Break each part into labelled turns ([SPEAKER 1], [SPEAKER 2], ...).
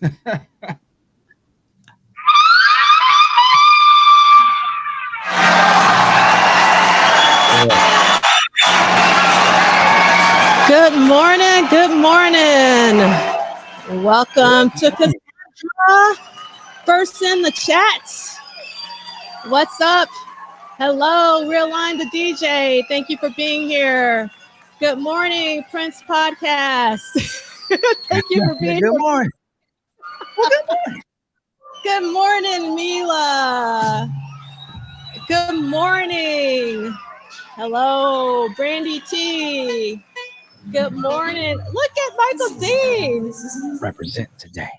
[SPEAKER 1] Good morning. Good morning. Welcome to Cassandra. First in the chat. What's up? Hello, Realign the DJ. Thank you for being here. Good morning, Prince Podcast. Thank you for being here.
[SPEAKER 2] Good morning.
[SPEAKER 1] Well, good morning. Good morning, Mila. Good morning. Hello, Brandy T. Good morning. Look at Michael Dean.
[SPEAKER 2] Represent today.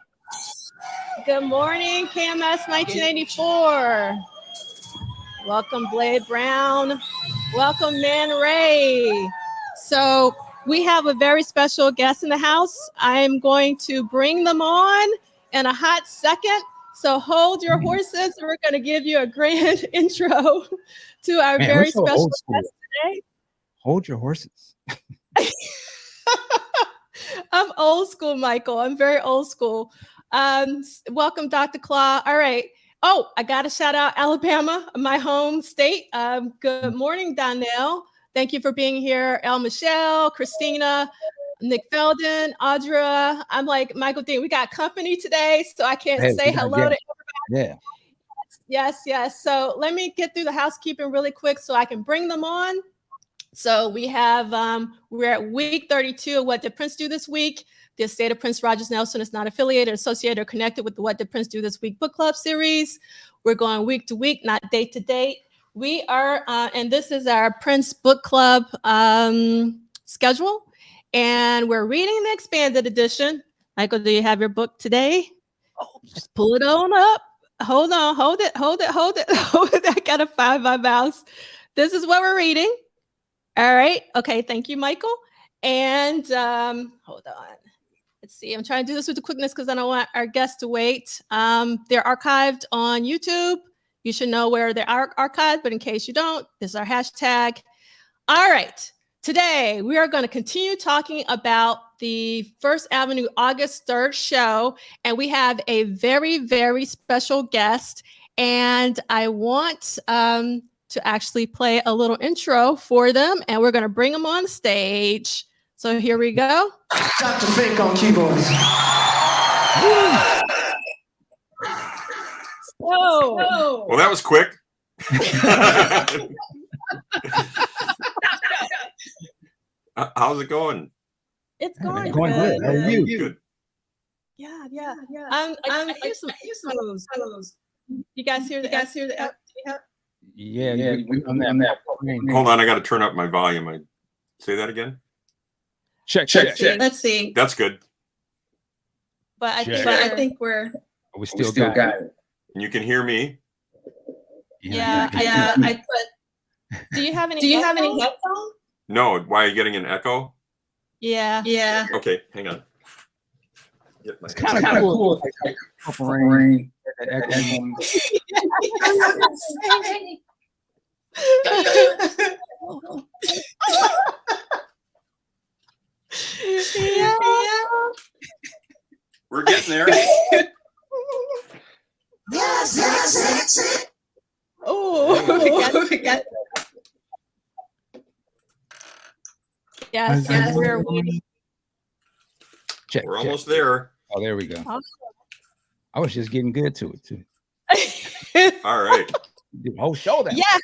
[SPEAKER 1] Good morning, KMS 1984. Welcome, Blade Brown. Welcome, Man Ray. So we have a very special guest in the house. I'm going to bring them on in a hot second. So hold your horses. We're going to give you a grand intro to our very special guest today.
[SPEAKER 2] Hold your horses.
[SPEAKER 1] I'm old school, Michael. I'm very old school. Welcome, Dr. Claw. All right. Oh, I got to shout out Alabama, my home state. Good morning, Donnell. Thank you for being here. El Michelle, Christina, Nick Felden, Audra. I'm like, Michael Dean, we got company today, so I can't say hello to everybody.
[SPEAKER 2] Yeah.
[SPEAKER 1] Yes. So let me get through the housekeeping really quick so I can bring them on. So we have, we're at week 32 of What Did Prince Do This Week? The estate of Prince Rogers Nelson is not affiliated, associated, or connected with the What Did Prince Do This Week book club series. We're going week to week, not date to date. We are, and this is our Prince book club schedule. And we're reading the expanded edition. Michael, do you have your book today? Oh, just pull it on up. Hold on, hold it. I gotta find my mouse. This is what we're reading. All right. Okay. Thank you, Michael. And hold on. Let's see. I'm trying to do this with the quickness because I don't want our guests to wait. They're archived on YouTube. You should know where they are archived, but in case you don't, this is our hashtag. All right. Today, we are going to continue talking about the First Avenue August 3rd show. And we have a very, very special guest. And I want to actually play a little intro for them, and we're going to bring them on stage. So here we go.
[SPEAKER 3] Dr. Fink on keyboards.
[SPEAKER 1] Oh.
[SPEAKER 4] Well, that was quick. How's it going?
[SPEAKER 1] It's going
[SPEAKER 2] good. How are you?
[SPEAKER 4] Good.
[SPEAKER 1] Yeah. I hear some echoes. You guys hear the echo?
[SPEAKER 2] Yeah. I'm that.
[SPEAKER 4] Hold on, I got to turn up my volume. Say that again.
[SPEAKER 2] Check.
[SPEAKER 1] Let's see.
[SPEAKER 4] That's good.
[SPEAKER 1] But I think we're.
[SPEAKER 2] We still got it.
[SPEAKER 4] And you can hear me.
[SPEAKER 1] Yeah. I put. Do you have any headphones?
[SPEAKER 4] No. Why are you getting an echo?
[SPEAKER 1] Yeah.
[SPEAKER 4] Okay, hang on.
[SPEAKER 2] It's kind of cool. Rain.
[SPEAKER 4] We're getting there.
[SPEAKER 1] Yes. Oh, yes. We're waiting.
[SPEAKER 4] We're almost there.
[SPEAKER 2] Oh, there we go. Awesome. I was just getting good to it too.
[SPEAKER 4] All right.
[SPEAKER 2] The whole show that.
[SPEAKER 1] Yes.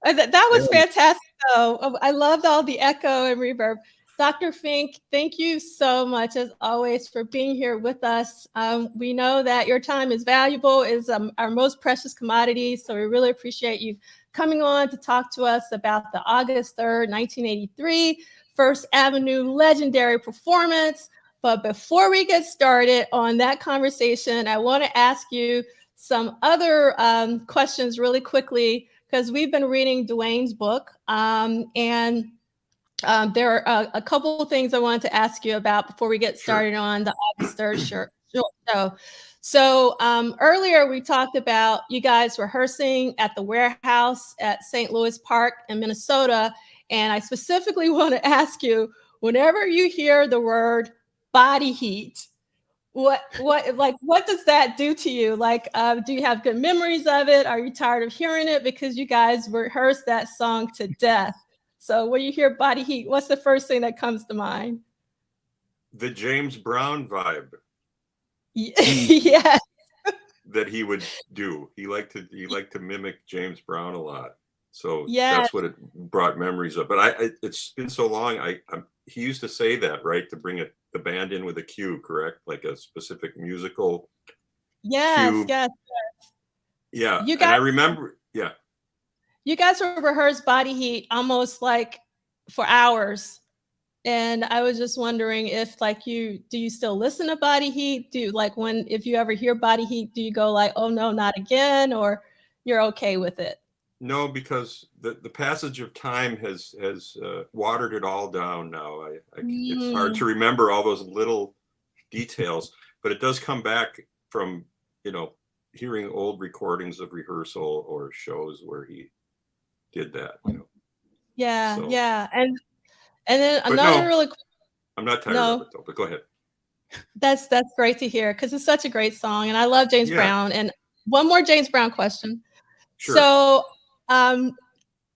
[SPEAKER 1] That was fantastic, though. I loved all the echo and reverb. Dr. Fink, thank you so much, as always, for being here with us. We know that your time is valuable, is our most precious commodity, so we really appreciate you coming on to talk to us about the August 3rd, 1983 First Avenue legendary performance. But before we get started on that conversation, I want to ask you some other questions really quickly, because we've been reading Duane's book, and there are a couple of things I wanted to ask you about before we get started on the August 3rd show. So earlier we talked about you guys rehearsing at the warehouse at St. Louis Park in Minnesota. And I specifically want to ask you, whenever you hear the word body heat, what does that do to you? Like, do you have good memories of it? Are you tired of hearing it? Because you guys rehearsed that song to death. So when you hear Body Heat, what's the first thing that comes to mind?
[SPEAKER 4] The James Brown vibe
[SPEAKER 1] Yeah.
[SPEAKER 4] that he would do. He liked to mimic James Brown a lot. So
[SPEAKER 1] Yeah.
[SPEAKER 4] that's what it brought memories of. But it's been so long. He used to say that, right? To bring the band in with a cue, correct? Like a specific musical
[SPEAKER 1] Yes,
[SPEAKER 4] cue.
[SPEAKER 1] yes.
[SPEAKER 4] Yeah.
[SPEAKER 1] You
[SPEAKER 4] And I
[SPEAKER 1] guys,
[SPEAKER 4] remember, yeah.
[SPEAKER 1] you guys will rehearse Body Heat almost like for hours. And I was just wondering if do you still listen to Body Heat? Do you if you ever hear Body Heat, do you go like, oh no, not again, or you're okay with it?
[SPEAKER 4] No, because the passage of time has watered it all down now. It's hard to remember all those little details, but it does come back from, hearing old recordings of rehearsal or shows where he did that,
[SPEAKER 1] Yeah,
[SPEAKER 4] So,
[SPEAKER 1] yeah. And then
[SPEAKER 4] but
[SPEAKER 1] another
[SPEAKER 4] no,
[SPEAKER 1] really
[SPEAKER 4] I'm not tired
[SPEAKER 1] no,
[SPEAKER 4] of it though, but go ahead.
[SPEAKER 1] that's great to hear because it's such a great song. And I love James
[SPEAKER 4] Yeah.
[SPEAKER 1] Brown. And one more James Brown question.
[SPEAKER 4] Sure.
[SPEAKER 1] So I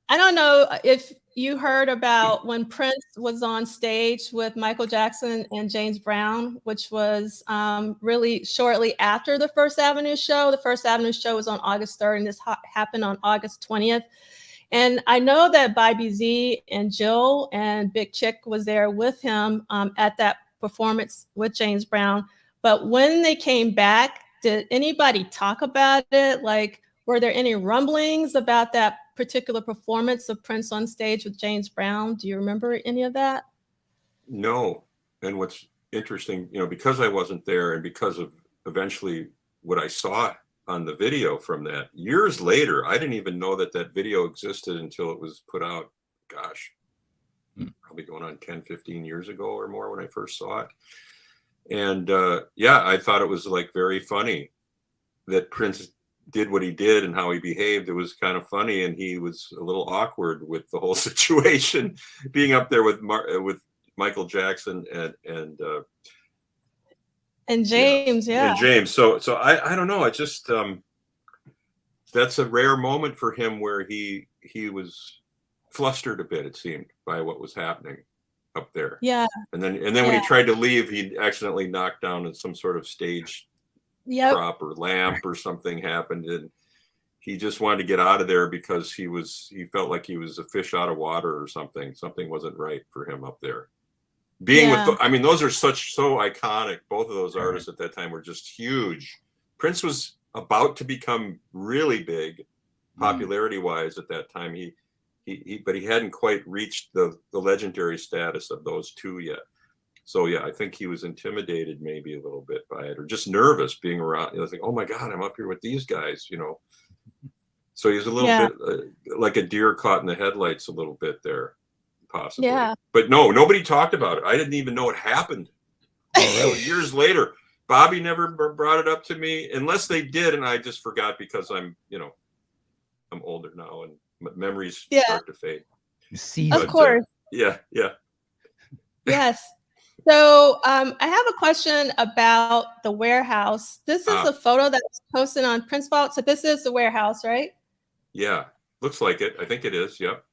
[SPEAKER 1] don't know if you heard about when Prince was on stage with Michael Jackson and James Brown, which was really shortly after the First Avenue show. The First Avenue show was on August 3rd, and this happened on August 20th. And I know that Bobby Z and Jill and Big Chick was there with him at that performance with James Brown. But when they came back, did anybody talk about it? Like, were there any rumblings about that particular performance of Prince on stage with James Brown? Do you remember any of that?
[SPEAKER 4] No. And what's interesting, because I wasn't there and because of eventually what I saw on the video from that years later, I didn't even know that video existed until it was put out. Gosh, probably going on 10, 15 years ago or more when I first saw it. And yeah, I thought it was like very funny that Prince did what he did and how he behaved. It was kind of funny, and he was a little awkward with the whole situation, being up there with Michael Jackson
[SPEAKER 1] and James, yeah.
[SPEAKER 4] And James. So I don't know. I just that's a rare moment for him where he was flustered a bit, it seemed, by what was happening up there.
[SPEAKER 1] Yeah.
[SPEAKER 4] And then when he tried to leave, he accidentally knocked down some sort of stage prop or lamp or something happened, and he just wanted to get out of there because he felt like he was a fish out of water or something. Something wasn't right for him up there. Being with, I mean, those are so iconic. Both of those artists at that time were just huge. Prince was about to become really big, popularity wise at that time. But he hadn't quite reached the legendary status of those two yet. So yeah, I think he was intimidated maybe a little bit by it, or just nervous being around. Like, oh my God, I'm up here with these guys, So he was a little bit like a deer caught in the headlights a little bit there, possibly. Yeah. But no, nobody talked about it. I didn't even know it happened. So years later, Bobby never brought it up to me, unless they did, and I just forgot because I'm older now and memories start to fade.
[SPEAKER 1] Of course.
[SPEAKER 4] Yeah.
[SPEAKER 1] Yes. So I have a question about the warehouse. This is a photo that was posted on Prince Vault. So this is the warehouse, right?
[SPEAKER 4] Yeah, looks like it. I think it is. Yep.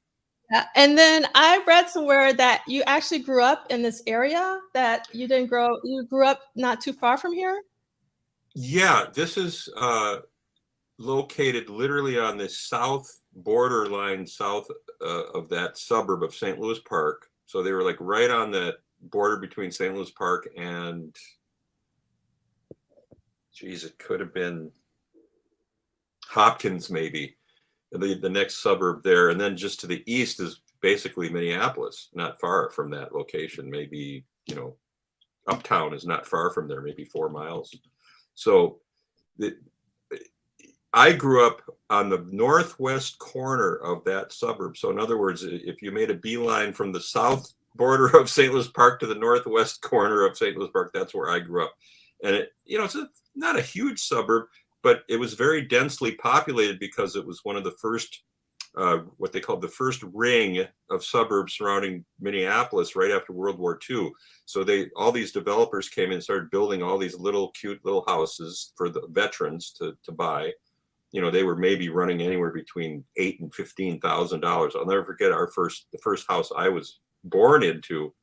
[SPEAKER 1] And then I read somewhere that you actually grew up in this area, that you grew up not too far from here. Yeah,
[SPEAKER 4] this is located literally on the south borderline, south of that suburb of St. Louis Park. So they were like right on the border between St. Louis Park and, geez, it could have been Hopkins, maybe, the next suburb there. And then just to the east is basically Minneapolis, not far from that location. Maybe, Uptown is not far from there, maybe 4 miles. So I grew up on the northwest corner of that suburb. So in other words, if you made a beeline from the south border of St. Louis Park to the northwest corner of St. Louis Park, that's where I grew up. And it's not a huge suburb, but it was very densely populated because it was one of the first what they called the first ring of suburbs surrounding Minneapolis right after World War II. So all these developers came in and started building all these little cute little houses for the veterans to buy. You know, they were maybe running anywhere between $8,000 and $15,000. I'll never forget the first house I was born into.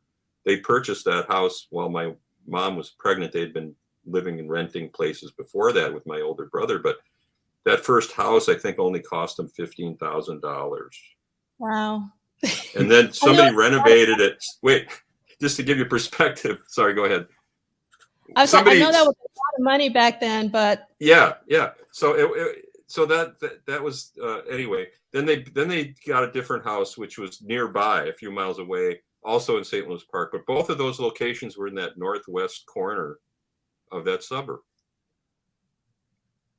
[SPEAKER 4] They purchased that house while my mom was pregnant. They'd been living and renting places before that with my older brother, but that first house, I think, only cost them $15,000.
[SPEAKER 1] Wow.
[SPEAKER 4] And then somebody renovated it. Wait, just to give you perspective. Sorry, go ahead.
[SPEAKER 1] I know that was a lot of money back then, but
[SPEAKER 4] yeah. So that was anyway. Then they got a different house, which was nearby, a few miles away, also in St. Louis Park. But both of those locations were in that northwest corner of that suburb.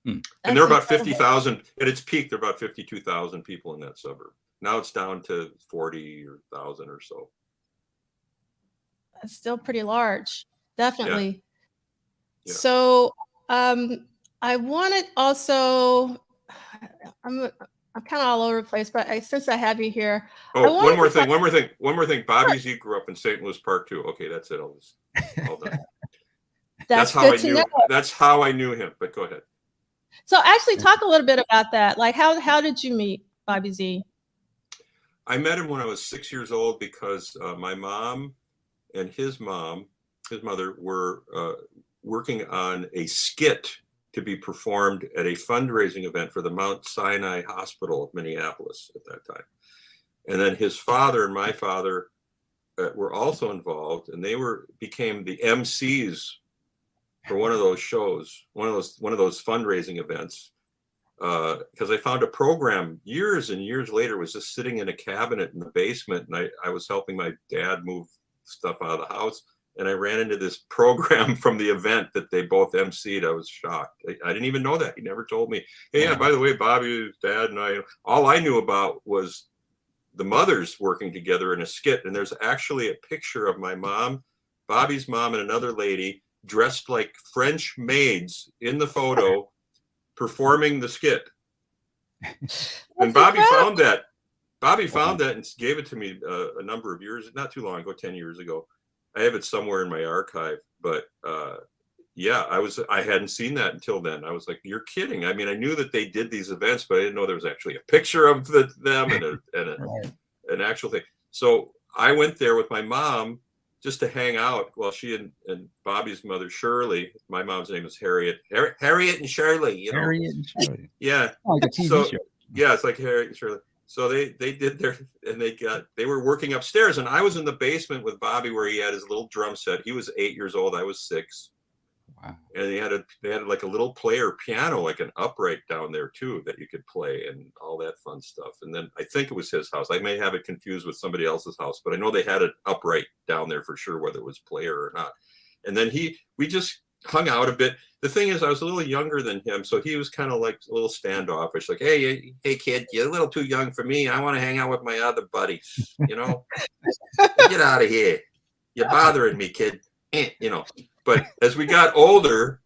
[SPEAKER 4] And there are about 50,000 at its peak. There are about 52,000 people in that suburb. Now it's down to 40,000 or so.
[SPEAKER 1] it's still pretty large, definitely.
[SPEAKER 4] Yeah.
[SPEAKER 1] So I wanted also, I'm kind of all over the place, but since I have you here,
[SPEAKER 4] one more thing. Bobby Z grew up in St. Louis Park too. Okay, that's it. All done. That's how I knew. That's how I knew him. But go ahead.
[SPEAKER 1] So actually talk a little bit about that. Like how did you meet Bobby Z?
[SPEAKER 4] I met him when I was 6 years old because my mom and his mother were working on a skit to be performed at a fundraising event for the Mount Sinai Hospital of Minneapolis at that time. And then his father and my father were also involved, and they became the MCs for one of those shows, one of those fundraising events, because I found a program years and years later was just sitting in a cabinet in the basement, and I was helping my dad move stuff out of the house, and I ran into this program from the event that they both MC'd. I was shocked. I didn't even know that. He never told me, hey, yeah, by the way, Bobby's dad and all I knew about was the mothers working together in a skit. And there's actually a picture of my mom, Bobby's mom, and another lady dressed like French maids in the photo performing the skit. And Bobby found that. Bobby found that and gave it to me a number of years, not too long ago, 10 years ago. I have it somewhere in my archive, but yeah, I hadn't seen that until then. I was like, you're kidding. I mean, I knew that they did these events, but I didn't know there was actually a picture of them and an actual thing. So I went there with my mom just to hang out while she and Bobby's mother, Shirley, my mom's name is Harriet and Shirley, you know. Harriet and Shirley. Yeah. Like a TV show. Yeah, it's like Harriet and Shirley. So they did their, and they were working upstairs, and I was in the basement with Bobby where he had his little drum set. He was 8 years old. I was 6. Wow. And they had like a little player piano, like an upright down there too, that you could play and all that fun stuff. And then I think it was his house. I may have it confused with somebody else's house, but I know they had it upright down there for sure, whether it was player or not. And then we just hung out a bit. The thing is, I was a little younger than him, so he was kind of like a little standoffish, like, hey kid, you're a little too young for me. I want to hang out with my other buddies, you know. Get out of here. You're bothering me, kid. You know. But as we got older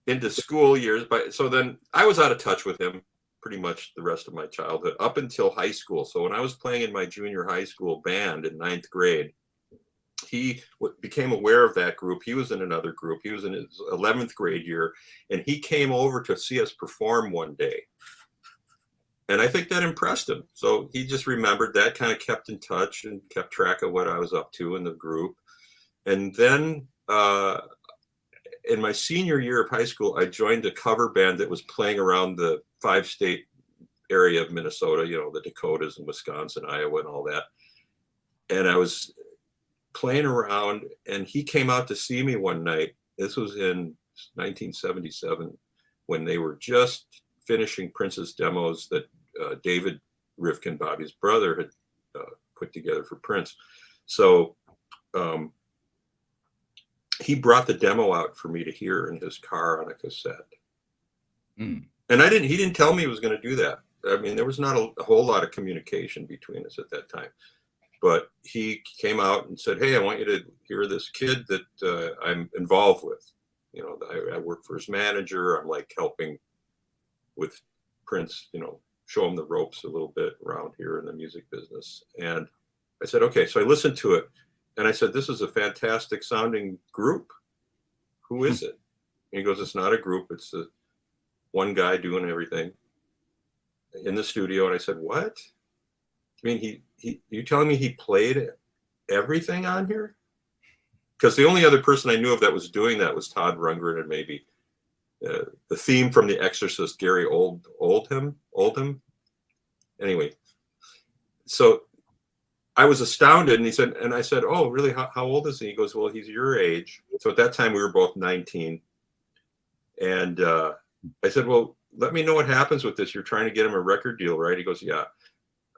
[SPEAKER 4] into school years, so then I was out of touch with him pretty much the rest of my childhood up until high school. So when I was playing in my junior high school band in 9th grade, he became aware of that group. He was in another group. He was in his 11th grade year, and he came over to see us perform one day. And I think that impressed him. So he just remembered that, kind of kept in touch and kept track of what I was up to in the group. And then in my senior year of high school, I joined a cover band that was playing around the 5-state area of Minnesota, you know, the Dakotas and Wisconsin, Iowa, and all that. And I was playing around, and he came out to see me one night. This was in 1977, when they were just finishing Prince's demos that David Rivkin, Bobby's brother, had put together for Prince. So he brought the demo out for me to hear in his car on a cassette. And he didn't tell me he was going to do that. I mean, there was not a whole lot of communication between us at that time. But he came out and said, hey, I want you to hear this kid that I'm involved with. You know, I work for his manager. I'm like helping with Prince, you know, show him the ropes a little bit around here in the music business. And I said, okay. So I listened to it and I said, this is a fantastic sounding group. Who is it? And he goes, it's not a group. It's one guy doing everything in the studio. And I said, what? I mean, you telling me he played everything on here? Because the only other person I knew of that was doing that was Todd Rundgren and maybe the theme from The Exorcist, Gary Oldham. Anyway, so I was astounded, and he said, and I said, "Oh, really? How old is he?" He goes, "Well, he's your age." So at that time, we were both 19, and I said, "Well, let me know what happens with this. You're trying to get him a record deal, right?" He goes, "Yeah."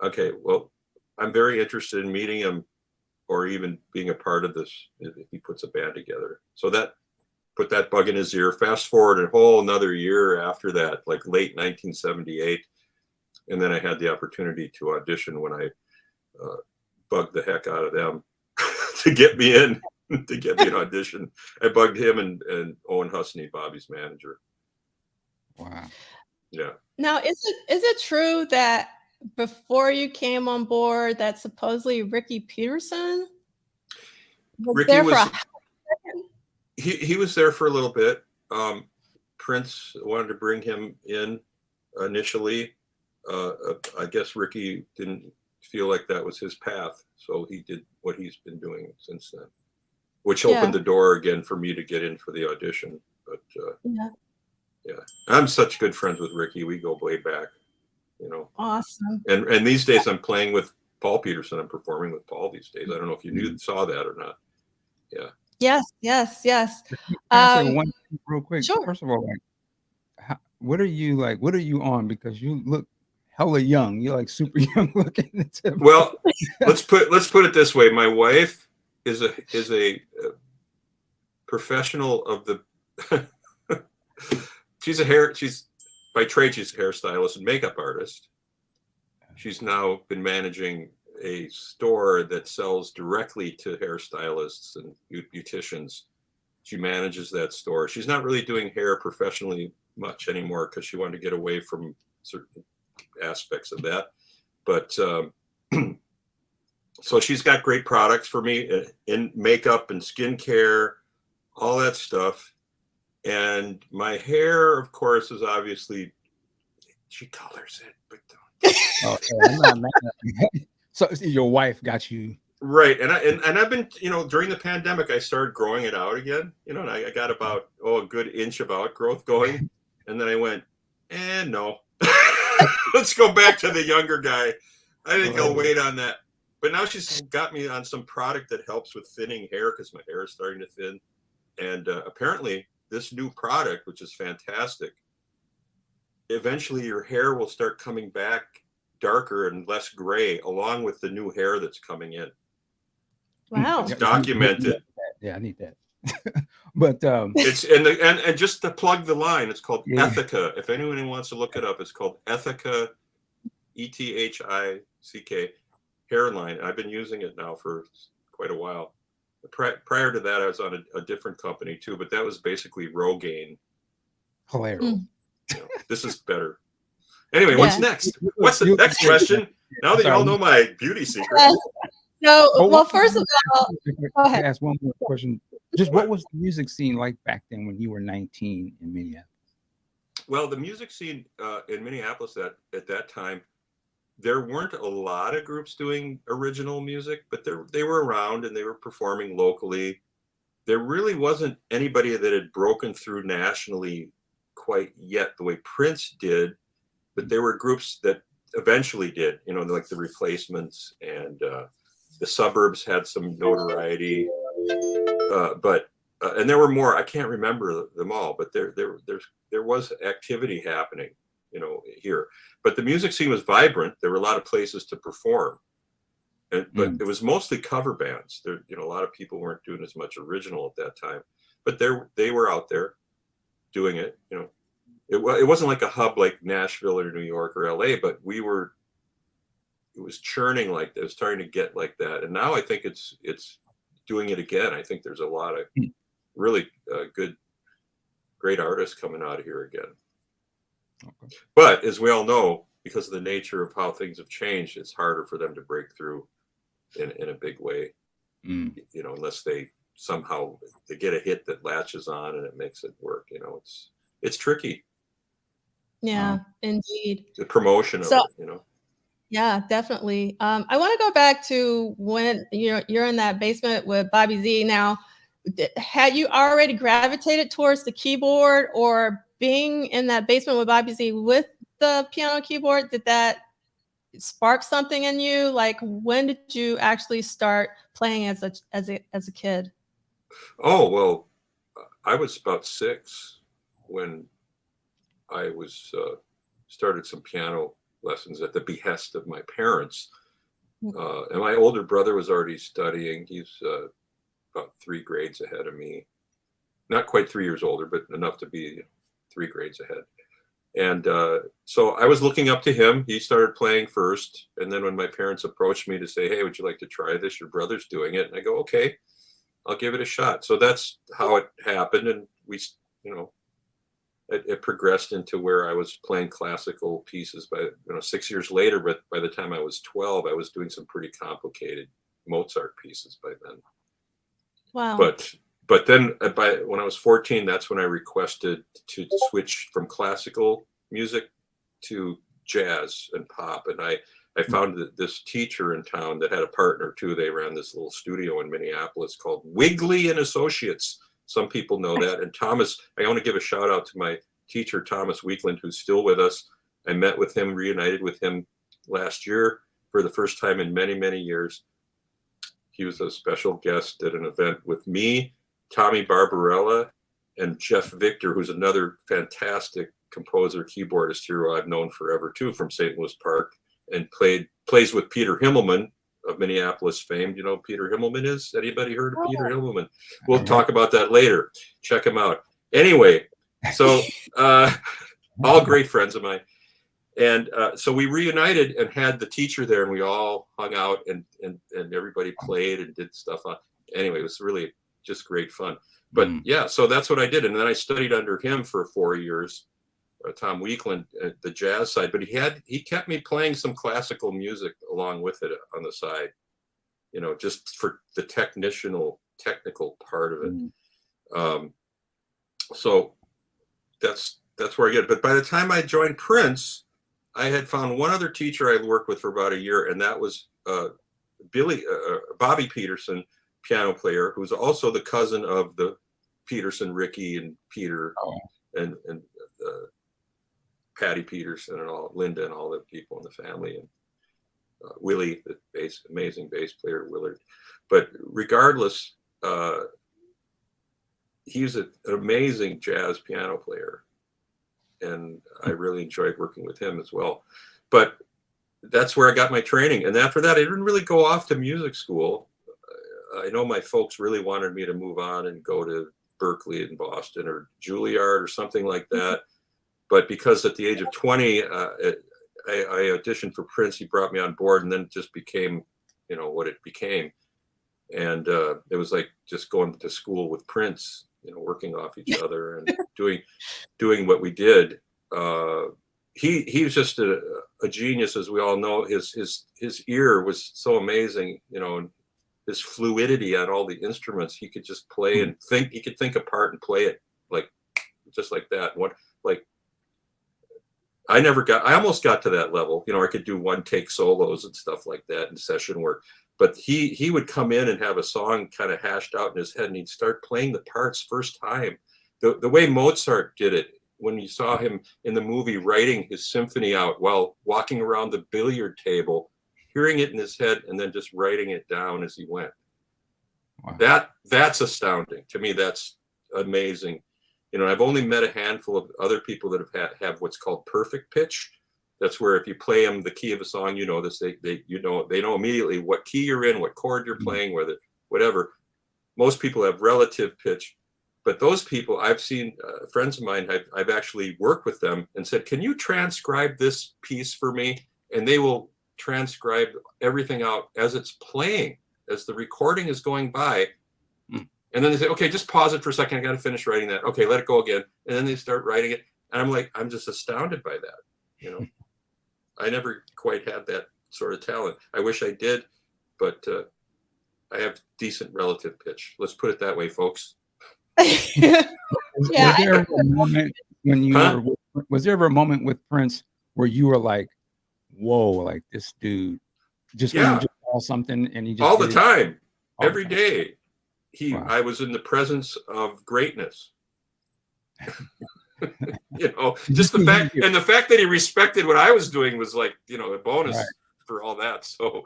[SPEAKER 4] Okay, well, I'm very interested in meeting him, or even being a part of this if he puts a band together. So that put that bug in his ear. Fast forward a whole another year after that, like late 1978. And then I had the opportunity to audition when I bugged the heck out of them to get me in, to get me an audition. I bugged him and Owen Husney, Bobby's manager.
[SPEAKER 2] Wow.
[SPEAKER 4] Yeah.
[SPEAKER 1] Now, is it true that before you came on board that supposedly Ricky Peterson was there for a hot second?
[SPEAKER 4] He was there for a little bit. Prince wanted to bring him in initially. I guess Ricky didn't feel like that was his path, so he did what he's been doing since then, which opened the door again for me to get in for the audition. But yeah, I'm such good friends with Ricky. We go way back, you know.
[SPEAKER 1] Awesome.
[SPEAKER 4] And these days I'm playing with Paul Peterson. I'm performing with Paul these days. I don't know if you saw that or not. Yeah.
[SPEAKER 1] Yes.
[SPEAKER 2] Can I say one thing real quick?
[SPEAKER 1] Sure.
[SPEAKER 2] First of all, like, what are you like? What are you on? Because you look hella young. You're like super young looking.
[SPEAKER 4] Well, let's put it this way. My wife is a professional of the. she's by trade she's a hairstylist and makeup artist. She's now been managing a store that sells directly to hairstylists and beauticians. She manages that store. She's not really doing hair professionally much anymore because she wanted to get away from certain aspects of that. But so she's got great products for me in makeup and skincare, all that stuff. And my hair, of course, is obviously, she colors it, but
[SPEAKER 2] I'm not mad at you. So your wife got you
[SPEAKER 4] right, and I've been, you know, during the pandemic, I started growing it out again, you know, and I got about a good inch of outgrowth going, and then I went, no, let's go back to the younger guy. I think I'll wait on that. But now she's got me on some product that helps with thinning hair because my hair is starting to thin, and apparently this new product, which is fantastic, eventually your hair will start coming back darker and less gray along with the new hair that's coming in.
[SPEAKER 1] Wow.
[SPEAKER 4] It's documented.
[SPEAKER 2] Yeah, I need that. But
[SPEAKER 4] it's and just to plug the line, it's called Ethica. If anyone wants to look it up, it's called Ethica, ETHICK hairline. I've been using it now for quite a while. Prior to that, I was on a different company too, but that was basically Rogaine.
[SPEAKER 2] Hilarious.
[SPEAKER 4] You know, this is better. Anyway, what's next? What's the next question? Now that you all know my beauty secret.
[SPEAKER 1] So, well, first of all, go ahead.
[SPEAKER 2] Ask one more question. Just what was the music scene like back then when you were 19 in Minneapolis?
[SPEAKER 4] Well, the music scene in Minneapolis at that time, there weren't a lot of groups doing original music, but they were around and they were performing locally. There really wasn't anybody that had broken through nationally quite yet the way Prince did, but there were groups that eventually did, you know, like the Replacements, and the Suburbs had some notoriety, but and there were more. I can't remember them all, but there was activity happening, you know, here. But the music scene was vibrant. There were a lot of places to perform, but it was mostly cover bands. There, you know, a lot of people weren't doing as much original at that time, but they were out there doing it. You know, it wasn't like a hub like Nashville or New York or LA, but it was churning like that. It was starting to get like that, and now I think it's doing it again. I think there's a lot of really great artists coming out of here again. Okay. But as we all know, because of the nature of how things have changed, it's harder for them to break through in a big way, you know, unless they somehow they get a hit that latches on and it makes it work. You know, it's tricky.
[SPEAKER 1] Yeah, indeed.
[SPEAKER 4] The promotion of it, you know.
[SPEAKER 1] Yeah, definitely. I want to go back to when you're in that basement with Bobby Z. Now, had you already gravitated towards the keyboard, or being in that basement with Bobby Z with the piano keyboard, did that spark something in you? Like, when did you actually start playing as a kid?
[SPEAKER 4] Oh, well, I was about 6 when I was started some piano lessons at the behest of my parents. And my older brother was already studying. He's about 3 grades ahead of me. Not quite 3 years older, but enough to be 3 grades ahead. And so I was looking up to him. He started playing first. And then when my parents approached me to say, hey, would you like to try this? Your brother's doing it. And I go, okay, I'll give it a shot. So that's how it happened. And we, you know, it progressed into where I was playing classical pieces by, 6 years later. But by the time I was 12, I was doing some pretty complicated Mozart pieces by then.
[SPEAKER 1] Wow.
[SPEAKER 4] But then when I was 14, that's when I requested to switch from classical music to jazz and pop. And I found that this teacher in town that had a partner too. They ran this little studio in Minneapolis called Wigley and Associates. Some people know that. And Thomas, I want to give a shout out to my teacher, Thomas Weekland, who's still with us. I met with him, reunited with him last year for the first time in many, many years. He was a special guest at an event with me, Tommy Barbarella, and Jeff Victor, who's another fantastic composer, keyboardist here who I've known forever too, from St. Louis Park, and plays with Peter Himmelman of Minneapolis fame. You know who Peter Himmelman is? Anybody heard of Peter Himmelman? We'll talk about that later. Check him out. Anyway, so all great friends of mine. And so we reunited and had the teacher there, and we all hung out and everybody played and did stuff. Anyway, it was really just great fun. But yeah, so that's what I did. And then I studied under him for 4 years, Tom Weekland at the jazz side. But he kept me playing some classical music along with it on the side, just for the technical part of it. So that's where I get it. But by the time I joined Prince, I had found one other teacher I worked with for about a year, and that was Bobby Peterson, piano player, who's also the cousin of the Peterson, Ricky and Peter, and Patty Peterson and Linda and all the people in the family, and Willie, the amazing bass player, Willard. But regardless, he's an amazing jazz piano player. And I really enjoyed working with him as well. But that's where I got my training. And after that, I didn't really go off to music school. I know my folks really wanted me to move on and go to Berkeley in Boston or Juilliard or something like that. But because at the age of 20, I auditioned for Prince, he brought me on board, and then it just became, what it became. And it was like just going to school with Prince, working off each other and doing what we did. He was just a genius, as we all know. His ear was so amazing, and his fluidity on all the instruments. He could just play and think. He could think a part and play it just like that. I almost got to that level. I could do one take solos and stuff like that in session work. But he would come in and have a song kind of hashed out in his head, and he'd start playing the parts first time. The way Mozart did it, when you saw him in the movie writing his symphony out while walking around the billiard table, hearing it in his head, and then just writing it down as he went. Wow. That's astounding. To me, that's amazing. I've only met a handful of other people that have what's called perfect pitch. That's where if you play them the key of a song, this, they know immediately what key you're in, what chord you're playing, whatever. Most people have relative pitch, but those people I've seen, friends of mine, I've actually worked with them and said, can you transcribe this piece for me? And they will transcribe everything out as it's playing, as the recording is going by. And then they say, okay, just pause it for a second. I got to finish writing that. Okay, let it go again. And then they start writing it. And I'm just astounded by that. I never quite had that sort of talent. I wish I did, but I have decent relative pitch. Let's put it that way, folks.
[SPEAKER 1] Yeah.
[SPEAKER 2] Was there ever a moment when you
[SPEAKER 4] Huh?
[SPEAKER 2] was there ever a moment with Prince where you were like, whoa, like this dude, just when you
[SPEAKER 4] Yeah,
[SPEAKER 2] just saw something and he just
[SPEAKER 4] all the
[SPEAKER 2] did it
[SPEAKER 4] time,
[SPEAKER 2] all the
[SPEAKER 4] every
[SPEAKER 2] time?
[SPEAKER 4] day.
[SPEAKER 2] Wow.
[SPEAKER 4] I was in the presence of greatness. You know, just the fact that he respected what I was doing was like, you know, a bonus
[SPEAKER 2] Right.
[SPEAKER 4] for all that. So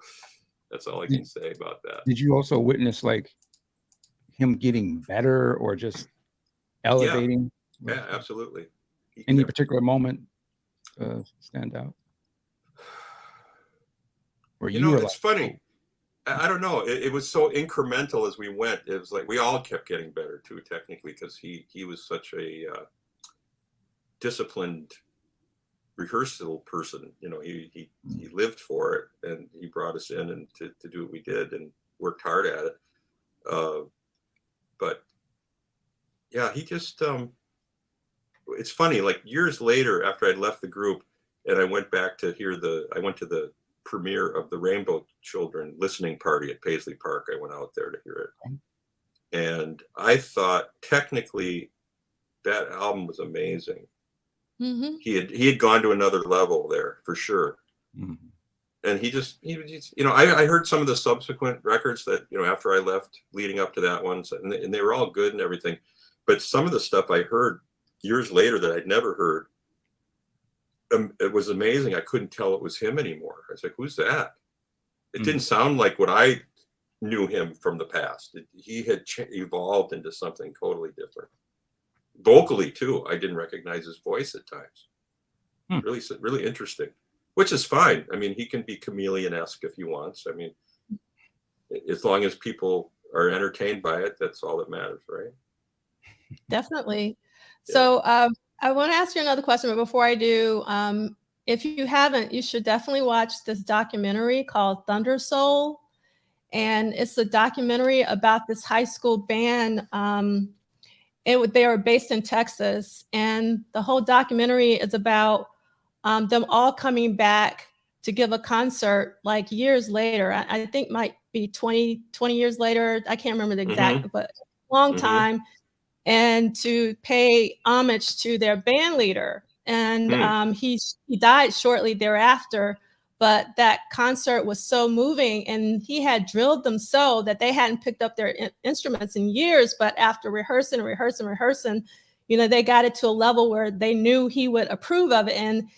[SPEAKER 4] that's all I can say about that.
[SPEAKER 2] Did you also witness like him getting better or just elevating?
[SPEAKER 4] Yeah, absolutely.
[SPEAKER 2] Any particular moment stand out? Where
[SPEAKER 4] You
[SPEAKER 2] you
[SPEAKER 4] know,
[SPEAKER 2] were
[SPEAKER 4] it's
[SPEAKER 2] like,
[SPEAKER 4] funny. I don't know. It was so incremental as we went. It was like we all kept getting better too, technically, because he was such a disciplined rehearsal person. You know, he lived for it, and he brought us in and to do what we did and worked hard at it. But yeah, he just it's funny. Like years later, after I'd left the group, and I went back to I went to the premiere of the Rainbow Children listening party at Paisley Park. I went out there to hear it, and I thought technically that album was amazing.
[SPEAKER 1] Mm-hmm.
[SPEAKER 4] He had gone to another level there for sure.
[SPEAKER 2] mm-hmm.
[SPEAKER 4] And he was just, you know, I heard some of the subsequent records that, you know, after I left leading up to that one, and they were all good and everything, but some of the stuff I heard years later that I'd never heard, it was amazing. I couldn't tell it was him anymore. I was like, who's that? It didn't sound like what I knew him from the past. He had evolved into something totally different. Vocally too, I didn't recognize his voice at times. Really, really interesting, which is fine. I mean, he can be chameleon-esque if he wants. I mean, as long as people are entertained by it, that's all that matters, right?
[SPEAKER 1] Definitely.
[SPEAKER 4] Yeah.
[SPEAKER 1] So I want to ask you another question, but before I do, if you haven't, you should definitely watch this documentary called Thunder Soul. And it's a documentary about this high school band. They are based in Texas, and the whole documentary is about them all coming back to give a concert like years later. I think might be 20 years later. I can't remember the exact, but long time. And to pay homage to their band leader. And he died shortly thereafter. But that concert was so moving, and he had drilled them so that they hadn't picked up their instruments in years. But after rehearsing, you know, they got it to a level where they knew he would approve of it. And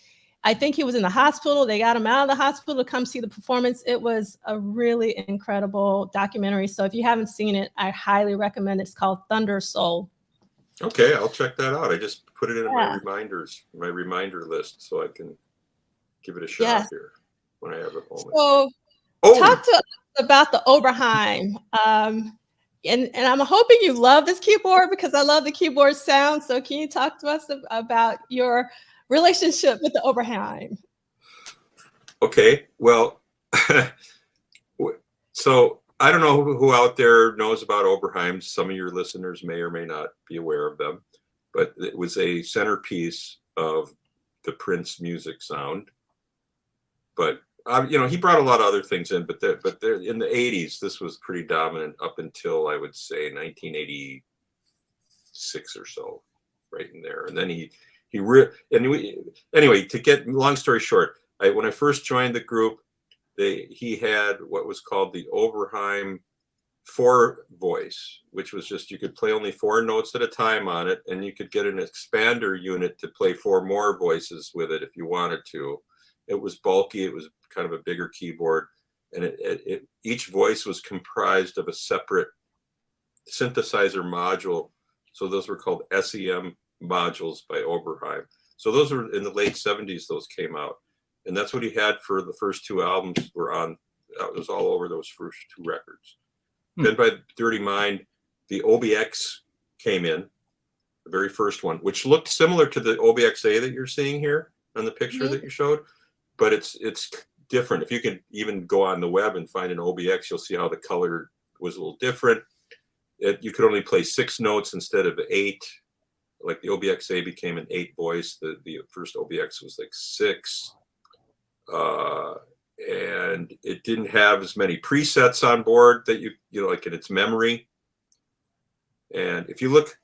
[SPEAKER 1] I think he was in the hospital. They got him out of the hospital to come see the performance. It was a really incredible documentary. So if you haven't seen it, I highly recommend it. It's called Thunder Soul.
[SPEAKER 4] Okay, I'll check that out. I just put it in my reminder list, so I can give it a shot here when I have a moment.
[SPEAKER 1] So talk to us about the Oberheim. And I'm hoping you love this keyboard because I love the keyboard sound. So can you talk to us about your relationship with the Oberheim?
[SPEAKER 4] Okay, well, so I don't know who out there knows about Oberheims. Some of your listeners may or may not be aware of them, but it was a centerpiece of the Prince music sound. But you know, he brought a lot of other things in, but they're in the 80s, this was pretty dominant up until I would say 1986 or so, right in there. And then anyway, to get long story short, when I first joined the group, he had what was called the Oberheim 4 voice, which was just, you could play only 4 notes at a time on it, and you could get an expander unit to play 4 more voices with it if you wanted to. It was bulky. It was kind of a bigger keyboard, and each voice was comprised of a separate synthesizer module. So those were called SEM modules by Oberheim. So those were in the late 70s, those came out. And that's what he had for the first 2 albums were on. It was all over those first 2 records. Then by Dirty Mind, the OBX came in, the very first one, which looked similar to the OBXA that you're seeing here on the picture that you showed, but it's different. If you can even go on the web and find an OBX, you'll see how the color was a little different. You could only play 6 notes instead of 8. Like the OBXA became an 8 voice. The first OBX was like 6. and it didn't have as many presets on board that you know, like in its memory. And if you look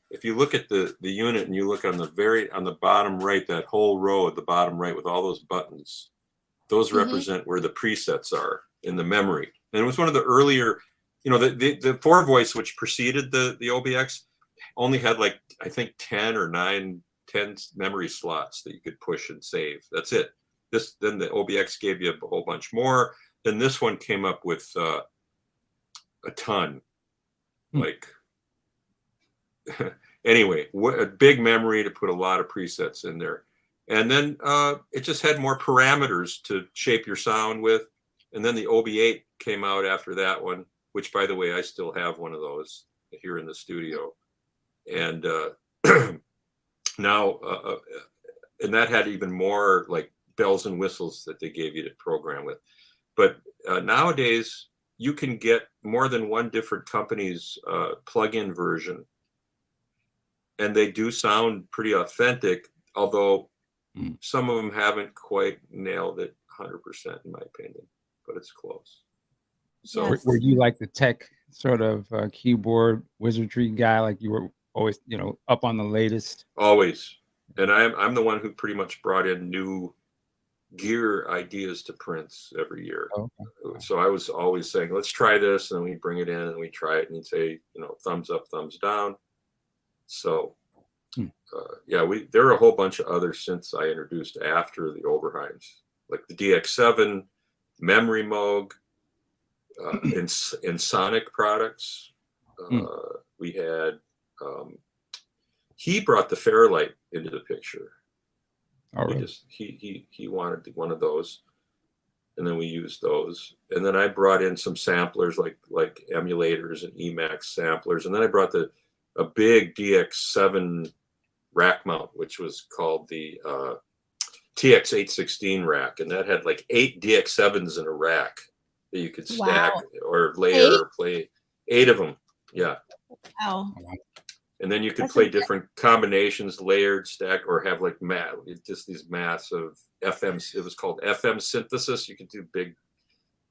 [SPEAKER 4] at the unit and you look on the bottom right, that whole row at the bottom right with all those buttons, those represent where the presets are in the memory. And it was one of the earlier, you know, the 4-voice, which preceded the OBX, only had like, I think 10 memory slots that you could push and save. That's it. Then the OBX gave you a whole bunch more. Then this one came up with a ton, like, anyway, a big memory to put a lot of presets in there. And then it just had more parameters to shape your sound with. And then the OB8 came out after that one, which, by the way, I still have one of those here in the studio. And now, and that had even more like bells and whistles that they gave you to program with. But nowadays, you can get more than one different company's plug-in version. And they do sound pretty authentic, although some of them haven't quite nailed it 100%, in my opinion, but it's close. So,
[SPEAKER 2] were you like the tech sort of keyboard wizardry guy? Like you were always, you know, up on the latest?
[SPEAKER 4] Always. And I'm the one who pretty much brought in new gear ideas to Prince every year. Okay. So I was always saying, let's try this. And we'd bring it in and we try it and he'd say, you know, thumbs up, thumbs down. So, yeah, there are a whole bunch of other synths I introduced after the Oberheims, like the DX7, Memory Moog, and Sonic products. We had, he brought the Fairlight into the picture.
[SPEAKER 2] All right.
[SPEAKER 4] He wanted one of those, and then we used those. And then I brought in some samplers like emulators and Emax samplers, and then I brought a big DX7 rack mount, which was called the TX816 rack, and that had like 8 DX7s in a rack that you could stack or layer or play 8 of them. Yeah.
[SPEAKER 1] Wow.
[SPEAKER 4] And then you could play different combinations, layered, stack, or have like just these massive FM. It was called FM synthesis. You could do big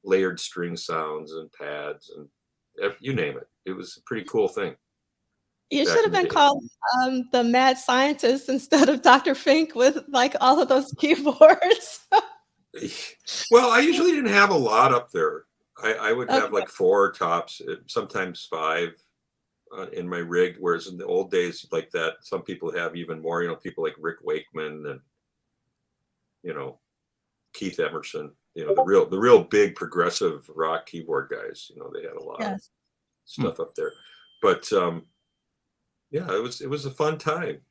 [SPEAKER 4] layered string sounds and pads and you name it. It was a pretty cool thing.
[SPEAKER 1] You should have been called the mad scientist instead of Dr. Fink with like all of those keyboards.
[SPEAKER 4] Well, I usually didn't have a lot up there. I would have like 4 tops, sometimes 5 in my rig. Whereas in the old days like that, some people have even more, you know, people like Rick Wakeman and, you know, Keith Emerson, you know, the real big progressive rock keyboard guys, you know, they had a lot of stuff up there. But, yeah, it was a fun time.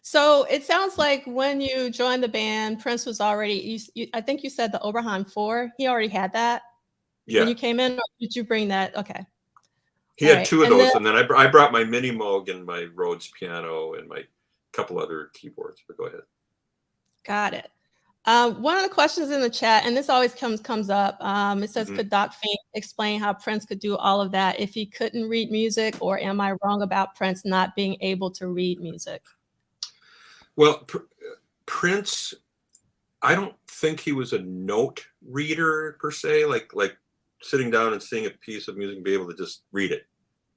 [SPEAKER 1] So it sounds like when you joined the band, Prince was already, I think you said the Oberheim 4, he already had that when you came in, or did you bring that? Okay.
[SPEAKER 4] He had 2 of those, and then I brought my Mini Moog and my Rhodes piano and my couple other keyboards, but go ahead.
[SPEAKER 1] Got it. One of the questions in the chat, and this always comes up, it says, could Doc Fink explain how Prince could do all of that if he couldn't read music, or am I wrong about Prince not being able to read music?
[SPEAKER 4] Well, Prince, I don't think he was a note reader per se, like sitting down and seeing a piece of music and be able to just read it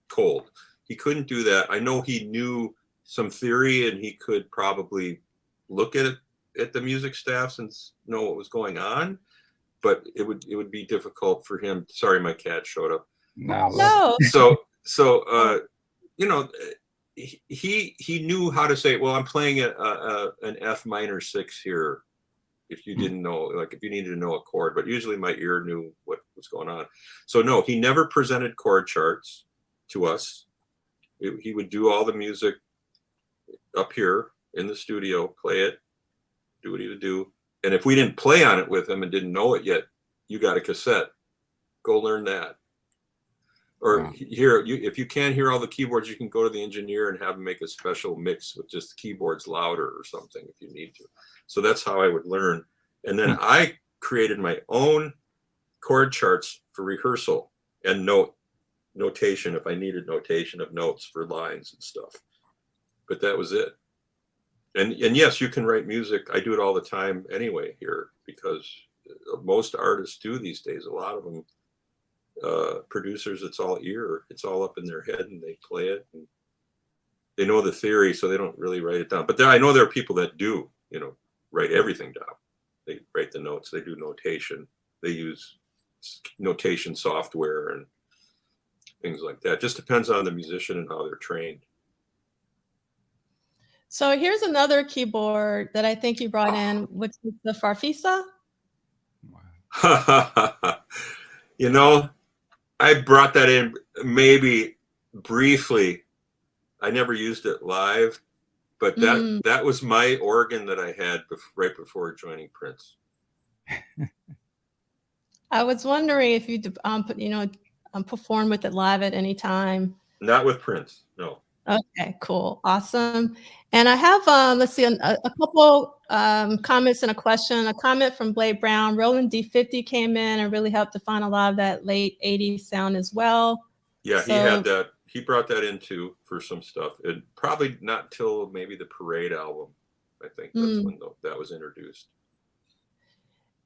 [SPEAKER 4] cold. He couldn't do that. I know he knew some theory and he could probably look at the music staffs and know what was going on, but it would be difficult for him. Sorry, my cat showed up.
[SPEAKER 1] No.
[SPEAKER 4] So you know, he knew how to say, well, I'm playing an F minor 6 here. If you didn't know, like if you needed to know a chord, but usually my ear knew what was going on. So no, he never presented chord charts to us. He would do all the music up here in the studio, play it, do what he would do. And if we didn't play on it with him and didn't know it yet, you got a cassette. Go learn that. Or if you can't hear all the keyboards, you can go to the engineer and have him make a special mix with just the keyboards louder or something if you need to. So that's how I would learn. And then I created my own chord charts for rehearsal and notation if I needed notation of notes for lines and stuff. But that was it. And yes, you can write music. I do it all the time anyway here, because most artists do these days. A lot of them, producers, it's all ear. It's all up in their head, and they play it. And they know the theory, so they don't really write it down. But I know there are people that do, write everything down. They write the notes. They do notation. They use notation software and things like that. Just depends on the musician and how they're trained.
[SPEAKER 1] So here's another keyboard that I think you brought in, which is the Farfisa.
[SPEAKER 4] Wow. I brought that in maybe briefly. I never used it live, but that was my organ that I had right before joining Prince.
[SPEAKER 1] I was wondering if you perform with it live at any time.
[SPEAKER 4] Not with Prince, no.
[SPEAKER 1] Okay, cool, awesome. And I have, let's see, a couple comments and a question. A comment from Blade Brown. Roland D50 came in and really helped define a lot of that late 80s sound as well.
[SPEAKER 4] Yeah, he had that. He brought that in too for some stuff. And probably not till maybe the Parade album. I think that's when that was introduced.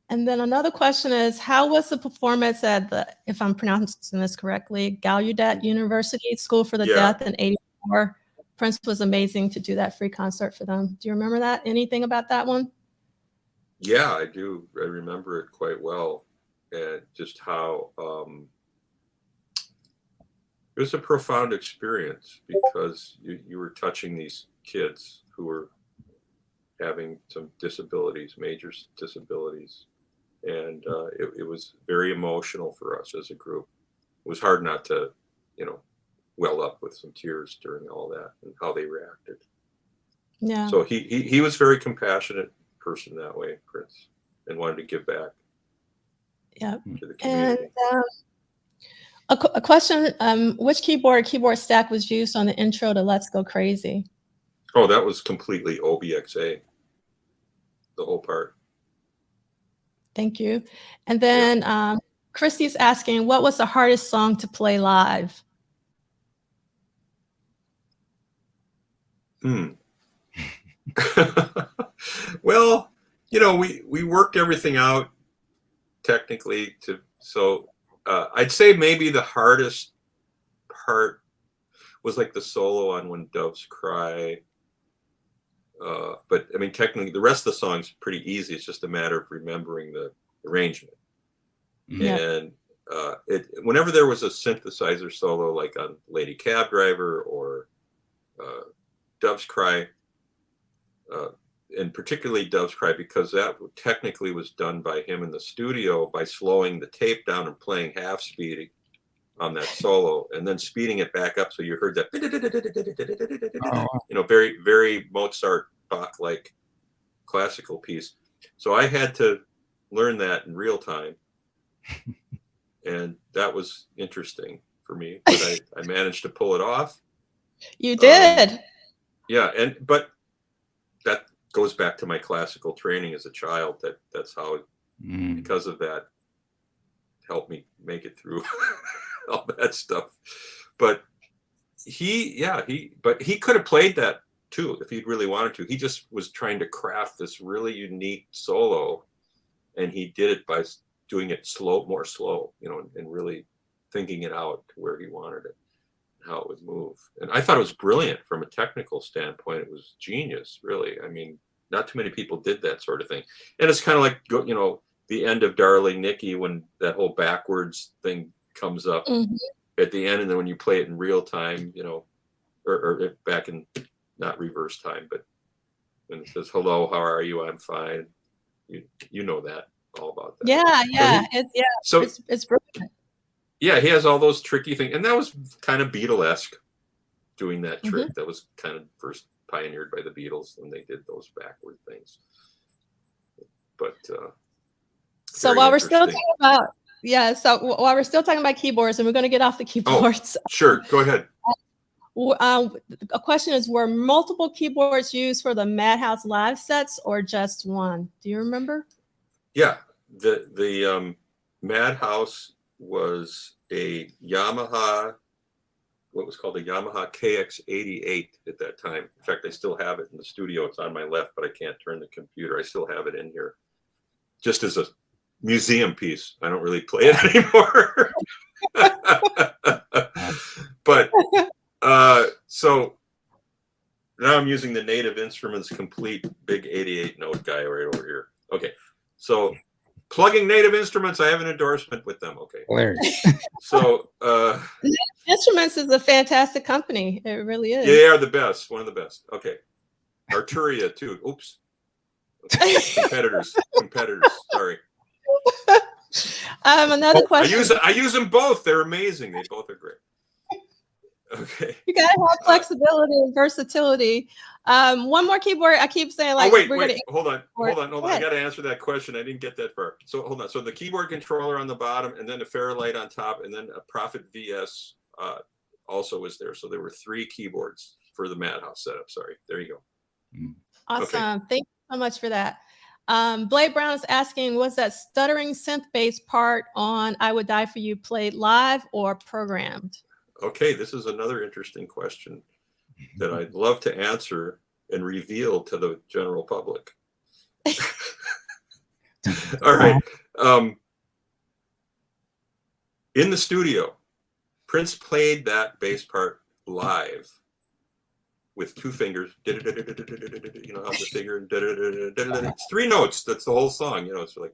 [SPEAKER 1] And then another question is, how was the performance at the, if I'm pronouncing this correctly, Gallaudet University School for the Deaf in '84? Prince was amazing to do that free concert for them. Do you remember that? Anything about that one?
[SPEAKER 4] Yeah, I do. I remember it quite well. And just how it was a profound experience, because you were touching these kids who were having some disabilities, major disabilities. And it was very emotional for us as a group. It was hard not to, well up with some tears during all that and how they reacted.
[SPEAKER 1] Yeah.
[SPEAKER 4] So he was a very compassionate person that way, Prince, and wanted to give back.
[SPEAKER 1] Yeah.
[SPEAKER 4] To the community.
[SPEAKER 1] And a question, which keyboard stack was used on the intro to Let's Go Crazy?
[SPEAKER 4] Oh, that was completely OBXA, the whole part.
[SPEAKER 1] Thank you. And then Christy's asking, what was the hardest song to play live?
[SPEAKER 4] Well, we worked everything out technically I'd say maybe the hardest part was like the solo on When Doves Cry. But I mean, technically the rest of the song's pretty easy. It's just a matter of remembering the arrangement.
[SPEAKER 1] Yeah.
[SPEAKER 4] And whenever there was a synthesizer solo, like on Lady Cab Driver or Doves Cry, and particularly Doves Cry, because that technically was done by him in the studio by slowing the tape down and playing half speed on that solo, and then speeding it back up so you heard that, very, very Mozart Bach-like classical piece. So I had to learn that in real time, and that was interesting for me. But I managed to pull it off.
[SPEAKER 1] You did.
[SPEAKER 4] But that goes back to my classical training as a child. That's how, because of that, helped me make it through all that stuff. But he could have played that too if he'd really wanted to. He just was trying to craft this really unique solo, and he did it by doing it more slow, and really thinking it out to where he wanted it, how it would move. And I thought it was brilliant from a technical standpoint. It was genius, really. I mean, not too many people did that sort of thing. And it's kind of like, the end of Darling Nikki, when that whole backwards thing comes up at the end, and then when you play it in real time, or back in not reverse time, but when it says, "Hello, how are you? I'm fine." You know that, all about that.
[SPEAKER 1] Yeah.
[SPEAKER 4] So
[SPEAKER 1] it's brilliant.
[SPEAKER 4] Yeah, he has all those tricky things, and that was kind of Beatle-esque, doing that trick. That was kind of first pioneered by the Beatles when they did those backward things. But
[SPEAKER 1] so while we're still talking about while we're still talking about keyboards, and we're going to get off the keyboards.
[SPEAKER 4] Sure, go ahead.
[SPEAKER 1] A question is, were multiple keyboards used for the Madhouse live sets or just one? Do you remember?
[SPEAKER 4] Yeah, the Madhouse was a Yamaha what was called a Yamaha Kx88 at that time. In fact, I still have it in the studio. It's on my left, but I can't turn the computer. I still have it in here, just as a museum piece. I don't really play it anymore. But so now I'm using the Native Instruments Complete big 88 note guy right over here. Okay, so plugging Native Instruments, I have an endorsement with them. Okay,
[SPEAKER 2] Hilarious.
[SPEAKER 4] So
[SPEAKER 1] Instruments is a fantastic company. It really is.
[SPEAKER 4] yeah, they are the best, one of the best. Okay, Arturia too. Oops, okay. competitors. Sorry.
[SPEAKER 1] Another question.
[SPEAKER 4] I use them both. They're amazing. They both are great. Okay.
[SPEAKER 1] You gotta have flexibility and versatility. One more keyboard. I keep saying like,
[SPEAKER 4] wait,
[SPEAKER 1] gonna
[SPEAKER 4] hold on.
[SPEAKER 1] Go
[SPEAKER 4] I
[SPEAKER 1] ahead.
[SPEAKER 4] got to answer that question. I didn't get that far. So hold on. So the keyboard controller on the bottom, and then a Fairlight on top, and then a Prophet VS also was there. So there were 3 keyboards for the Madhouse setup. Sorry. There you go.
[SPEAKER 1] Awesome.
[SPEAKER 4] Okay.
[SPEAKER 1] Thank you so much for that. Blade Brown is asking, was that stuttering synth bass part on I Would Die For You played live or programmed?
[SPEAKER 4] Okay, this is another interesting question that I'd love to answer and reveal to the general public. All right. In the studio, Prince played that bass part live with 2 fingers. You know how the finger. It's 3 notes. That's the whole song. You know, it's like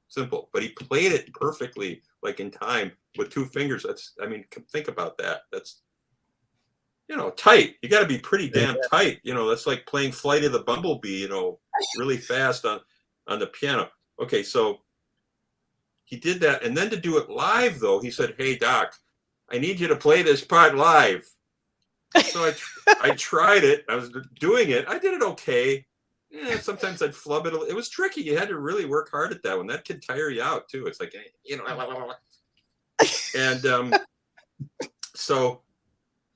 [SPEAKER 4] simple. But he played it perfectly, like in time, with 2 fingers. That's, I mean, think about that. That's, you know, tight. You got to be pretty damn tight. You know, that's like playing Flight of the Bumblebee, you know, really fast on the piano. Okay, so he did that. And then to do it live, though, he said, "Hey, Doc, I need you to play this part live." So I tried it. I was doing it. I did it okay. Yeah, sometimes I'd flub it. It was tricky. You had to really work hard at that one. That could tire you out, too. It's like, you know. And so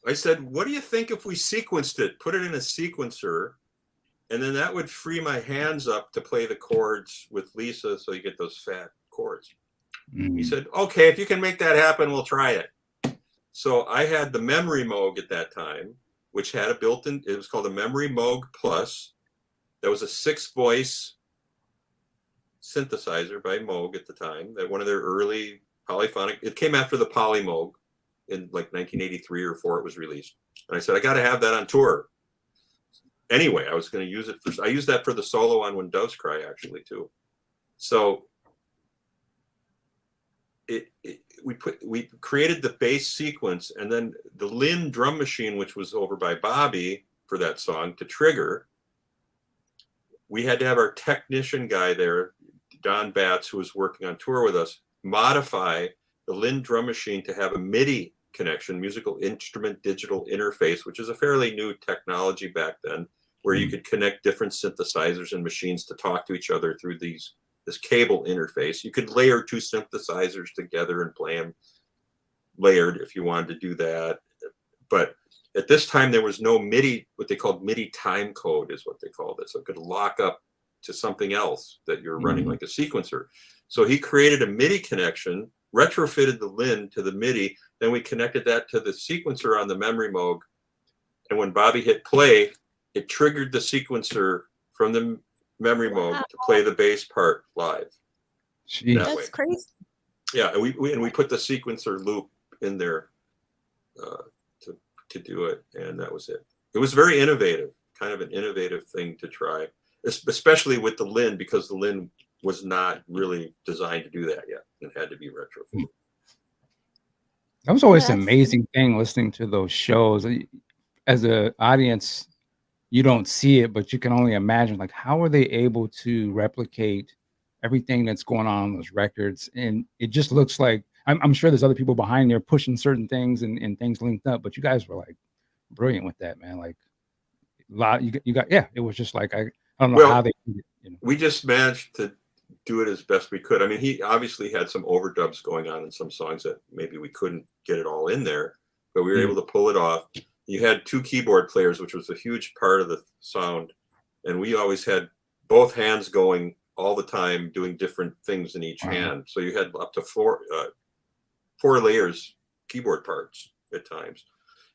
[SPEAKER 4] I said, "What do you think if we sequenced it, put it in a sequencer, and then that would free my hands up to play the chords with Lisa so you get those fat chords?" He said, "Okay, if you can make that happen, we'll try it." So I had the Memory Moog at that time, which had a built-in, it was called a Memory Moog Plus. That was a 6-voice synthesizer by Moog at the time. That one of their early polyphonic, it came after the Poly Moog in like 1983 or 4 it was released. And I said, I got to have that on tour. Anyway, I was going to use it for, I used that for the solo on When Doves Cry actually too. So we created the bass sequence, and then the Lynn drum machine, which was over by Bobby for that song to trigger. We had to have our technician guy there, Don Batts, who was working on tour with us, modify the Lynn drum machine to have a MIDI connection, musical instrument digital interface, which is a fairly new technology back then, where you could connect different synthesizers and machines to talk to each other through this cable interface. You could layer 2 synthesizers together and play them layered if you wanted to do that. But at this time, there was no MIDI, what they called MIDI time code is what they called it. So it could lock up to something else that you're running like a sequencer. So he created a MIDI connection, retrofitted the Lynn to the MIDI. Then we connected that to the sequencer on the Memory Moog. And when Bobby hit play, it triggered the sequencer from the Memory Moog to play the bass part live.
[SPEAKER 1] That's crazy.
[SPEAKER 4] Yeah, and we put the sequencer loop in there to do it, and that was it. It was very innovative, kind of an innovative thing to try, especially with the Lynn, because the Lynn was not really designed to do that yet. It had to be retrofitted.
[SPEAKER 2] That was always an amazing thing listening to those shows. As an audience, you don't see it, but you can only imagine, like, how are they able to replicate everything that's going on those records? And it just looks like, I'm sure there's other people behind there pushing certain things and things linked up, but you guys were like brilliant with that, man. Like a lot, you got, yeah, it was just like, I don't know how they did it, you know.
[SPEAKER 4] We just managed to do it as best we could. I mean, he obviously had some overdubs going on in some songs that maybe we couldn't get it all in there, but we were able to pull it off. You had 2 keyboard players, which was a huge part of the sound. And we always had both hands going all the time, doing different things in each hand. So you had up to 4 layers keyboard parts at times.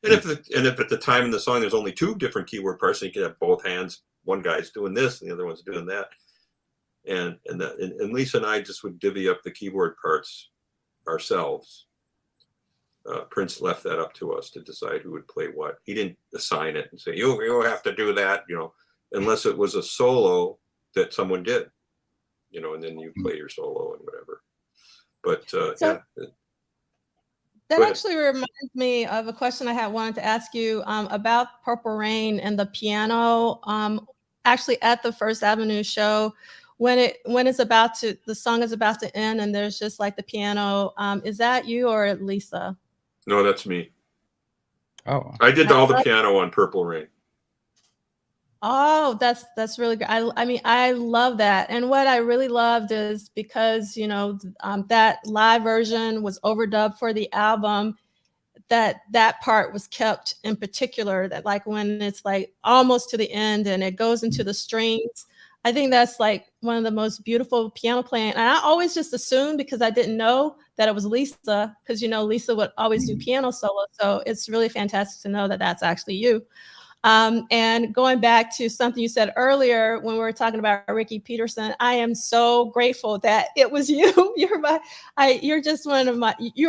[SPEAKER 4] And if at the time in the song there's only 2 different keyboard parts, and you can have both hands, one guy's doing this and the other one's doing that. And Lisa and I just would divvy up the keyboard parts ourselves. Prince left that up to us to decide who would play what. He didn't assign it and say, you have to do that, unless it was a solo that someone did, and then you play your solo and whatever. But
[SPEAKER 1] that actually reminds me of a question I wanted to ask you about Purple Rain and the piano. Actually, at the First Avenue show, when the song is about to end and there's just like the piano, is that you or Lisa?
[SPEAKER 4] No, that's me.
[SPEAKER 2] Oh,
[SPEAKER 4] I did all the piano on Purple Rain.
[SPEAKER 1] Oh, that's really good. I mean, I love that. And what I really loved is because, that live version was overdubbed for the album, that part was kept in particular, that like when it's like almost to the end and it goes into the strings. I think that's like one of the most beautiful piano playing. And I always just assumed, because I didn't know, that it was Lisa, because, Lisa would always do piano solo. So it's really fantastic to know that that's actually you. And going back to something you said earlier when we were talking about Ricky Peterson, I am so grateful that it was you. You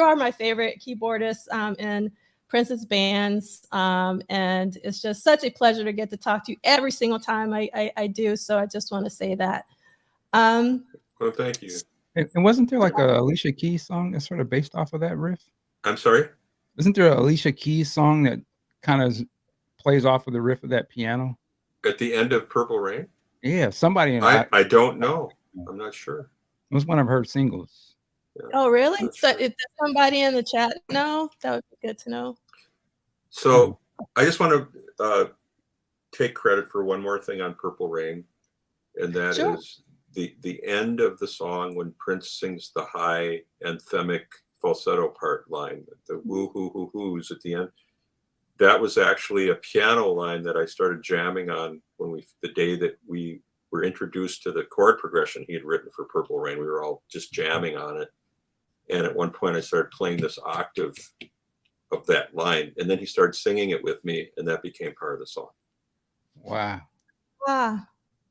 [SPEAKER 1] are my favorite keyboardist in Prince's bands. And it's just such a pleasure to get to talk to you every single time I do. So I just want to say that.
[SPEAKER 4] Well, thank you.
[SPEAKER 2] And wasn't there like a Alicia Keys song that's sort of based off of that riff?
[SPEAKER 4] I'm sorry?
[SPEAKER 2] Isn't there a Alicia Keys song that kind of plays off of the riff of that piano?
[SPEAKER 4] At the end of Purple Rain?
[SPEAKER 2] Yeah, somebody.
[SPEAKER 4] I don't know. I'm not sure.
[SPEAKER 2] It was one of her singles.
[SPEAKER 4] Yeah,
[SPEAKER 1] oh, really? So
[SPEAKER 4] sure.
[SPEAKER 1] if somebody in the chat know, that would be good to know.
[SPEAKER 4] So I just want to take credit for one more thing on Purple Rain, and that is the end of the song when Prince sings the high anthemic falsetto part line, the woo hoo hoo hoos at the end. That was actually a piano line that I started jamming on the day that we were introduced to the chord progression he had written for Purple Rain. We were all just jamming on it. And at one point I started playing this octave of that line. And then he started singing it with me, and that became part of the song.
[SPEAKER 2] Wow.
[SPEAKER 1] Wow.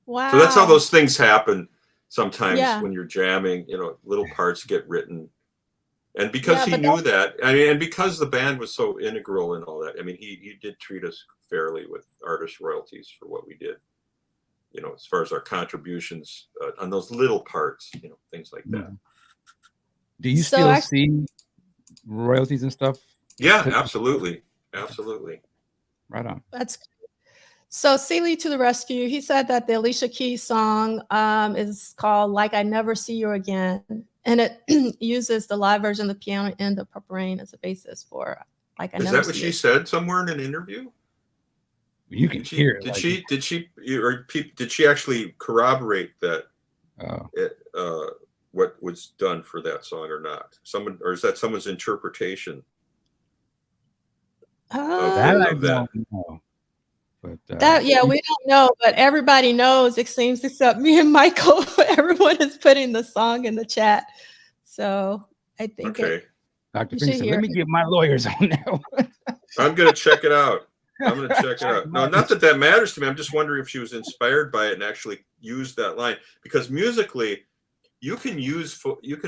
[SPEAKER 1] Wow.
[SPEAKER 4] So that's how those things happen sometimes when you're jamming, little parts get written. And because he knew that, and because the band was so integral and all that, he did treat us fairly with artist royalties for what we did, as far as our contributions on those little parts, things like that.
[SPEAKER 2] Do you still see royalties and stuff?
[SPEAKER 4] Yeah, absolutely. Absolutely.
[SPEAKER 2] Right on.
[SPEAKER 1] That's so C Liegh to the rescue. He said that the Alicia Keys song is called Like I Never See You Again. And it uses the live version of the piano and the Purple Rain as a basis for Like I Never See You.
[SPEAKER 4] Is that what she said somewhere in an interview?
[SPEAKER 2] You can hear it.
[SPEAKER 4] Did she actually corroborate that what was done for that song or not? Or is that someone's interpretation?
[SPEAKER 2] That I don't know.
[SPEAKER 1] But, we don't know, but everybody knows, it seems, except me and Michael. Everyone is putting the song in the chat. So I think
[SPEAKER 2] Dr. Fink said, let me get my lawyers on now.
[SPEAKER 4] I'm going to check it out. No, not that matters to me. I'm just wondering if she was inspired by it and actually used that line. Because musically, you can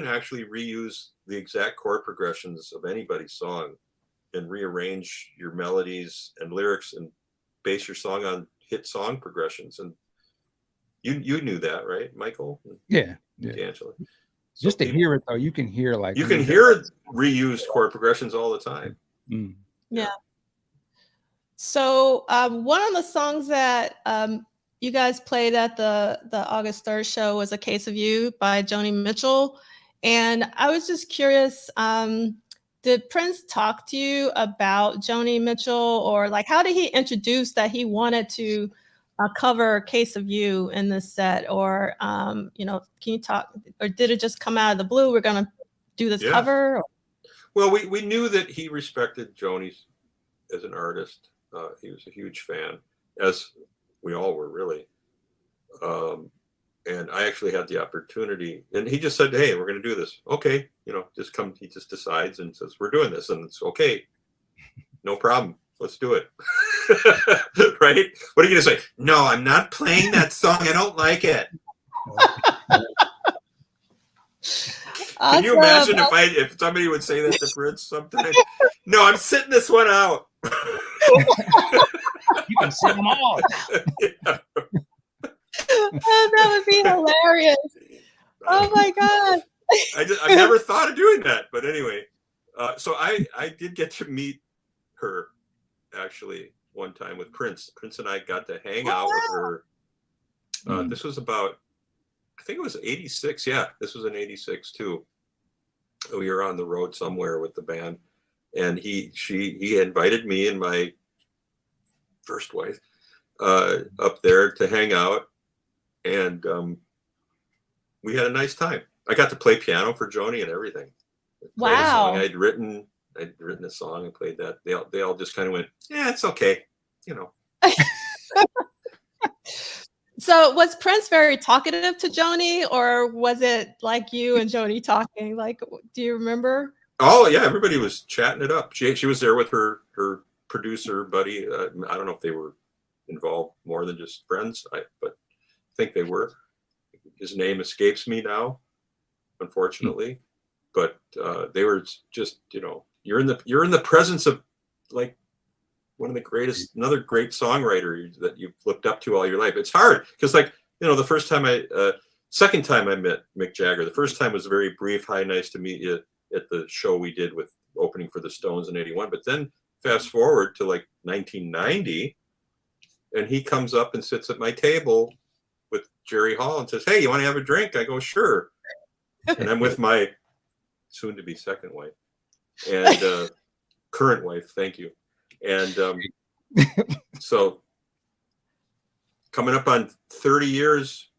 [SPEAKER 4] actually reuse the exact chord progressions of anybody's song and rearrange your melodies and lyrics and base your song on hit song progressions. And you knew that, right, Michael?
[SPEAKER 2] Yeah.
[SPEAKER 4] Angela.
[SPEAKER 2] Just to hear it though, you can hear
[SPEAKER 4] reused chord progressions all the time.
[SPEAKER 1] Yeah. So one of the songs that you guys played at the August 3rd show was A Case of You by Joni Mitchell. And I was just curious, did Prince talk to you about Joni Mitchell, or like how did he introduce that he wanted to cover Case of You in this set? Or, can you talk, or did it just come out of the blue? We're going to do this cover?
[SPEAKER 4] Well, we knew that he respected Joni as an artist. He was a huge fan, as we all were, really. And I actually had the opportunity, and he just said, hey, we're going to do this. Okay. Just come. He just decides and says, we're doing this, and it's okay. No problem. let's do it. Right? What are you going to say? No, I'm not playing that song. I don't like it. Can you imagine if somebody would say that to Prince sometime? No, I'm sitting this one out.
[SPEAKER 2] You can sit them all.
[SPEAKER 1] Yeah. Oh, that would be hilarious. Oh my God.
[SPEAKER 4] I've never thought of doing that, but anyway, so I did get to meet her actually one time with Prince. Prince and I got to hang out with her. This was about, I think it was 86. Yeah, this was in 86 too. We were on the road somewhere with the band, and he invited me and my first wife up there to hang out, and we had a nice time. I got to play piano for Joni and everything.
[SPEAKER 1] Wow.
[SPEAKER 4] I'd written a song and played that. They all just kind of went, yeah, it's okay, you know.
[SPEAKER 1] So was Prince very talkative to Joni, or was it like you and Joni talking? Like, do you remember?
[SPEAKER 4] Oh yeah, everybody was chatting it up. She was there with her producer buddy. I don't know if they were involved more than just friends, but I think they were. His name escapes me now, unfortunately. But they were just, you know, you're in the presence of like one of the greatest, another great songwriter that you've looked up to all your life. It's hard because, like, you know, the second time I met Mick Jagger, the first time was very brief. Hi, nice to meet you at the show we did with opening for the Stones in '81. But then fast forward to like 1990, and he comes up and sits at my table with Jerry Hall and says, "Hey, you want to have a drink?" I go, "Sure." And I'm with my soon-to-be second wife and current wife. Thank you. And so coming up on 30 years.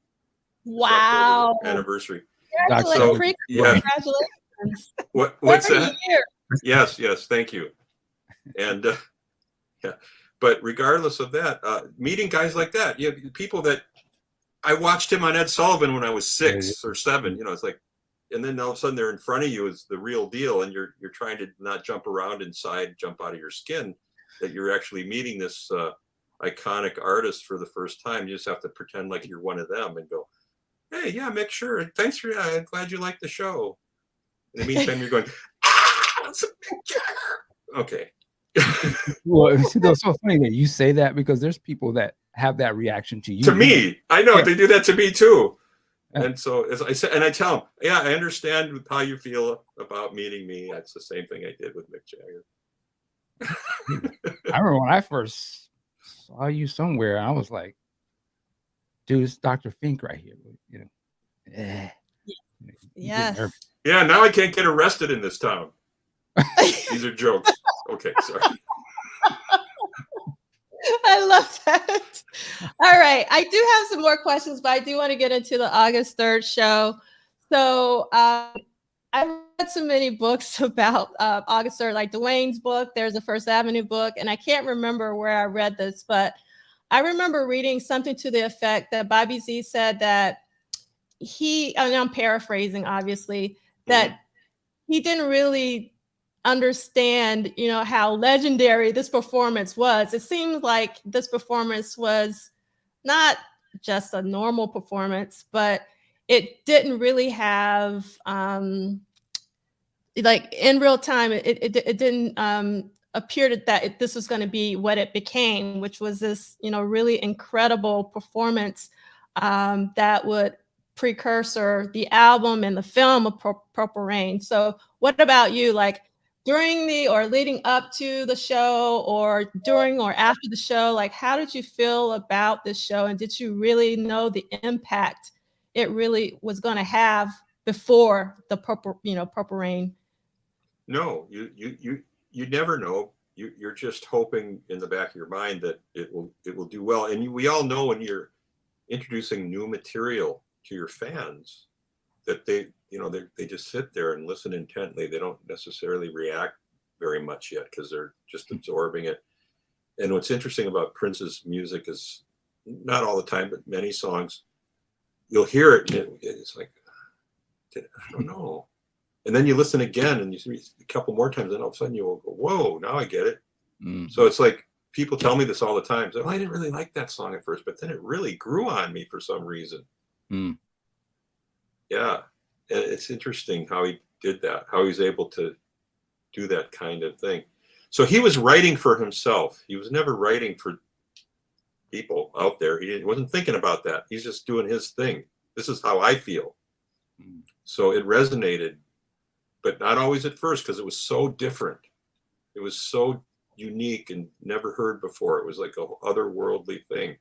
[SPEAKER 1] Wow.
[SPEAKER 4] Anniversary.
[SPEAKER 1] Congratulations.
[SPEAKER 4] Yeah.
[SPEAKER 1] Congratulations.
[SPEAKER 4] What's that? Yes. Thank you. And yeah, but regardless of that, meeting guys like that, you know, people that I watched him on Ed Sullivan when I was 6 or 7, you know, it's like, and then all of a sudden they're in front of you is the real deal. And you're trying to not jump around inside, jump out of your skin, that you're actually meeting this iconic artist for the first time. You just have to pretend like you're one of them and go, "Hey, yeah, Mick, sure. Thanks for, I'm glad you liked the show." In the meantime, you're going, "It's a Mick Jagger." Okay.
[SPEAKER 2] Well, it's so funny that you say that, because there's people that have that reaction to you.
[SPEAKER 4] To me, I know they do that to me too. And so, as I said, and I tell them, yeah, I understand how you feel about meeting me. That's the same thing I did with Mick Jagger.
[SPEAKER 2] I remember when I first saw you somewhere, I was like, "Dude, it's Dr. Fink right here." You know.
[SPEAKER 1] Yes.
[SPEAKER 4] Yeah. Now I can't get arrested in this town. These are jokes. Okay, sorry.
[SPEAKER 1] I love that. All right. I do have some more questions, but I do want to get into the August 3rd show. So I've read so many books about August 3rd, like Duane's book. There's a First Avenue book, and I can't remember where I read this, but I remember reading something to the effect that Bobby Z said that and I'm paraphrasing, obviously, that he didn't really understand, you know, how legendary this performance was. It seemed like this performance was not just a normal performance, but it didn't really have like in real time, it didn't appear that this was going to be what it became, which was this, you know, really incredible performance that would precursor the album and the film of Purple Rain. So what about you? Like, during or leading up to the show, or during or after the show, like, how did you feel about this show? And did you really know the impact it really was going to have before the Purple Rain?
[SPEAKER 4] No, you never know. You're just hoping in the back of your mind that it will do well. And we all know when you're introducing new material to your fans that they just sit there and listen intently. They don't necessarily react very much yet because they're just absorbing it. And what's interesting about Prince's music is, not all the time, but many songs, you'll hear it and it's like, I don't know. And then you listen again and you see a couple more times, and all of a sudden you will go, "Whoa, now I get it." So it's like people tell me this all the time. So, I didn't really like that song at first, but then it really grew on me for some reason. Yeah. And it's interesting how he did that, how he was able to do that kind of thing. So he was writing for himself. He was never writing for people out there. He wasn't thinking about that. He's just doing his thing. This is how I feel. So it resonated, but not always at first, because it was so different. It was so unique and never heard before. It was like a otherworldly thing.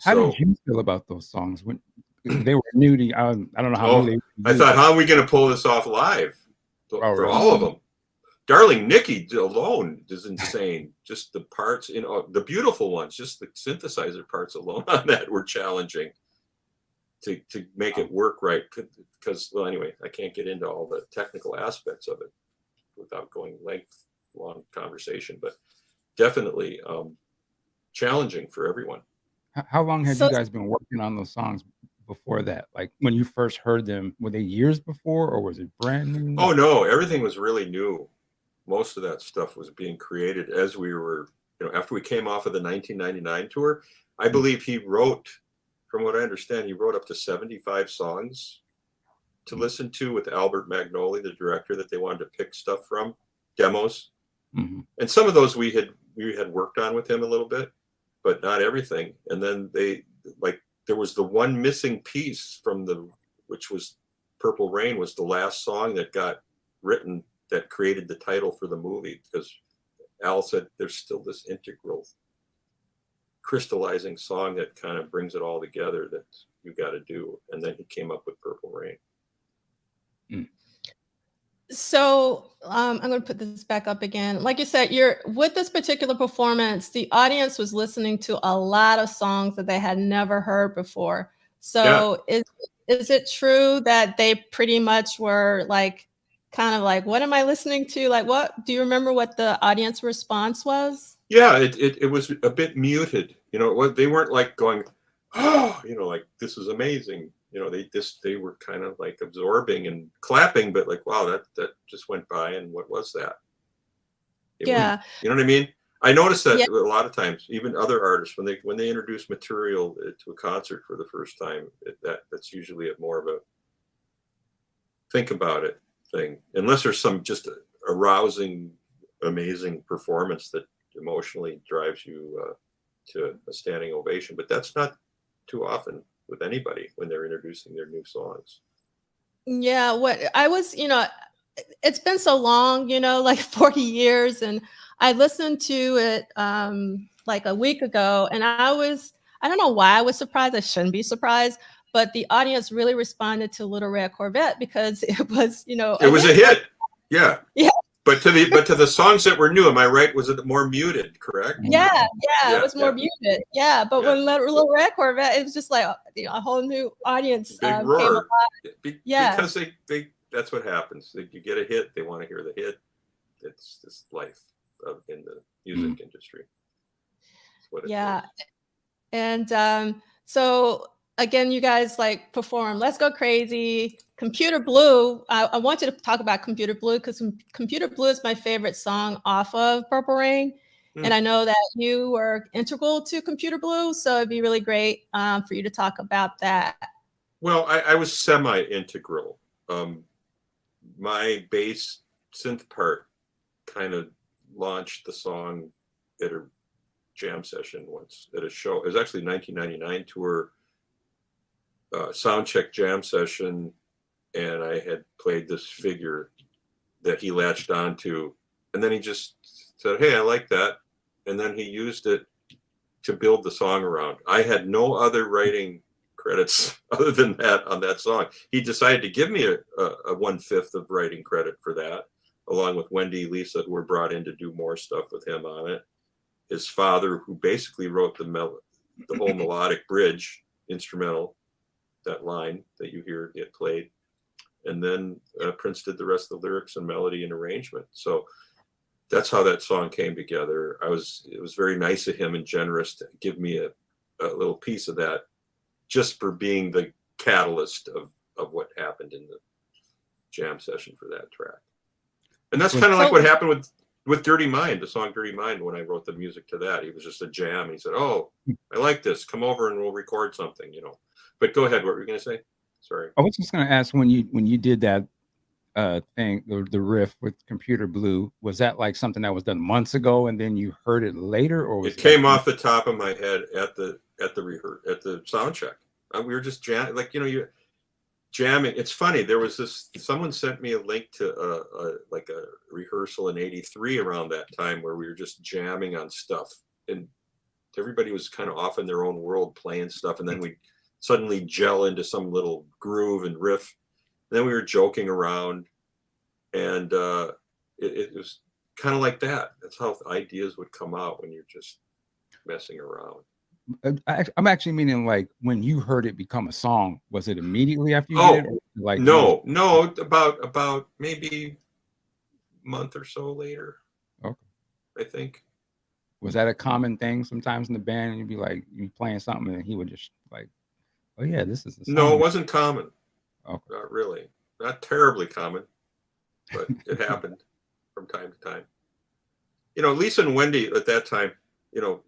[SPEAKER 2] How did you feel about those songs when they were new to you? I don't know how.
[SPEAKER 4] I thought, how are we going to pull this off live for all of them? Darling Nikki alone is insane. Just the parts, the beautiful ones, just the synthesizer parts alone on that were challenging to make it work right. Because, well, anyway, I can't get into all the technical aspects of it without going long conversation, but definitely challenging for everyone.
[SPEAKER 2] How long had you guys been working on those songs before that? Like when you first heard them, were they years before, or was it brand new?
[SPEAKER 4] Oh no, everything was really new. Most of that stuff was being created as we were, after we came off of the 1999 tour. I believe he wrote, from what I understand, he wrote up to 75 songs to listen to with Albert Magnoli, the director, that they wanted to pick stuff from, demos. And some of those we had worked on with him a little bit, but not everything. And then there was the one missing piece from which was Purple Rain, was the last song that got written that created the title for the movie, because Al said there's still this integral crystallizing song that kind of brings it all together that you got to do. And then he came up with Purple Rain.
[SPEAKER 1] So I'm going to put this back up again. Like you said, with this particular performance, the audience was listening to a lot of songs that they had never heard before. So is it true that they pretty much were like, kind of like, what am I listening to? Like, what do you remember what the audience response was?
[SPEAKER 4] Yeah, it was a bit muted. They weren't like going, oh, like, this is amazing. They were kind of like absorbing and clapping, but like, wow, that just went by, and what was that? You know what I mean? I noticed that a lot of times, even other artists, when they introduce material to a concert for the first time, that's usually more of a think about it thing, unless there's some just arousing, amazing performance that emotionally drives you to a standing ovation. But that's not too often with anybody when they're introducing their new songs.
[SPEAKER 1] Yeah, what I was, it's been so long, like 40 years, and I listened to it like a week ago, and I don't know why I was surprised. I shouldn't be surprised, but the audience really responded to Little Red Corvette because it was,
[SPEAKER 4] it was a hit. Yeah.
[SPEAKER 1] Yeah.
[SPEAKER 4] But to the songs that were new, am I right? Was it more muted? Correct.
[SPEAKER 1] Yeah, it was more muted. Yeah, but when Little Red Corvette, it was just like a whole new audience
[SPEAKER 4] they
[SPEAKER 1] came
[SPEAKER 4] roared.
[SPEAKER 1] alive.
[SPEAKER 4] Because they that's what happens. You get a hit, they want to hear the hit. It's this life in the music industry. That's what it is.
[SPEAKER 1] And so again, you guys like perform Let's Go Crazy, Computer Blue. I want you to talk about Computer Blue because Computer Blue is my favorite song off of Purple Rain. And I know that you were integral to Computer Blue, so it'd be really great for you to talk about that.
[SPEAKER 4] Well, I was semi-integral. My bass synth part kind of launched the song at a jam session once at a show. It was actually a 1999 tour soundcheck jam session, and I had played this figure that he latched onto, and then he just said, "Hey, I like that," and then he used it to build the song around. I had no other writing credits other than that on that song. He decided to give me a 1/5 of writing credit for that, along with Wendy, Lisa, who were brought in to do more stuff with him on it. His father, who basically wrote the whole melodic bridge instrumental, that line that you hear get played, and then Prince did the rest of the lyrics and melody and arrangement. So that's how that song came together. It was very nice of him and generous to give me a little piece of that, just for being the catalyst of what happened in the jam session for that track. And that's kind of like what happened with with Dirty Mind, the song Dirty Mind, when I wrote the music to that, it was just a jam. He said, oh, I like this. Come over and we'll record something, you know. But go ahead. What were you going to say? Sorry.
[SPEAKER 2] I was just going to ask, when you did that thing, the riff with Computer Blue, was that like something that was done months ago and then you heard it later, or was
[SPEAKER 4] it came off the top of my head at the sound check? We were just you jamming. It's funny. There was someone sent me a link to like a rehearsal in '83 around that time where we were just jamming on stuff, and everybody was kind of off in their own world playing stuff, and then we suddenly gel into some little groove and riff. And then we were joking around, and it was kind of like that. That's how ideas would come out when you're just messing around.
[SPEAKER 2] I'm actually meaning, like, when you heard it become a song, was it immediately after you did it? Or like
[SPEAKER 4] no, about maybe a month or so later.
[SPEAKER 2] Okay.
[SPEAKER 4] I think.
[SPEAKER 2] Was that a common thing sometimes in the band? And you'd be like, you playing something, and he would just like, oh yeah, this is the song.
[SPEAKER 4] No, it wasn't common.
[SPEAKER 2] Okay.
[SPEAKER 4] Not really. Not terribly common, but it happened from time to time. You know, Lisa and Wendy at that time, you know,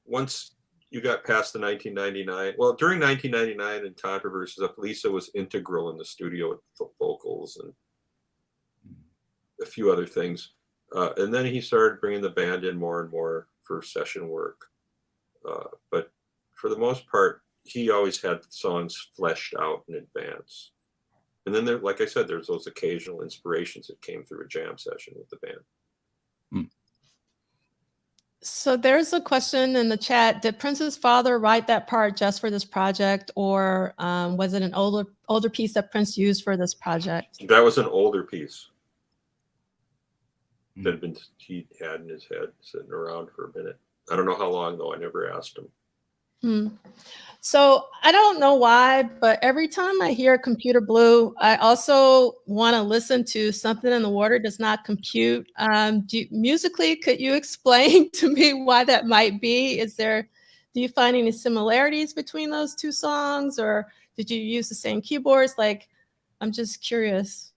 [SPEAKER 4] once you got past the 1999, well, during 1999 and Controversies Up, Lisa was integral in the studio with the vocals and a few other things. And then he started bringing the band in more and more for session work. But for the most part, he always had songs fleshed out in advance. And then there, like I said, there's those occasional inspirations that came through a jam session with the band.
[SPEAKER 1] So there's a question in the chat. Did Prince's father write that part just for this project, or was it an older piece that Prince used for this project?
[SPEAKER 4] That was an older piece that he had in his head sitting around for a minute. I don't know how long, though. I never asked him.
[SPEAKER 1] So I don't know why, but every time I hear Computer Blue, I also want to listen to Something in the Water Does Not Compute. Musically, could you explain to me why that might be? Do you find any similarities between those two songs, or did you use the same keyboards? Like, I'm just curious.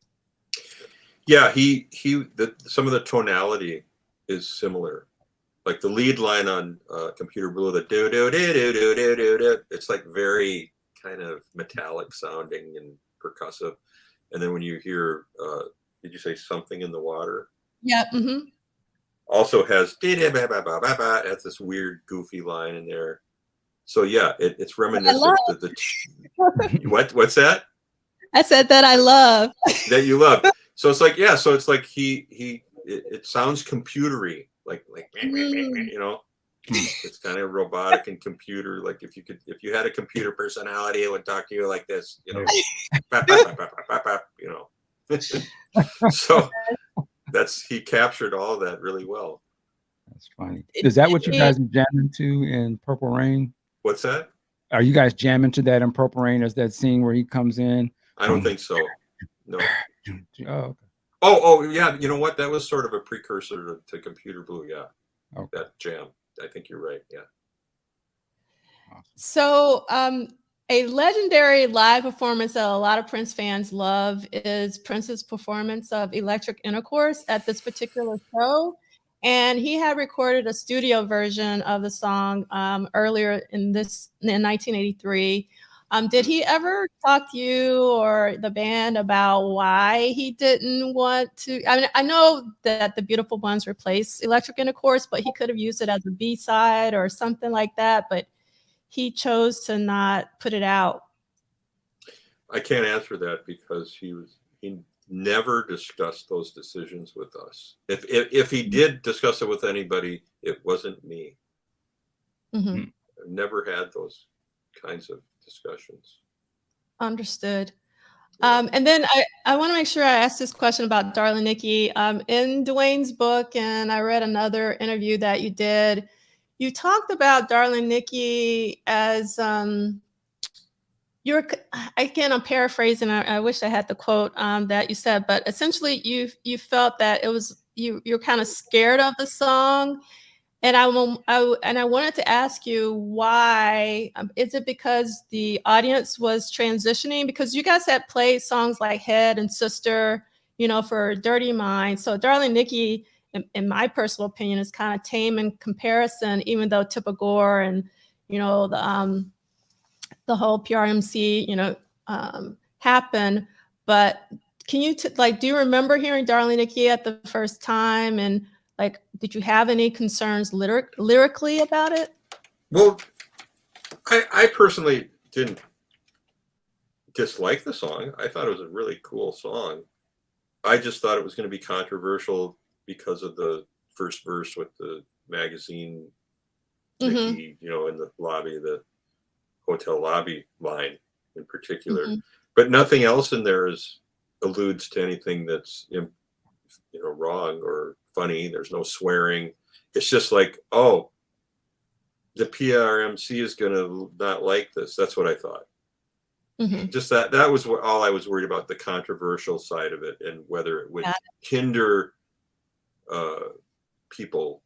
[SPEAKER 4] Yeah, some of the tonality is similar. Like the lead line on Computer Blue, the do do do do do do do do, it's like very kind of metallic sounding and percussive. And then when you hear, did you say Something in the Water?
[SPEAKER 1] Yeah.
[SPEAKER 4] Also has that's this weird goofy line in there. So yeah, it's reminiscent of what's that?
[SPEAKER 1] I said that I love.
[SPEAKER 4] That you love. So it's like, yeah, so it's like it sounds computery. Like you know, it's kind of robotic and computer. Like if you had a computer personality, it would talk to you like this, you know, you know. So he captured all of that really well.
[SPEAKER 2] That's funny. Is that what you guys are jamming to in Purple Rain?
[SPEAKER 4] What's that?
[SPEAKER 2] Are you guys jamming to that in Purple Rain? Is that scene where he comes in?
[SPEAKER 4] I don't think so. No.
[SPEAKER 2] Oh, okay.
[SPEAKER 4] Oh, yeah. You know what? That was sort of a precursor to Computer Blue. Yeah.
[SPEAKER 2] Okay.
[SPEAKER 4] That jam. I think you're right. Yeah.
[SPEAKER 2] Awesome.
[SPEAKER 1] So a legendary live performance that a lot of Prince fans love is Prince's performance of Electric Intercourse at this particular show. And he had recorded a studio version of the song earlier in 1983. Did he ever talk to you or the band about why he didn't want to? I mean, I know that The Beautiful Ones replaced Electric Intercourse, but he could have used it as a B-side or something like that, but he chose to not put it out.
[SPEAKER 4] I can't answer that because he never discussed those decisions with us. If he did discuss it with anybody, it wasn't me.
[SPEAKER 1] Mm-hmm.
[SPEAKER 4] I've never had those kinds of discussions.
[SPEAKER 1] Understood. And then I want to make sure I ask this question about Darling Nikki. In Duane's book, and I read another interview that you did, you talked about Darling Nikki as I'm paraphrasing. I wish I had the quote that you said, but essentially you felt that it was you're kind of scared of the song. And I wanted to ask you why. Is it because the audience was transitioning? Because you guys had played songs like Head and Sister, you know, for Dirty Mind. So Darling Nikki in my personal opinion, is kind of tame in comparison, even though Tipper Gore and, you know, the whole PRMC, you know, happened. But can you, like, do you remember hearing Darling Nikki at the first time? And like, did you have any concerns lyrically about it?
[SPEAKER 4] Well, I personally didn't dislike the song. I thought it was a really cool song. I just thought it was going to be controversial because of the first verse with the magazine, Nikki, you know, in the lobby, the hotel lobby line in particular. But nothing else in there alludes to anything that's, you know, wrong or funny. There's no swearing. It's just like, oh, the PRMC is going to not like this. That's what I thought. Just that was all I was worried about, the controversial side of it and whether it would hinder people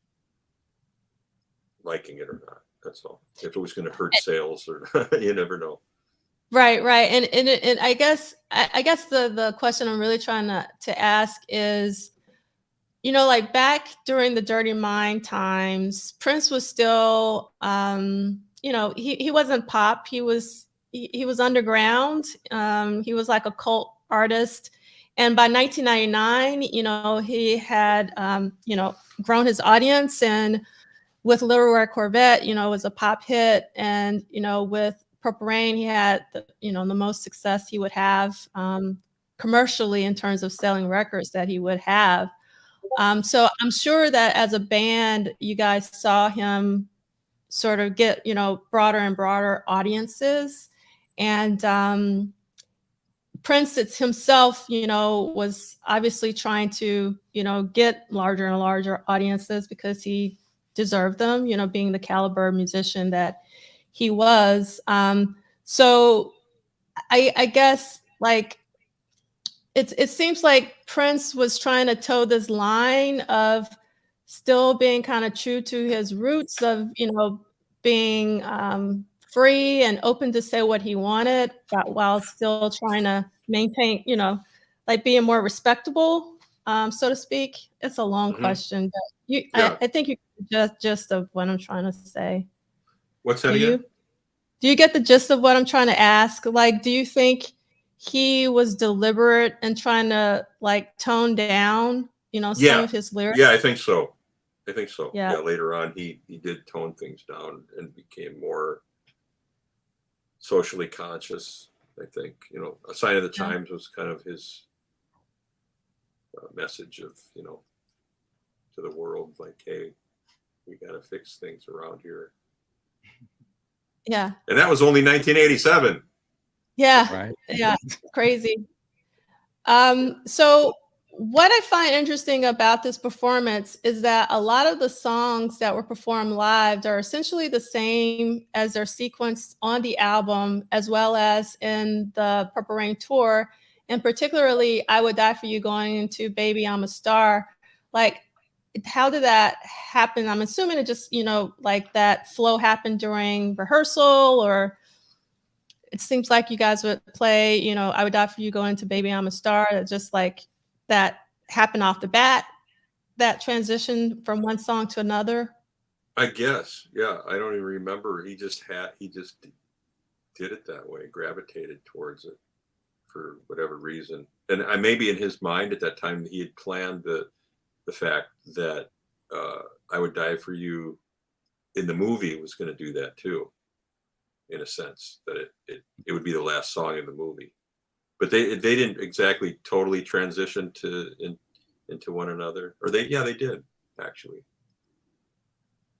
[SPEAKER 4] liking it or not. That's all. If it was going to hurt sales or you never know.
[SPEAKER 1] Right. And I guess the question I'm really trying to ask is, you know, like back during the Dirty Mind times, Prince was still, you know, he wasn't pop. He was underground. He was like a cult artist. And by 1999, you know, he had, you know, grown his audience, and with Little Red Corvette, you know, it was a pop hit. And, you know, with Purple Rain, he had, you know, the most success he would have commercially in terms of selling records that he would have. So I'm sure that as a band, you guys saw him sort of get, you know, broader and broader audiences. And Prince himself, you know, was obviously trying to, you know, get larger and larger audiences because he deserved them, you know, being the caliber musician that he was. So I guess, like, it seems like Prince was trying to toe this line of still being kind of true to his roots of, you know, being free and open to say what he wanted, but while still trying to maintain, you know, like being more respectable, so to speak. It's a long question, but I think you get the gist of what I'm trying to say.
[SPEAKER 4] What's that again?
[SPEAKER 1] Do you get the gist of what I'm trying to ask? Like, do you think he was deliberate in trying to, like, tone down, you know, some of his lyrics?
[SPEAKER 4] Yeah, I think so.
[SPEAKER 1] Yeah.
[SPEAKER 4] Later on, he did tone things down and became more socially conscious. I think, you know, A Sign of the Times was kind of his message of, you know, to the world, like, hey, we got to fix things around here.
[SPEAKER 1] Yeah.
[SPEAKER 4] And that was only 1987.
[SPEAKER 1] Yeah.
[SPEAKER 2] Right.
[SPEAKER 1] Yeah. Crazy. So what I find interesting about this performance is that a lot of the songs that were performed live are essentially the same as they're sequenced on the album, as well as in the Purple Rain tour. And particularly, I Would Die For You going into Baby I'm a Star. Like, how did that happen? I'm assuming it just, you know, like that flow happened during rehearsal, or it seems like you guys would play, you know, I Would Die For You going into Baby I'm a Star. That just like that happened off the bat, that transition from one song to another.
[SPEAKER 4] I guess. Yeah. I don't even remember. He just did it that way, gravitated towards it for whatever reason. And maybe in his mind at that time, he had planned the fact that I Would Die For You in the movie was going to do that too, in a sense, that it would be the last song in the movie. But they didn't exactly totally transition into one another. Or they did, actually.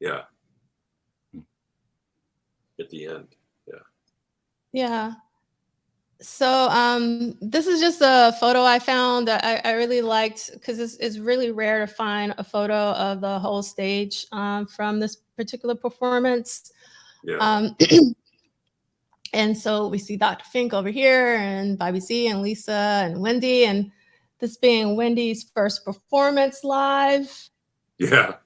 [SPEAKER 4] Yeah. At the end. Yeah.
[SPEAKER 1] Yeah. So this is just a photo I found that I really liked, because it's really rare to find a photo of the whole stage from this particular performance.
[SPEAKER 4] Yeah.
[SPEAKER 1] And so we see Dr. Fink over here, and Bobby Z and Lisa and Wendy, and this being Wendy's first performance live.
[SPEAKER 4] Yeah.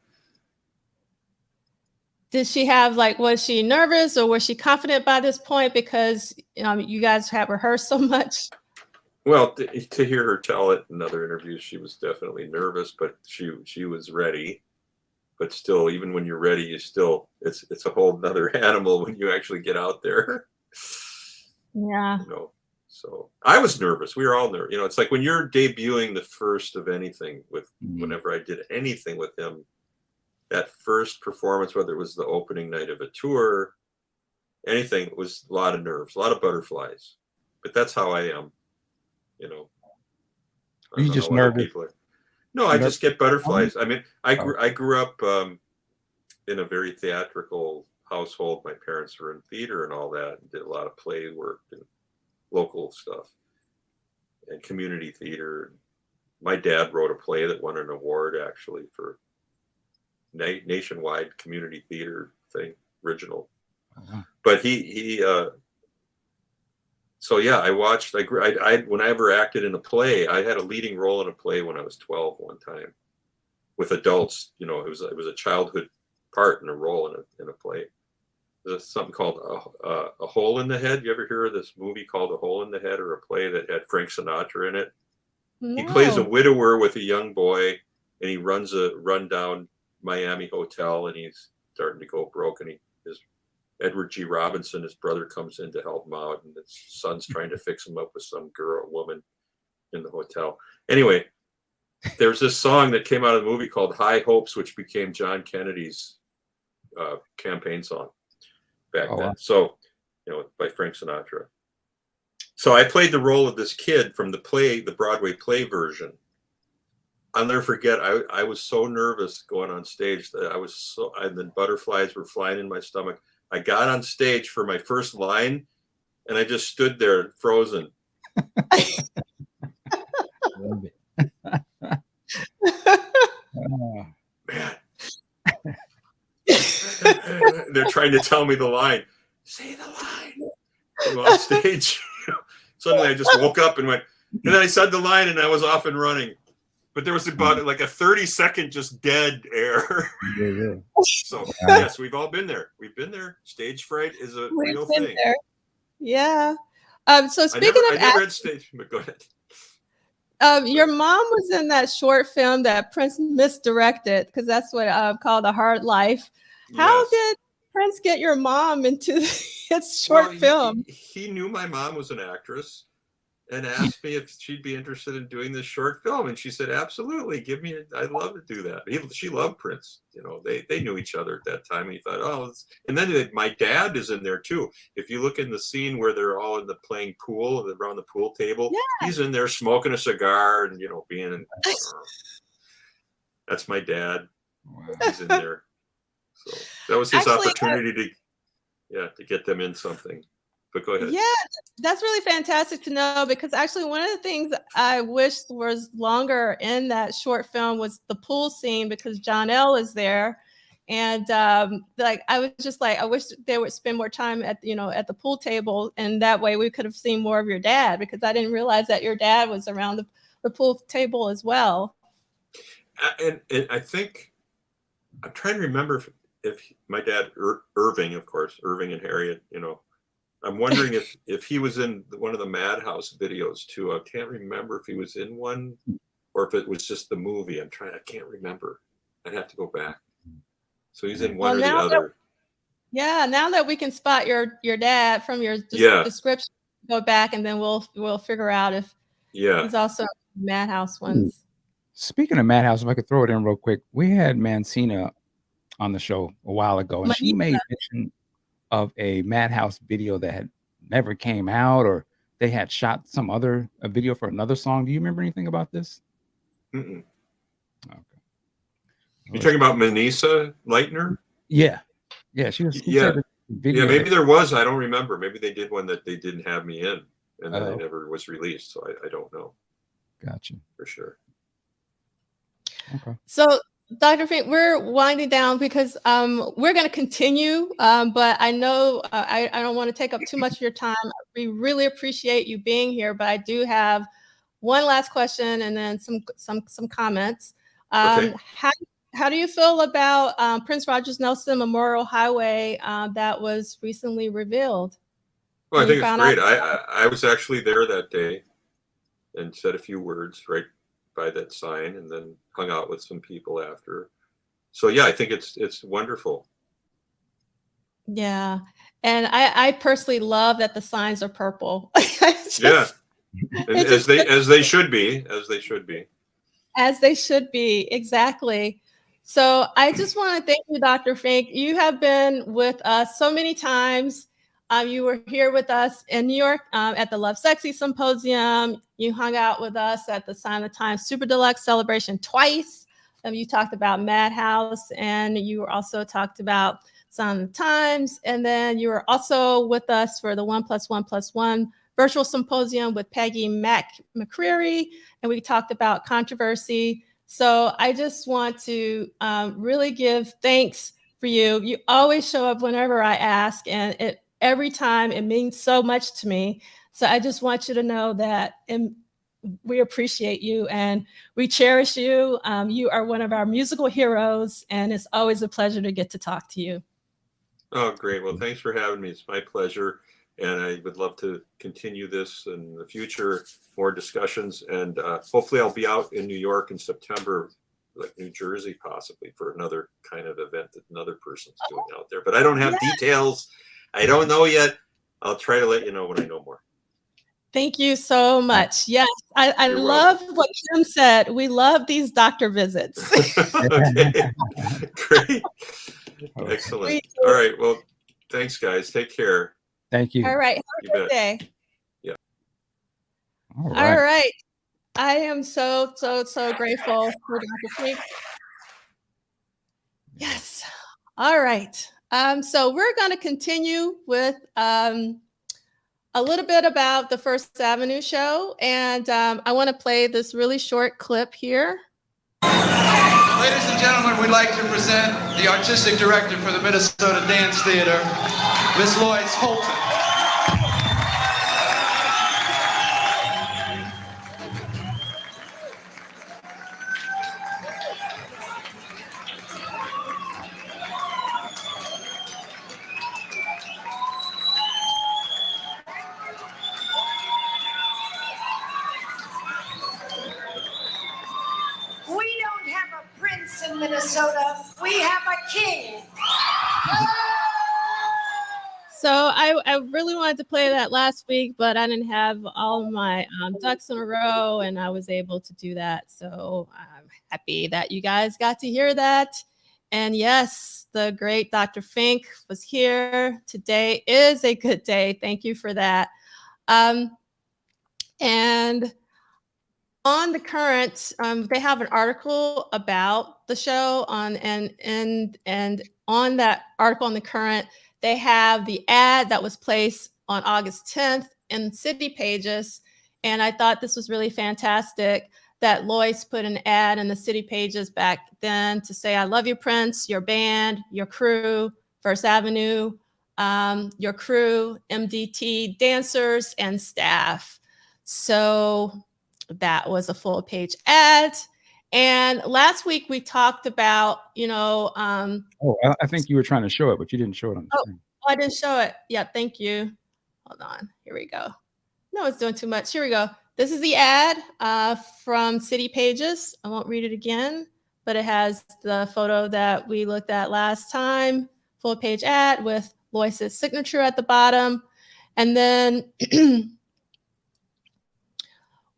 [SPEAKER 1] Did she have, like, was she nervous or was she confident by this point? Because you guys have rehearsed so much.
[SPEAKER 4] Well, to hear her tell it in other interviews, she was definitely nervous, but she was ready. But still, even when you're ready, it's a whole nother animal when you actually get out there.
[SPEAKER 1] Yeah.
[SPEAKER 4] You know, so I was nervous. We were all nervous. You know, it's like when you're debuting the first of anything with, whenever I did anything with him, that first performance, whether it was the opening night of a tour, anything, it was a lot of nerves, a lot of butterflies. But that's how I am, you know.
[SPEAKER 2] Are you just nervous?
[SPEAKER 4] No, I just get butterflies. I mean, I grew up in a very theatrical household. My parents were in theater and all that, and did a lot of play work and local stuff and community theater. My dad wrote a play that won an award actually for nationwide community theater thing, original. But so yeah, I watched. When I ever acted in a play, I had a leading role in a play when I was 12 one time, with adults. You know, it was a childhood part in a role in a play. There's something called a Hole in the Head. You ever hear of this movie called A Hole in the Head, or a play that had Frank Sinatra in it? No. He plays a widower with a young boy, and he runs a rundown Miami hotel, and he's starting to go broke, and Edward G. Robinson, his brother, comes in to help him out, and his son's trying to fix him up with some woman in the hotel. Anyway, there's this song that came out of the movie called High Hopes, which became John Kennedy's campaign song back then. Wow. So, you know, by Frank Sinatra. So I played the role of this kid from the play, the Broadway play version. I'll never forget, I was so nervous going on stage that and then butterflies were flying in my stomach. I got on stage for my first line, and I just stood there frozen.
[SPEAKER 2] Love it.
[SPEAKER 4] Oh, man. They're trying to tell me the line. Say the line. I'm on stage. Suddenly I just woke up and went, and then I said the line, and I was off and running. But there was about like a 30-second just dead air.
[SPEAKER 2] Yeah.
[SPEAKER 4] So yes, we've all been there. We've been there. Stage fright is a real thing.
[SPEAKER 1] There. Yeah. So speaking
[SPEAKER 4] I never had stage, but go ahead.
[SPEAKER 1] Your mom was in that short film that Prince misdirected, because that's what called A Hard Life. How did Prince get your mom into his short film?
[SPEAKER 4] He knew my mom was an actress, and asked me if she'd be interested in doing this short film, and she said, "Absolutely, I'd love to do that." She loved Prince. You know, they knew each other at that time, and he thought, "Oh," and then my dad is in there too. If you look in the scene where they're all playing pool around the pool table, he's in there smoking a cigar and, you know, being. That's my dad. Wow. He's in there. So that was his opportunity to get them in something. But go ahead.
[SPEAKER 1] Yeah, that's really fantastic to know, because actually one of the things I wished was longer in that short film was the pool scene, because John L. is there. And like, I was just like, I wish they would spend more time at the pool table, and that way we could have seen more of your dad, because I didn't realize that your dad was around the pool table as well.
[SPEAKER 4] And I think, I'm trying to remember if my dad, Irving, of course, Irving and Harriet, you know, I'm wondering if he was in one of the Madhouse videos too. I can't remember if he was in one or if it was just the movie. I can't remember. I'd have to go back. So he's in one or the other.
[SPEAKER 1] Now that we can spot your dad from your description, go back and then we'll figure out if he's also Madhouse ones.
[SPEAKER 2] Speaking of Madhouse, if I could throw it in real quick, we had Mancina on the show a while ago, and she made mention of a Madhouse video that had never came out, or they had shot a video for another song. Do you remember anything about this?
[SPEAKER 4] Mm-mm. Okay. You're talking about Manisa Leitner?
[SPEAKER 2] Yeah. She was.
[SPEAKER 4] Yeah, maybe there was. I don't remember. Maybe they did one that they didn't have me in, and then it never was released. So I don't know.
[SPEAKER 2] Gotcha.
[SPEAKER 4] For sure.
[SPEAKER 2] Okay.
[SPEAKER 1] So, Dr. Fink, we're winding down because we're going to continue, but I know I don't want to take up too much of your time. We really appreciate you being here, but I do have one last question and then some comments.
[SPEAKER 4] Okay.
[SPEAKER 1] How do you feel about Prince Rogers Nelson Memorial Highway that was recently revealed?
[SPEAKER 4] Well, I think it's great. I was actually there that day. and said a few words right by that sign, and then hung out with some people after. So yeah, I think it's wonderful.
[SPEAKER 1] Yeah. And I personally love that the signs are purple.
[SPEAKER 4] Yeah. And as they should be,
[SPEAKER 1] as they should be, exactly. So I just want to thank you, Dr. Fink. You have been with us so many times. You were here with us in New York at the Love Sexy Symposium. You hung out with us at the Sign of the Times Super Deluxe celebration twice. You talked about Madhouse, and you also talked about Sign of the Times. And then you were also with us for the 1+1+1 virtual symposium with Peggy McCreary, and we talked about controversy. So I just want to really give thanks for you. You always show up whenever I ask, and every time it means so much to me. So I just want you to know that we appreciate you and we cherish you. You are one of our musical heroes, and it's always a pleasure to get to talk to you.
[SPEAKER 4] Oh, great. Well, thanks for having me. It's my pleasure. And I would love to continue this in the future, more discussions. And hopefully I'll be out in New York in September, like New Jersey, possibly, for another kind of event that another person's doing out there. But I don't have details. I don't know yet. I'll try to let you know when I know more.
[SPEAKER 1] Thank you so much. Yes, I love what Kim said. We love these doctor visits.
[SPEAKER 4] Okay. Great. Excellent. All right. Well, thanks, guys. Take care.
[SPEAKER 2] Thank you.
[SPEAKER 1] All right. Have a good day.
[SPEAKER 4] Yeah.
[SPEAKER 1] All right. I am so grateful for Dr. Fink. Yes. All right. So we're going to continue with a little bit about the First Avenue show. And I want to play this really short clip here.
[SPEAKER 3] Ladies and gentlemen, we'd like to present the artistic director for the Minnesota Dance Theater, Miss Lois Holton.
[SPEAKER 5] We don't have a prince in Minnesota. We have a king.
[SPEAKER 1] So I really wanted to play that last week, but I didn't have all of my ducks in a row, and I was able to do that. So I'm happy that you guys got to hear that. And yes, the great Dr. Fink was here. Today is a good day. Thank you for that. And on the Current, they have an article about the show and on that article on the Current, they have the ad that was placed on August 10th in City Pages. And I thought this was really fantastic that Lois put an ad in the City Pages back then to say, I love you, Prince, your band, your crew, First Avenue, your crew, MDT dancers and staff. So that was a full page ad. And last week we talked about,
[SPEAKER 2] I think you were trying to show it, but you didn't show it on the screen.
[SPEAKER 1] I didn't show it. Yeah, thank you. Hold on. Here we go. No, it's doing too much. Here we go. This is the ad from City Pages. I won't read it again, but it has the photo that we looked at last time, full page ad with Lois's signature at the bottom. And then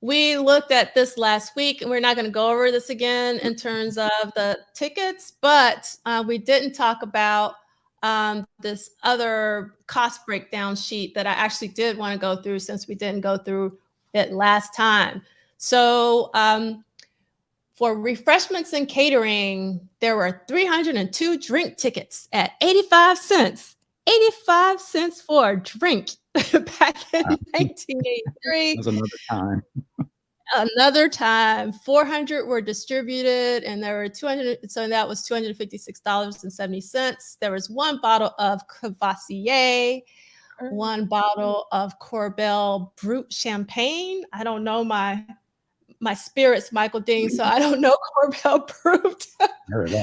[SPEAKER 1] we looked at this last week, and we're not going to go over this again in terms of the tickets, but we didn't talk about this other cost breakdown sheet that I actually did want to go through since we didn't go through it last time. So for refreshments and catering, there were 302 drink tickets at 85 cents. 85 cents for a drink back in 1983.
[SPEAKER 2] That was another time.
[SPEAKER 1] Another time, 400 were distributed, and there were 200. So that was $256.70. There was one bottle of Cavassier, one bottle of Corbel Brut Champagne. I don't know my spirits, Michael Dean, so I don't know Corbel Brut.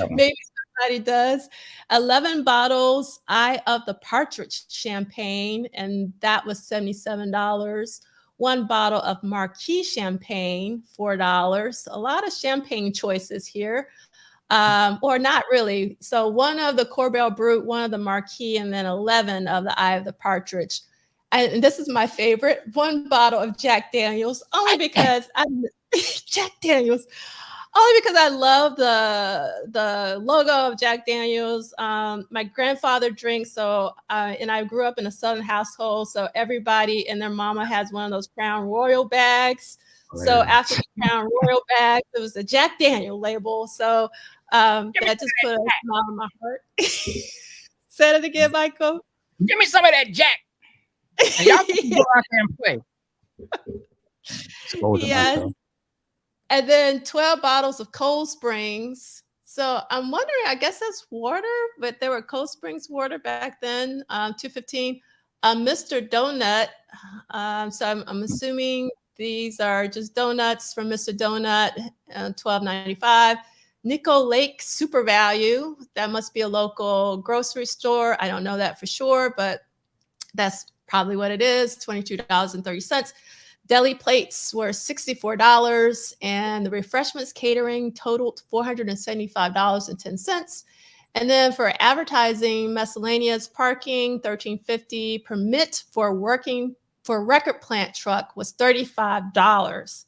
[SPEAKER 1] Maybe somebody does. 11 bottles, Eye of the Partridge Champagne, and that was $77. 1 bottle of Marquis champagne, $4. A lot of champagne choices here, or not really. So 1 of the Corbel Brut, 1 of the Marquis, and then 11 of the Eye of the Partridge. And this is my favorite, 1 bottle of Jack Daniels, only because Jack Daniels. Only because I love the logo of Jack Daniels. My grandfather drinks, so and I grew up in a Southern household, so everybody and their mama has one of those Crown Royal bags. So after the Crown Royal bag, it was a Jack Daniel label. So that just put a smile on my heart. Say it again, Michael.
[SPEAKER 2] Give me some of that Jack. And y'all can go out there and play.
[SPEAKER 1] Yes. And then 12 bottles of Cold Springs. So I'm wondering, I guess that's water, but there were Cold Springs water back then, $2.15. Mr. Donut. So I'm assuming these are just donuts from Mr. Donut, $12.95. Nico Lake Super Value. That must be a local grocery store. I don't know that for sure, but that's probably what it is, $22.30. Deli plates were $64, and the refreshments catering totaled $475.10. And then for advertising, miscellaneous parking, $13.50. Permit for record plant truck was $35,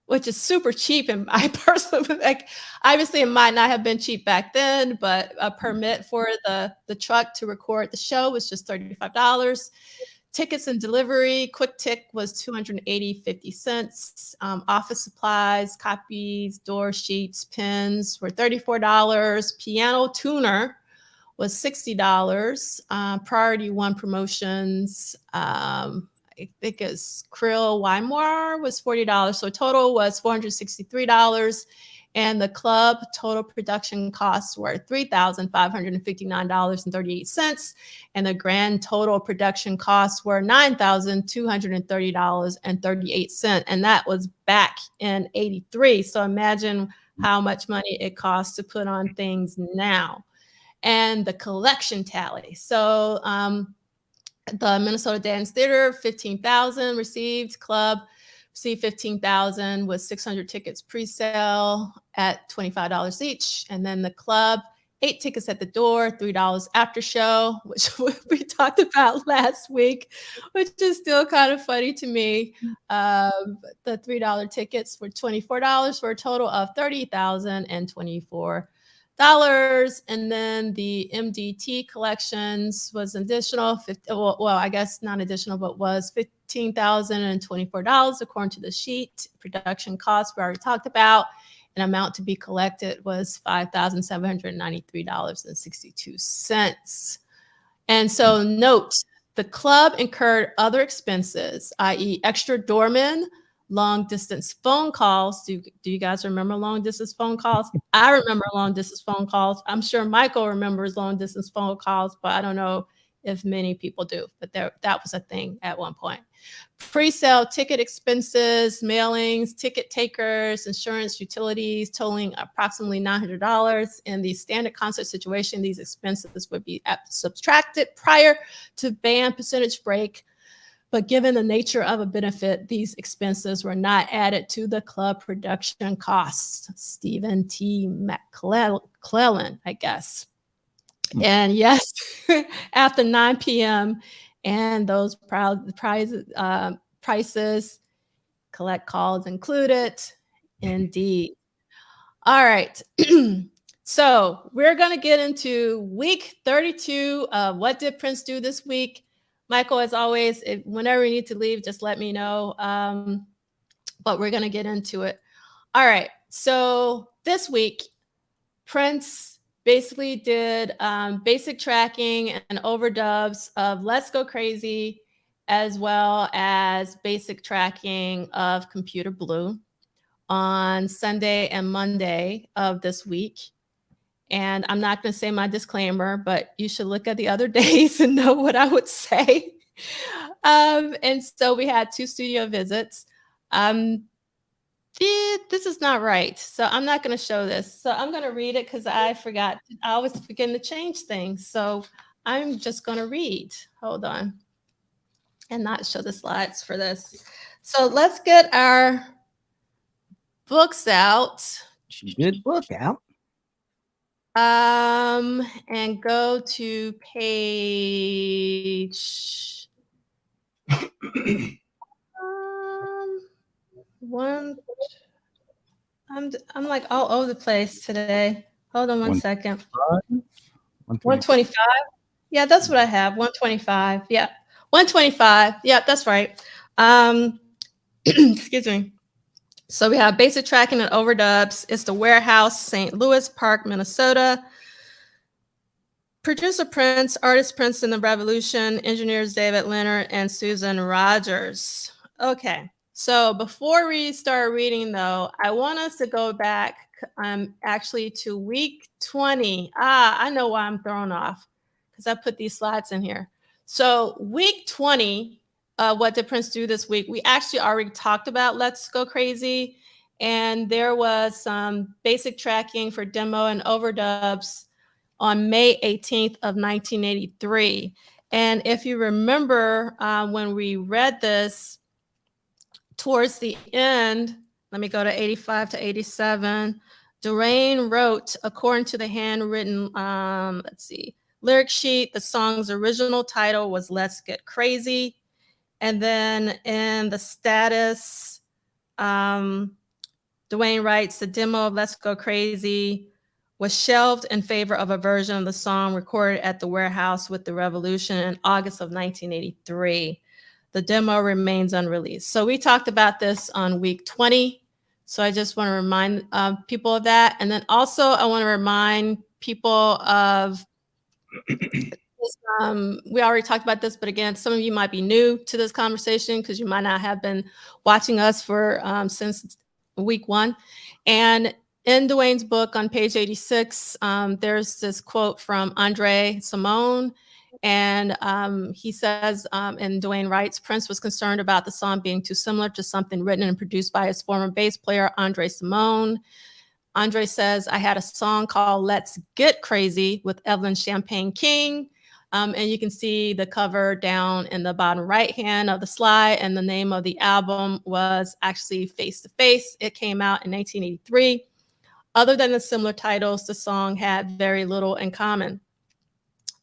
[SPEAKER 1] which is super cheap. And I personally, like, obviously it might not have been cheap back then, but a permit for the truck to record the show was just $35. Tickets and delivery, Quick Tick was $280.50. Office supplies, copies, door sheets, pens were $34. Piano tuner was $60. Priority 1 promotions, I think it's Krill Weimar was $40. So total was $463. And the club total production costs were $3,559.38. And the grand total production costs were $9,230.38. And that was back in '83. So imagine how much money it costs to put on things now. And the collection tally. So the Minnesota Dance Theater, 15,000 received. Club received 15,000 with 600 tickets pre-sale at $25 each. And then the club, 8 tickets at the door, $3 after show, which we talked about last week, which is still kind of funny to me. The $3 tickets were $24 for a total of $30,024. And then the MDT collections was additional, well, I guess not additional, but was $15,024 according to the sheet. Production costs we already talked about. An amount to be collected was $5,793.62. And so note, the club incurred other expenses, i.e. extra doormen, long distance phone calls. Do you guys remember long distance phone calls? I remember long distance phone calls. I'm sure Michael remembers long distance phone calls, but I don't know if many people do, but that was a thing at one point. Pre-sale ticket expenses, mailings, ticket takers, insurance, utilities, totaling approximately $900. In the standard concert situation, these expenses would be subtracted prior to band percentage break. But given the nature of a benefit, these expenses were not added to the club production costs. Stephen T. McClellan, I guess. And yes, after 9 p.m. and those prices, collect calls included. Indeed. All right. So we're going to get into week 32 of What Did Prince Do This Week? Michael, as always, whenever you need to leave, just let me know. But we're going to get into it. All right. So this week, Prince basically did basic tracking and overdubs of Let's Go Crazy, as well as basic tracking of Computer Blue on Sunday and Monday of this week. And I'm not going to say my disclaimer, but you should look at the other days and know what I would say. And so we had 2 studio visits. This is not right. So I'm not going to show this. So I'm going to read it because I forgot. I always forget to change things. So I'm just going to read. Hold on. And not show the slides for this. So let's get our books out.
[SPEAKER 2] Good book out.
[SPEAKER 1] And go to page one. I'm like all over the place today. Hold on one second. 125. Yeah, that's what I have. 125. Yeah. 125. Yeah, that's right. Excuse me. So we have basic tracking and overdubs. It's the Warehouse, St. Louis Park, Minnesota. Producer Prince, artist Prince in the Revolution, engineers David Leonard and Susan Rogers. Okay, so before we start reading though, I want us to go back actually to week 20. I know why I'm thrown off, because I put these slides in here. So week 20, what did Prince do this week? We actually already talked about Let's Go Crazy, and there was some basic tracking for demo and overdubs on May 18th of 1983. And if you remember when we read this towards the end, let me go to 85 to 87. Duane wrote, according to the handwritten, lyric sheet, the song's original title was Let's Get Crazy. And then in the status, Duane writes, the demo of Let's Go Crazy was shelved in favor of a version of the song recorded at the Warehouse with the Revolution in August of 1983. The demo remains unreleased. So we talked about this on week 20. So I just want to remind people of that. And then also I want to remind people of, we already talked about this, but again, some of you might be new to this conversation because you might not have been watching us for since week 1. And in Duane's book on page 86, there's this quote from Andre Simone. And he says, and Duane writes, Prince was concerned about the song being too similar to something written and produced by his former bass player, Andre Simone. Andre says, I had a song called Let's Get Crazy with Evelyn Champagne King. And you can see the cover down in the bottom right hand of the slide. And the name of the album was actually Face to Face. It came out in 1983. Other than the similar titles, the song had very little in common.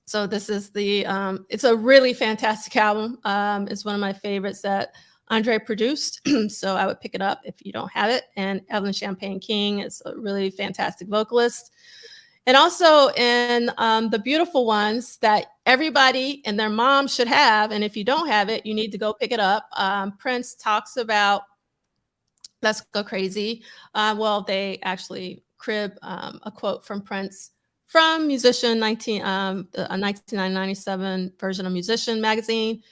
[SPEAKER 1] So this is the, it's a really fantastic album. It's one of my favorites that Andre produced. So I would pick it up if you don't have it. And Evelyn Champagne King is a really fantastic vocalist. And also in The Beautiful Ones that everybody and their mom should have. And if you don't have it, you need to go pick it up. Prince talks about Let's Go Crazy. Well, they actually crib a quote from Prince from Musician, a 1997 version of Musician magazine.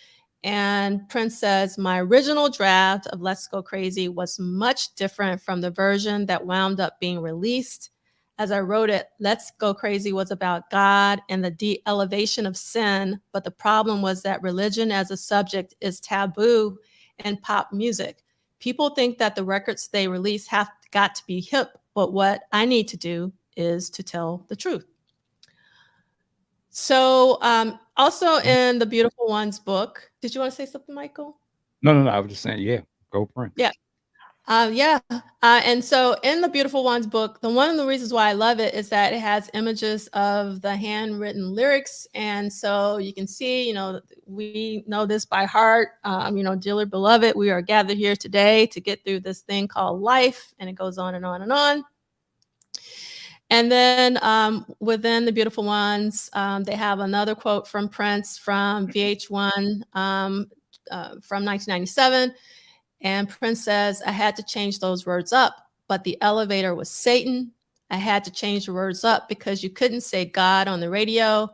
[SPEAKER 1] And Prince says, my original draft of Let's Go Crazy was much different from the version that wound up being released. As I wrote it, Let's Go Crazy was about God and the de-elevation of sin. But the problem was that religion as a subject is taboo in pop music. People think that the records they release have got to be hip, but what I need to do is to tell the truth. So also in the Beautiful Ones book, did you want to say something, Michael?
[SPEAKER 2] No. I was just saying, yeah, go Prince.
[SPEAKER 1] Yeah. And so in the Beautiful Ones book, one of the reasons why I love it is that it has images of the handwritten lyrics. And so you can see, we know this by heart, dearly beloved, we are gathered here today to get through this thing called life. And it goes on and on and on. And then within the Beautiful Ones, they have another quote from Prince from VH1 from 1997. And Prince says, I had to change those words up, but the elevator was Satan. I had to change the words up because you couldn't say God on the radio.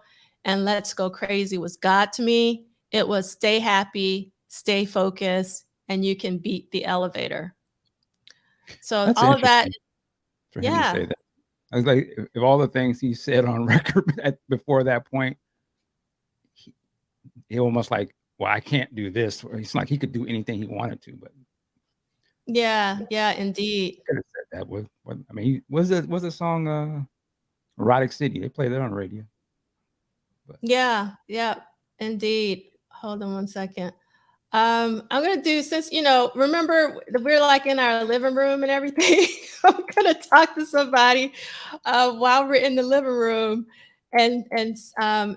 [SPEAKER 1] And Let's Go Crazy was God to me. It was stay happy, stay focused, and you can beat the elevator. So
[SPEAKER 2] That's
[SPEAKER 1] all of that.
[SPEAKER 2] For him to say that. I was like, if all the things he said on record before that point, he almost like, well, I can't do this. It's like he could do anything he wanted to, but
[SPEAKER 1] yeah, indeed.
[SPEAKER 2] Could have said that. I mean, was the song "Erotic City"? They played that on the radio. But.
[SPEAKER 1] Yeah, indeed. Hold on one second. I'm gonna do, since remember we're like in our living room and everything. I'm gonna talk to somebody while we're in the living room and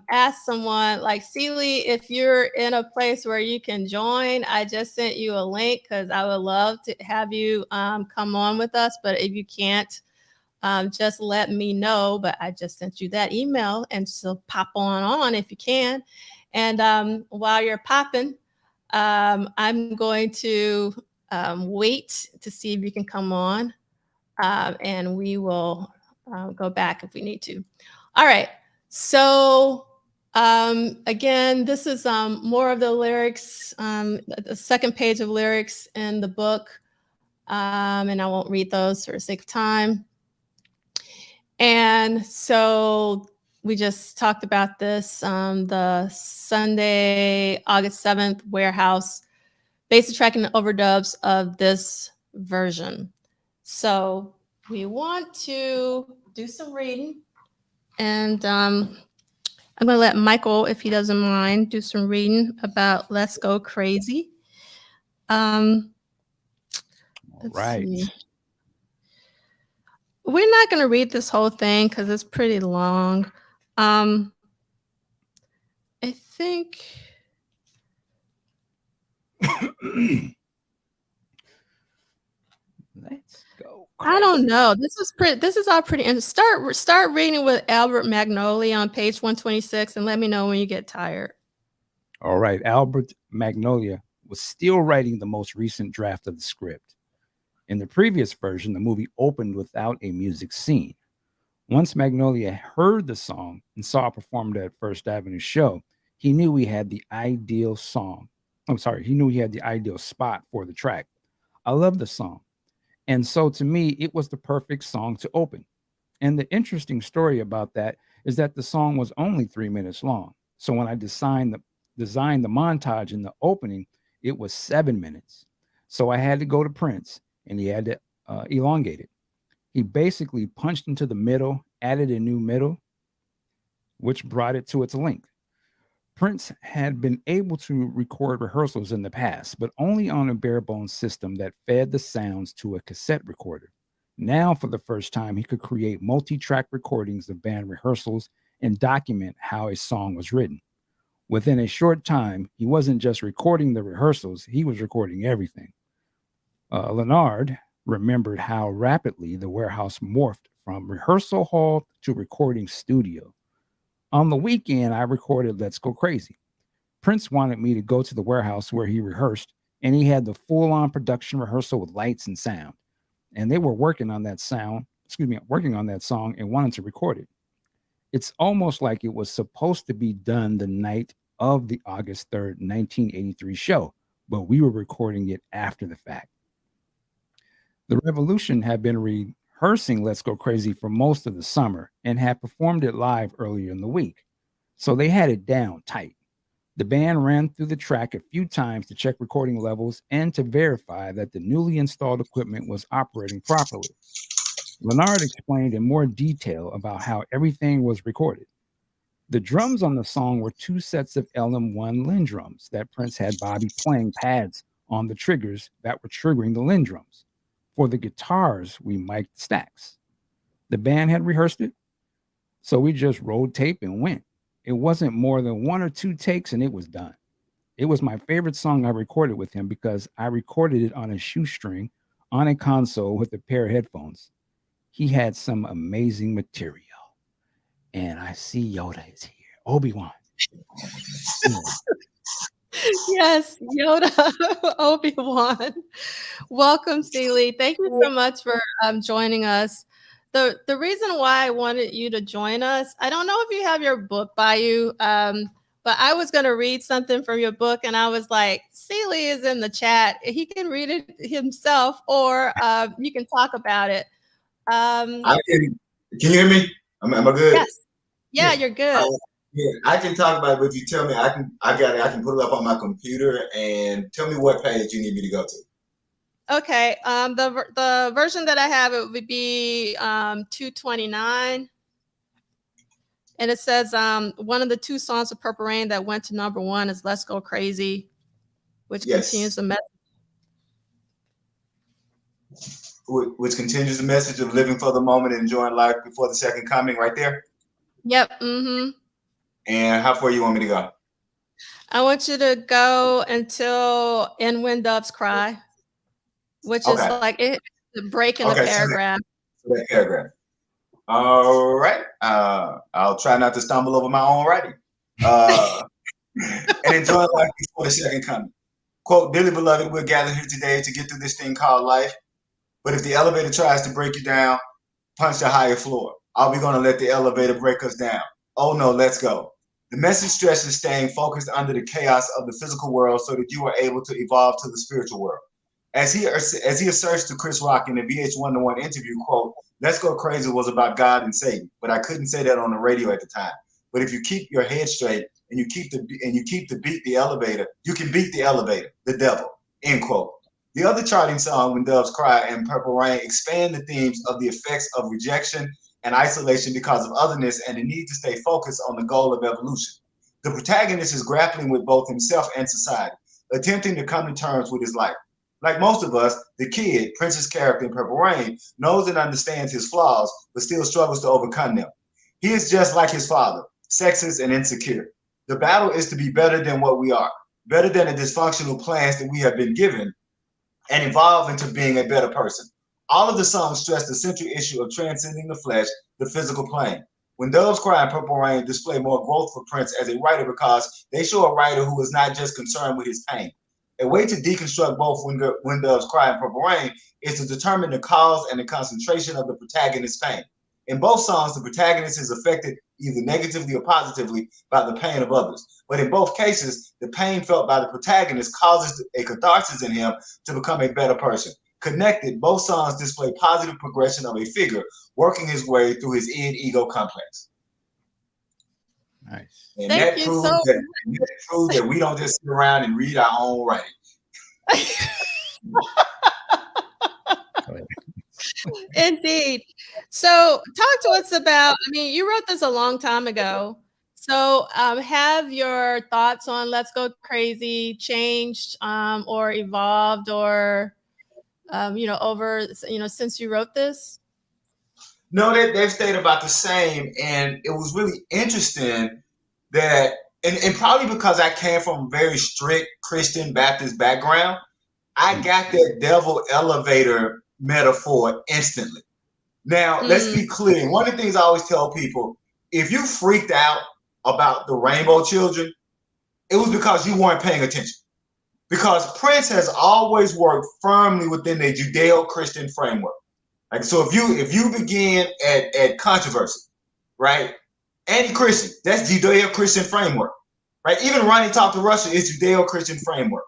[SPEAKER 1] ask someone like, C Liegh, if you're in a place where you can join, I just sent you a link because I would love to have you come on with us. But if you can't, just let me know. But I just sent you that email, and so pop on if you can. And while you're popping, I'm going to wait to see if you can come on, and we will go back if we need to. All right. So again, this is more of the lyrics, the second page of lyrics in the book, and I won't read those for the sake of time. And so we just talked about this, the Sunday, August 7th warehouse, basic tracking and overdubs of this version. So we want to do some reading, and I'm going to let Michael, if he doesn't mind, do some reading about Let's Go Crazy.
[SPEAKER 2] All right.
[SPEAKER 1] See. We're not going to read this whole thing because it's pretty long. I think
[SPEAKER 2] Let's go.
[SPEAKER 1] I don't know. This is all pretty interesting. Start reading with Albert Magnoli on page 126 and let me know when you get tired.
[SPEAKER 2] All right. Albert Magnolia was still writing the most recent draft of the script. In the previous version, the movie opened without a music scene. Once Magnolia heard the song and saw it performed at First Avenue show, he knew he had the ideal song. He knew he had the ideal spot for the track. I love the song. And so to me, it was the perfect song to open. And the interesting story about that is that the song was only 3 minutes long. So when I designed the montage in the opening, it was 7 minutes. So I had to go to Prince, and he had to elongate it. He basically punched into the middle, added a new middle, which brought it to its length. Prince had been able to record rehearsals in the past, but only on a bare bones system that fed the sounds to a cassette recorder. Now, for the first time, he could create multi-track recordings of band rehearsals and document how a song was written. Within a short time, he wasn't just recording the rehearsals, he was recording everything. Leonard remembered how rapidly the warehouse morphed from rehearsal hall to recording studio. On the weekend, I recorded Let's Go Crazy. Prince wanted me to go to the warehouse where he rehearsed, and he had the full-on production rehearsal with lights and sound. And they were working on that song and wanted to record it. It's almost like it was supposed to be done the night of the August 3rd, 1983 show, but we were recording it after the fact. The Revolution had been rehearsing Let's Go Crazy for most of the summer and had performed it live earlier in the week. So they had it down tight. The band ran through the track a few times to check recording levels and to verify that the newly installed equipment was operating properly. Leonard explained in more detail about how everything was recorded. The drums on the song were 2 sets of LM1 Linn drums that Prince had Bobby playing pads on the triggers that were triggering the Linn drums. For the guitars, we mic'd stacks. The band had rehearsed it, so we just rolled tape and went. It wasn't more than 1 or 2 takes and it was done. It was my favorite song I recorded with him because I recorded it on a shoestring on a console with a pair of headphones. He had some amazing material. And I see Yoda is here. Obi-Wan.
[SPEAKER 1] Yes, Yoda, Obi-Wan. Welcome, C Liegh. Thank you so much for joining us. The reason why I wanted you to join us, I don't know if you have your book by you, but I was going to read something from your book, and I was like, C Liegh is in the chat. He can read it himself, or you can talk about it.
[SPEAKER 6] Can you hear me? Am I good?
[SPEAKER 1] Yes. Yeah, you're good.
[SPEAKER 6] Yeah, I can talk about it, but if you tell me, I can put it up on my computer, and tell me what page you need me to go to.
[SPEAKER 1] Okay. The version that I have, it would be 229. And it says one of the 2 songs of Purple Rain that went to #1 is Let's Go Crazy. which
[SPEAKER 6] Yes.
[SPEAKER 1] continues the message.
[SPEAKER 6] Which continues the message of living for the moment and enjoying life before the second coming, right there.
[SPEAKER 1] Yep. Mm-hmm.
[SPEAKER 6] And how far you want me to go?
[SPEAKER 1] I want you to go until "And When Doves Cry," which is like the break in the paragraph.
[SPEAKER 6] So that paragraph. All right. I'll try not to stumble over my own writing. And enjoy life before the second coming. Quote, "Dearly beloved, we're gathered here today to get through this thing called life. But if the elevator tries to break you down, punch the higher floor. Are we going to let the elevator break us down? Oh no, let's go. The message stresses staying focused under the chaos of the physical world so that you are able to evolve to the spiritual world." As he asserts to Chris Rock in the VH1 to 1 interview, quote, "Let's Go Crazy was about God and Satan, but I couldn't say that on the radio at the time. But if you keep your head straight and you keep the beat the elevator, you can beat the elevator, the devil," end quote. The other charting song, "When Doves Cry" and "Purple Rain," expand the themes of the effects of rejection and isolation because of otherness and the need to stay focused on the goal of evolution. The protagonist is grappling with both himself and society, attempting to come to terms with his life. Like most of us, the kid, Prince's character in Purple Rain, knows and understands his flaws, but still struggles to overcome them. He is just like his father, sexist and insecure. The battle is to be better than what we are, better than the dysfunctional plans that we have been given, and evolve into being a better person. All of the songs stress the central issue of transcending the flesh, the physical plane. "When Doves Cry" and "Purple Rain" display more growth for Prince as a writer because they show a writer who is not just concerned with his pain. A way to deconstruct both When Doves Cry" and "Purple Rain" is to determine the cause and the concentration of the protagonist's pain. In both songs, the protagonist is affected either negatively or positively by the pain of others. But in both cases, the pain felt by the protagonist causes a catharsis in him to become a better person. Connected, both songs display positive progression of a figure working his way through his id-ego complex.
[SPEAKER 2] Nice.
[SPEAKER 6] And that proves that we don't just sit around and read our own writing.
[SPEAKER 1] Indeed. So talk to us about, I mean, you wrote this a long time ago. So have your thoughts on "Let's Go Crazy" changed or evolved or, over, since you wrote this?
[SPEAKER 6] No, they've stayed about the same. And it was really interesting that, and probably because I came from a very strict Christian Baptist background, I got that devil elevator metaphor instantly. Now, let's be clear. One of the things I always tell people, if you freaked out about the Rainbow Children, it was because you weren't paying attention. Because Prince has always worked firmly within a Judeo-Christian framework. Like, so if you begin at controversy, right? Anti-Christian, that's Judeo-Christian framework, right? Even Ronnie Talk to Russia is Judeo-Christian framework.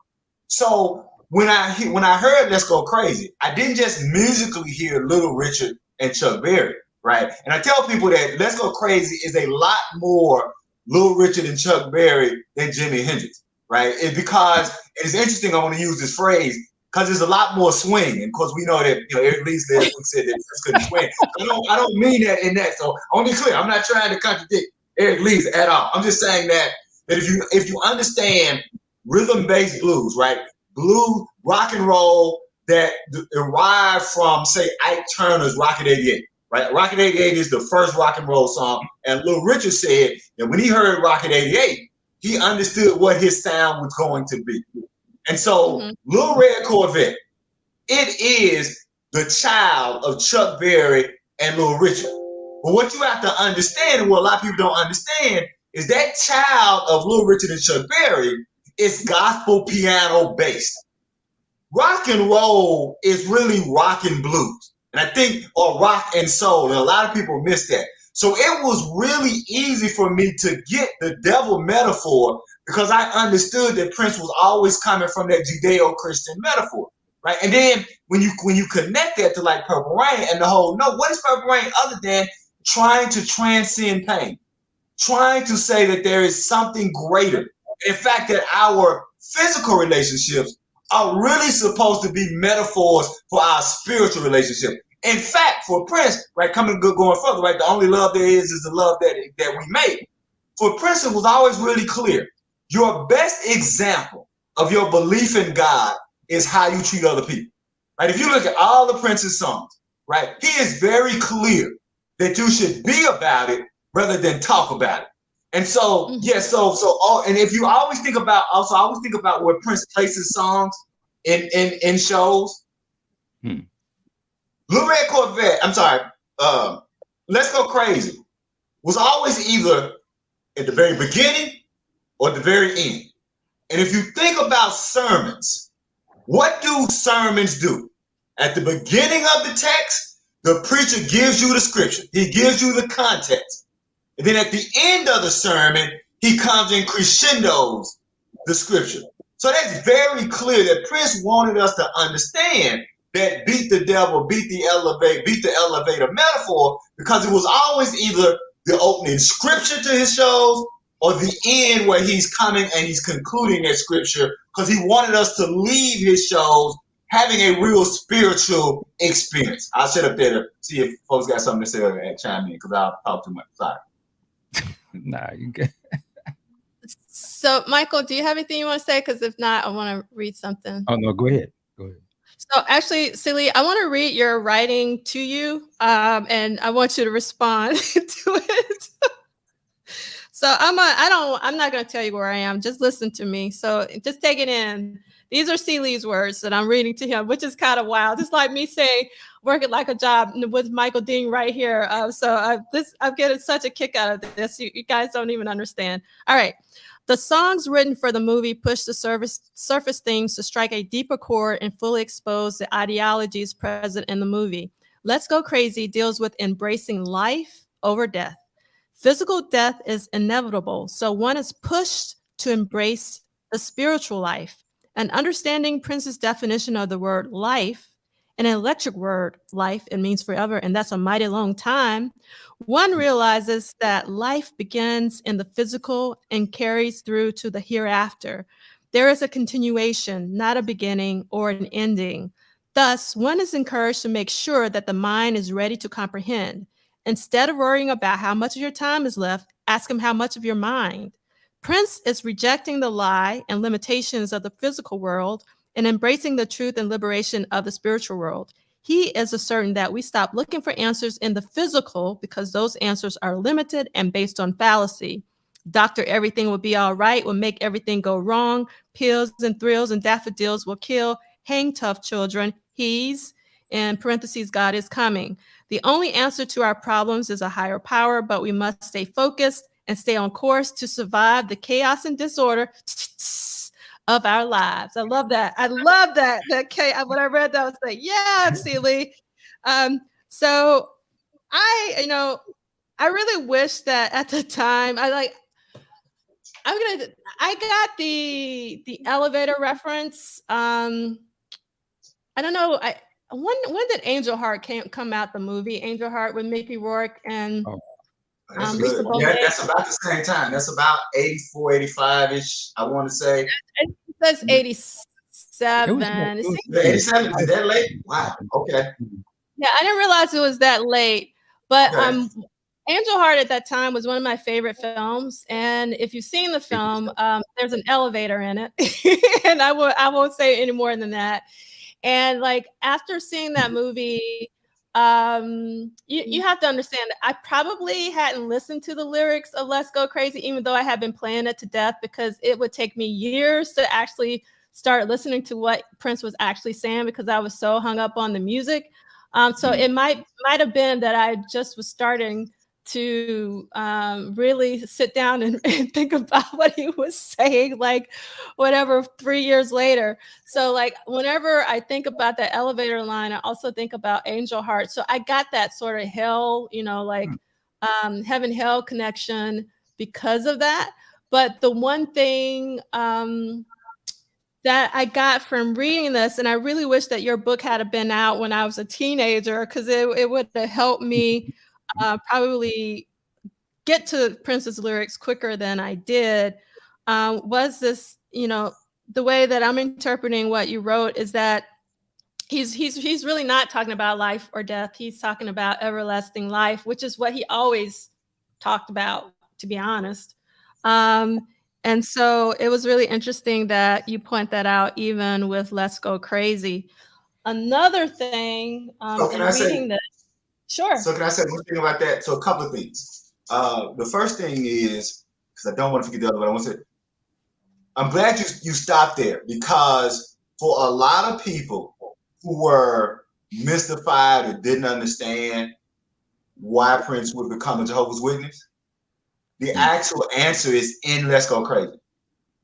[SPEAKER 6] So when I heard "Let's Go Crazy," I didn't just musically hear Little Richard and Chuck Berry, right? And I tell people that "Let's Go Crazy" is a lot more Little Richard and Chuck Berry than Jimi Hendrix, right? Because it's interesting. I want to use this phrase because there's a lot more swing, and of course we know that Eric Lee's lyrics said that Prince couldn't swing. I don't mean that in that. So I want to be clear. I'm not trying to contradict Eric Lee's at all. I'm just saying that if you understand rhythm-based blues, right? Blues, rock and roll that derived from, say, Ike Turner's Rocket 88, right? Rocket 88 is the first rock and roll song. And Little Richard said that when he heard Rocket 88, he understood what his sound was going to be. And so Little Red Corvette, it is the child of Chuck Berry and Little Richard. But what you have to understand, and what a lot of people don't understand, is that child of Little Richard and Chuck Berry is gospel piano based. Rock and roll is really rock and blues, and I think, or rock and soul, and a lot of people miss that. So it was really easy for me to get the devil metaphor because I understood that Prince was always coming from that Judeo-Christian metaphor, right? And then when you connect that to like Purple Rain and the whole, no, what is Purple Rain other than trying to transcend pain, trying to say that there is something greater. In fact, that our physical relationships are really supposed to be metaphors for our spiritual relationship. In fact, for Prince, right, going further, right, the only love there is the love that we make. For Prince, it was always really clear. Your best example of your belief in God is how you treat other people. Right? If you look at all the Prince's songs, right, he is very clear that you should be about it rather than talk about it. And so, and if you always think about, where Prince places songs in shows. Little Red Corvette, Let's Go Crazy was always either at the very beginning or at the very end. And if you think about sermons, what do sermons do? At the beginning of the text, the preacher gives you the scripture. He gives you the context. And then at the end of the sermon, he comes and crescendos the scripture. So that's very clear that Prince wanted us to understand that beat the devil, beat the elevator metaphor, because it was always either the opening scripture to his shows or the end where he's coming and he's concluding that scripture, because he wanted us to leave his shows having a real spiritual experience. I'll shut up there to see if folks got something to say and chime in, because I'll talk too much. Sorry.
[SPEAKER 2] Nah, you good.
[SPEAKER 1] So, Michael, do you have anything you want to say? Because if not, I want to read something.
[SPEAKER 2] Oh, no, go ahead. Go ahead.
[SPEAKER 1] So actually, C Liegh, I want to read your writing to you, and I want you to respond to it. So I'm not going to tell you where I am. Just listen to me. So just take it in. These are C Liegh's words that I'm reading to him, which is kind of wild. It's like me saying working like a job with Michael Dean right here. I'm getting such a kick out of this. You guys don't even understand. All right. The songs written for the movie push the surface themes to strike a deeper chord and fully expose the ideologies present in the movie. Let's Go Crazy deals with embracing life over death. Physical death is inevitable, so one is pushed to embrace the spiritual life. And understanding Prince's definition of the word life, an electric word, life, it means forever, and that's a mighty long time. One realizes that life begins in the physical and carries through to the hereafter. There is a continuation, not a beginning or an ending. Thus, one is encouraged to make sure that the mind is ready to comprehend. Instead of worrying about how much of your time is left, ask him how much of your mind. Prince is rejecting the lie and limitations of the physical world and embracing the truth and liberation of the spiritual world. He is asserting that we stop looking for answers in the physical because those answers are limited and based on fallacy. Doctor Everything Will Be All Right will make everything go wrong. Pills and thrills and daffodils will kill. Hang tough, children. He's, in parentheses, God is coming. The only answer to our problems is a higher power, but we must stay focused and stay on course to survive the chaos and disorder of our lives. I love that. I love that. When I read that, I was like, yeah, C Liegh. So I really wish that at the time I got the elevator reference. I don't know. When did Angel Heart come out? The movie Angel Heart with Mickey Rourke and Lisa Bonet.
[SPEAKER 6] Yeah, that's about the same time. That's about 84, 85-ish, I want to say.
[SPEAKER 1] It says 87.
[SPEAKER 6] 87? Is that late? Wow. Okay.
[SPEAKER 1] Yeah, I didn't realize it was that late. But Angel Heart at that time was one of my favorite films. And if you've seen the film, there's an elevator in it. And I won't say any more than that. And like after seeing that movie, you have to understand that I probably hadn't listened to the lyrics of Let's Go Crazy, even though I had been playing it to death, because it would take me years to actually start listening to what Prince was actually saying, because I was so hung up on the music. So it might have been that I just was starting to really sit down and think about what he was saying, like whatever, 3 years later. So like whenever I think about that elevator line, I also think about Angel Heart. So I got that sort of hell, heaven hell connection because of that. But the one thing that I got from reading this, and I really wish that your book had been out when I was a teenager, because it would have helped me probably get to Prince's lyrics quicker than I did, was this, the way that I'm interpreting what you wrote is that he's really not talking about life or death. He's talking about everlasting life, which is what he always talked about, to be honest. And so it was really interesting that you point that out, even with Let's Go Crazy. Another thing in reading this. Sure.
[SPEAKER 6] So can I say one thing about that? So a couple of things. The first thing is, because I don't want to forget the other one, I want to say, I'm glad you stopped there, because for a lot of people who were mystified or didn't understand why Prince would become a Jehovah's Witness, the actual answer is in Let's Go Crazy.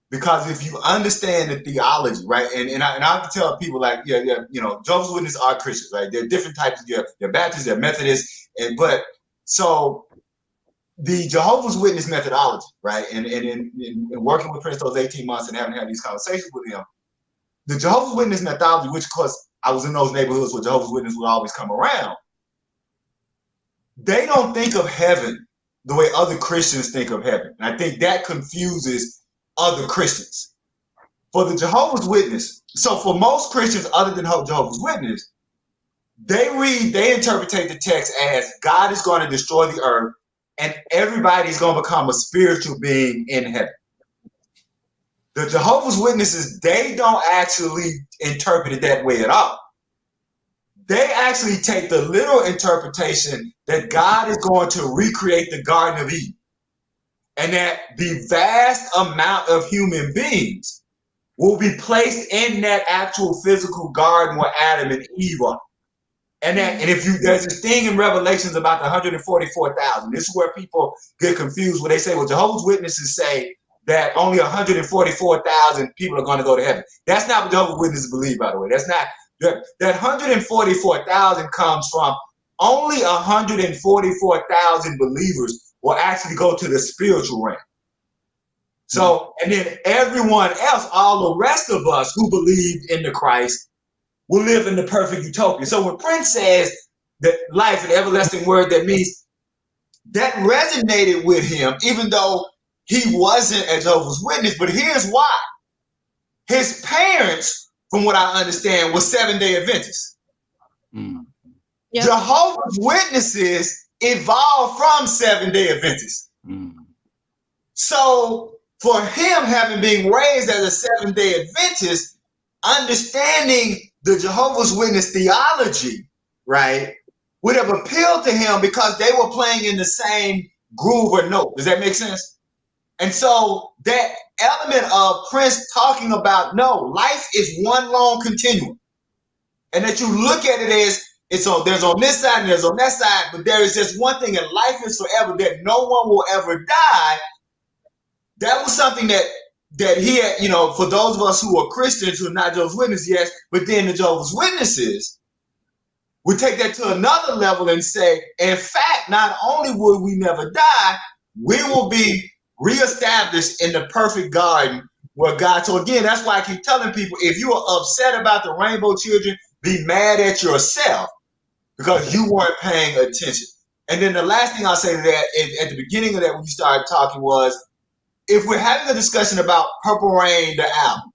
[SPEAKER 6] Because if you understand the theology, right, and I have to tell people, like, Jehovah's Witnesses are Christians, right? There are different types. They're Baptists, they're Methodists, but so the Jehovah's Witness methodology, right, and in working with Prince those 18 months and having had these conversations with him, the Jehovah's Witness methodology, which of course I was in those neighborhoods where Jehovah's Witnesses would always come around, they don't think of heaven the way other Christians think of heaven. And I think that confuses other Christians. For the Jehovah's Witness, so for most Christians other than Jehovah's Witness, they interpret the text as God is going to destroy the earth and everybody's going to become a spiritual being in heaven. The Jehovah's Witnesses, they don't actually interpret it that way at all. They actually take the literal interpretation that God is going to recreate the Garden of Eden, and that the vast amount of human beings will be placed in that actual physical garden where Adam and Eve are. And there's this thing in Revelations about the 144,000. This is where people get confused when they say, well, Jehovah's Witnesses say that only 144,000 people are going to go to heaven. That's not what Jehovah's Witnesses believe, by the way. That's not. That 144,000 comes from only 144,000 believers will actually go to the spiritual realm. So, and then everyone else, all the rest of us who believe in the Christ, will live in the perfect utopia. So when Prince says that life and everlasting word, that means that resonated with him, even though he wasn't a Jehovah's Witness. But here's why. His parents, from what I understand, were Seventh-day Adventists. Yep. Jehovah's Witnesses evolved from Seventh-day Adventists. So for him, having been raised as a Seventh-day Adventist, understanding the Jehovah's Witness theology, right, would have appealed to him because they were playing in the same groove or note. Does that make sense? And so that element of Prince talking about, no, life is one long continuum, and that you look at it as there's on this side and there's on that side, but there is just one thing, and life is forever, that no one will ever die. That was something that he had, for those of us who are Christians who are not Jehovah's Witnesses, yes, but then the Jehovah's Witnesses would take that to another level and say, in fact, not only will we never die, we will be reestablished in the perfect garden where God. So again, that's why I keep telling people, if you are upset about the rainbow children, be mad at yourself because you weren't paying attention. And then the last thing I'll say to that is, at the beginning of that, when you started talking, was, if we're having a discussion about Purple Rain, the album,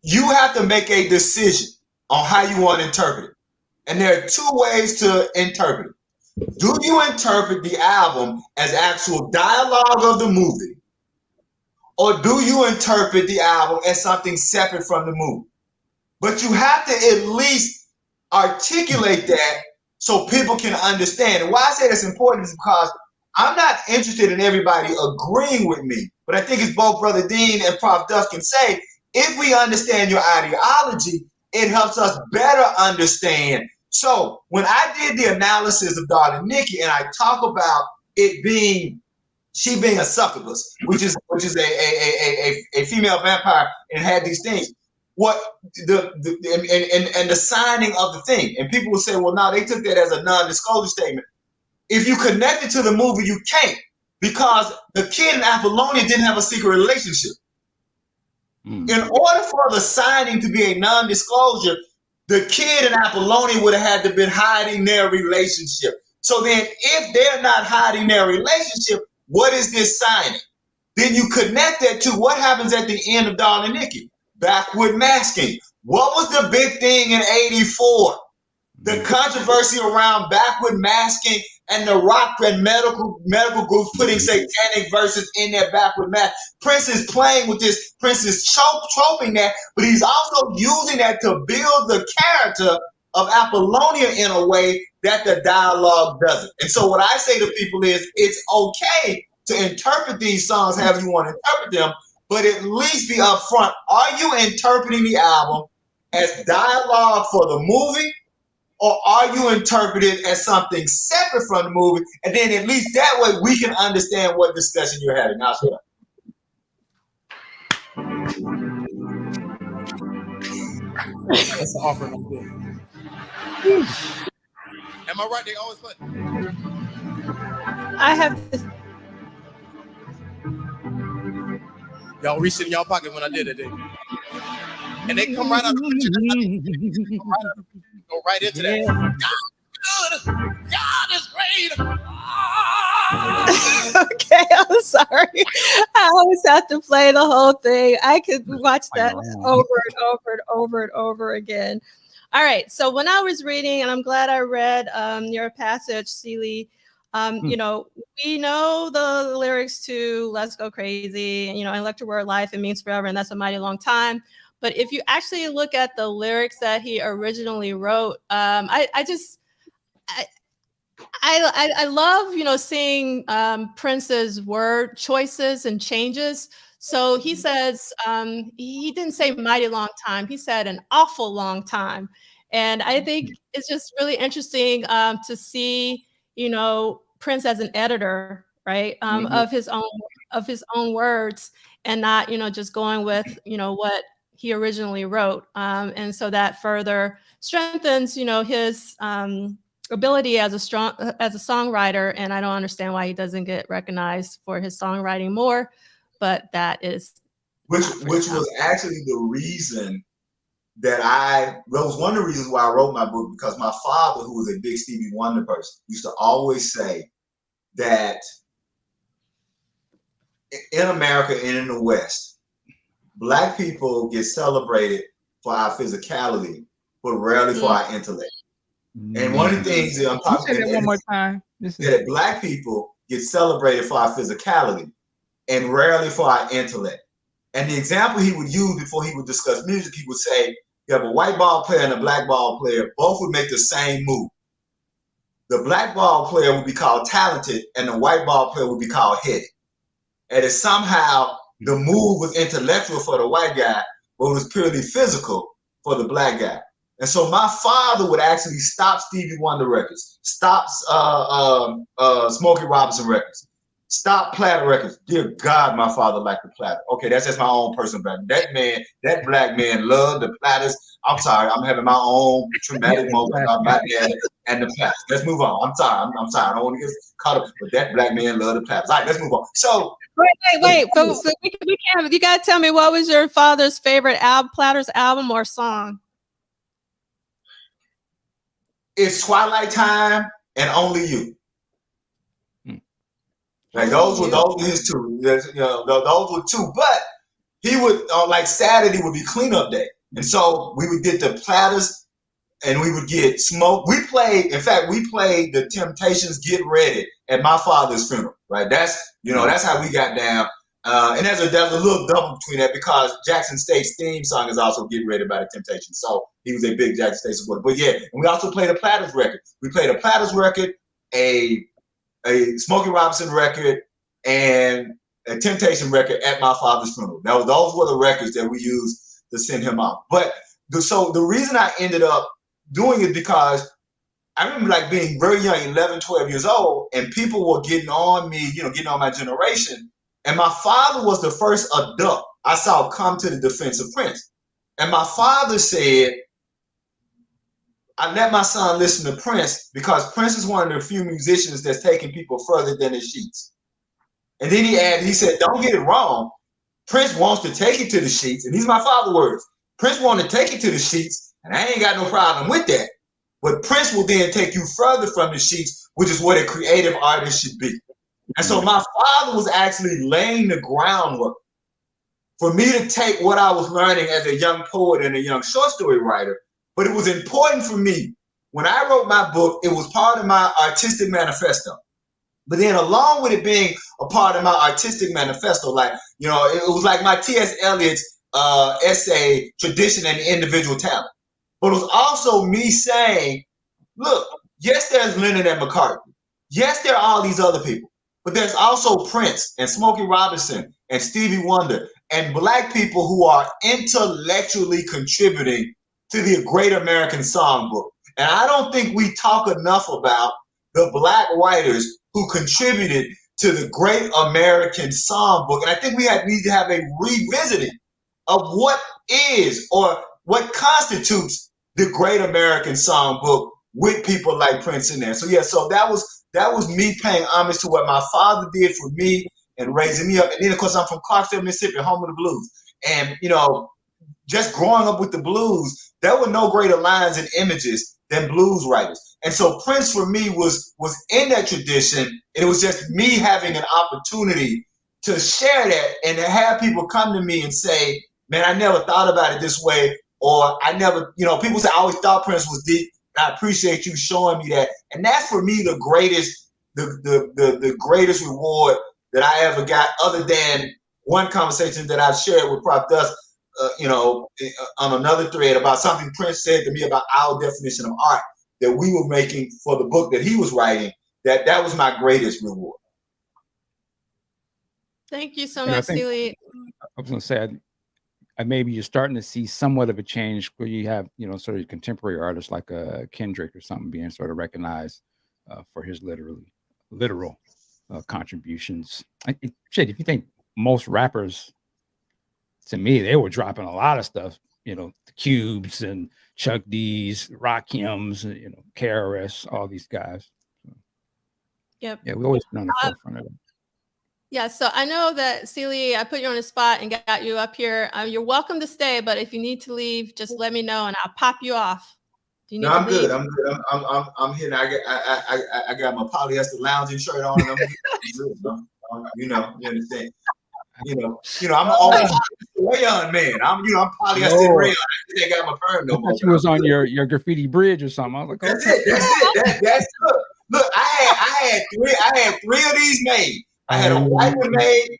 [SPEAKER 6] you have to make a decision on how you want to interpret it. And there are two ways to interpret it. Do you interpret the album as actual dialogue of the movie, or do you interpret the album as something separate from the movie? But you have to at least articulate that so people can understand. And why I say that's important is because I'm not interested in everybody agreeing with me, but I think it's both Brother Dean and Prof. Duff can say, if we understand your ideology, it helps us better understand. So when I did the analysis of Darling Nikki, and I talk about it being, she being a succubus, which is a female vampire, and had these things, what the signing of the thing, and people will say, well, no, they took that as a non-disclosure statement. If you connect it to the movie, you can't, because the kid in Apollonia didn't have a secret relationship. In order for the signing to be a non-disclosure, the kid in Apollonia would have had to been hiding their relationship. So then if they're not hiding their relationship, what is this signing? Then you connect that to what happens at the end of Darling Nikki, backward masking. What was the big thing in '84? The controversy around backward masking and the rock and medical groups putting satanic verses in their backward math. Prince is playing with this. Prince is troping that, but he's also using that to build the character of Apollonia in a way that the dialogue doesn't. And so what I say to people is, it's okay to interpret these songs however you want to interpret them, but at least be upfront. Are you interpreting the album as dialogue for the movie, or are you interpreting it as something separate from the movie? And then at least that way we can understand what discussion you're having. Now, sure.
[SPEAKER 7] That's an offer. Am I right? They always play.
[SPEAKER 1] I have this.
[SPEAKER 7] Y'all reached in y'all pocket when I did it, didn't you? And they come right out of the picture. Go right into that. God good. God is great.
[SPEAKER 1] Okay, I'm sorry. I always have to play the whole thing. I could watch that over and over and over and over again. All right. So when I was reading, and I'm glad I read your passage, C Liegh, you know, we know the lyrics to Let's Go Crazy, you know, Electric Word Life, it means forever, and that's a mighty long time. But if you actually look at the lyrics that he originally wrote, I love, you know, seeing Prince's word choices and changes. So he says, he didn't say mighty long time. He said an awful long time. And I think it's just really interesting to see, you know, Prince as an editor, right, of his own words, and not, you know, just going with, you know, what he originally wrote. And so that further strengthens, you know, his ability as a songwriter. And I don't understand why he doesn't get recognized for his songwriting more, but that is
[SPEAKER 6] which was actually the reason that was one of the reasons why I wrote my book, because my father, who was a big Stevie Wonder person, used to always say that in America and in the West, Black people get celebrated for our physicality, but rarely for our intellect. And one of the things that I'm talking about
[SPEAKER 2] one more time
[SPEAKER 6] is that Black people get celebrated for our physicality and rarely for our intellect. And the example he would use before he would discuss music, he would say, you have a white ball player and a black ball player, both would make the same move. The black ball player would be called talented and the white ball player would be called headed. And it's somehow the move was intellectual for the white guy, but it was purely physical for the black guy. And so my father would actually stop Stevie Wonder records, stop Smokey Robinson records, stop Platter records. Dear God, my father liked the Platter. Okay, that's just my own personal background. That black man loved the Platters. I'm sorry, I'm having my own traumatic moment about my dad and the Platters. Let's move on. I'm sorry. I don't want to get caught up, but that black man loved the Platters. All right, let's move on. So
[SPEAKER 1] wait. But we can't. You gotta tell me, what was your father's favorite Platters album or song?
[SPEAKER 6] It's Twilight Time and Only You. Like those were his two. You know, those were two. But he would like Saturday would be cleanup day, and so we would get the Platters, and we would get Smoke. We played the Temptations' "Get Ready" at my father's funeral. Right? That's how we got down. And there's a little double between that, because Jackson State's theme song is also "Get Ready" by the Temptations. So he was a big Jackson State supporter. But yeah, and we also played a Platters record. We played a Platters record, a Smokey Robinson record, and a Temptation record at my father's funeral. Those were the records that we used to send him off. But the reason I ended up doing it, because I remember like being very young, 11, 12 years old, and people were getting on me, getting on my generation. And my father was the first adult I saw come to the defense of Prince. And my father said, I let my son listen to Prince because Prince is one of the few musicians that's taking people further than his sheets. And then he said, don't get it wrong. Prince wants to take you to the sheets. And these are my father's words. Prince wanted to take you to the sheets, and I ain't got no problem with that. But Prince will then take you further from the sheets, which is what a creative artist should be. And so my father was actually laying the groundwork for me to take what I was learning as a young poet and a young short story writer. But it was important for me when I wrote my book, it was part of my artistic manifesto. But then along with it being a part of my artistic manifesto, like, you know, it was like my T.S. Eliot's essay, Tradition and Individual Talent. But it was also me saying, look, yes, there's Lennon and McCartney. Yes, there are all these other people. But there's also Prince and Smokey Robinson and Stevie Wonder and Black people who are intellectually contributing to the Great American Songbook. And I don't think we talk enough about the Black writers who contributed to the Great American Songbook. And I think we need to have a revisiting of what is or what constitutes the Great American Songbook with people like Prince in there. So yeah, so that was me paying homage to what my father did for me and raising me up. And then of course I'm from Clarksville, Mississippi, home of the blues. And you know, just growing up with the blues, there were no greater lines and images than blues writers. And so Prince for me was in that tradition. And it was just me having an opportunity to share that and to have people come to me and say, man, I never thought about it this way. Or I never, you know, people say I always thought Prince was deep. I appreciate you showing me that. And that's for me the greatest, the greatest reward that I ever got, other than one conversation that I've shared with Prof. Duff, you know, on another thread about something Prince said to me about our definition of art that we were making for the book that he was writing. That was my greatest reward.
[SPEAKER 1] Thank you so much, C Liegh.
[SPEAKER 2] I was going to say, maybe you're starting to see somewhat of a change where you have, you know, sort of contemporary artists like Kendrick or something being sort of recognized for his literal contributions. Shit, if you think most rappers, to me, they were dropping a lot of stuff, you know, the Cubes and Chuck D's, Rakims, you know, KRS, all these guys. So,
[SPEAKER 1] yep.
[SPEAKER 2] Yeah, we always been on the forefront of it.
[SPEAKER 1] Yeah, so I know that, C Liegh, I put you on the spot and got you up here. You're welcome to stay, but if you need to leave, just let me know and I'll pop you off. Do you need
[SPEAKER 6] No, I'm
[SPEAKER 1] to leave?
[SPEAKER 6] good. I'm good. I'm here. I got my polyester lounging shirt on, and I'm good. You know, you understand. You know, I'm always rayon man. I'm polyester rayon. I ain't got my perm no more.
[SPEAKER 2] She was on your graffiti bridge or something. I was like,
[SPEAKER 6] that's it. That's good. Look, I had three of these made. I had a white one made,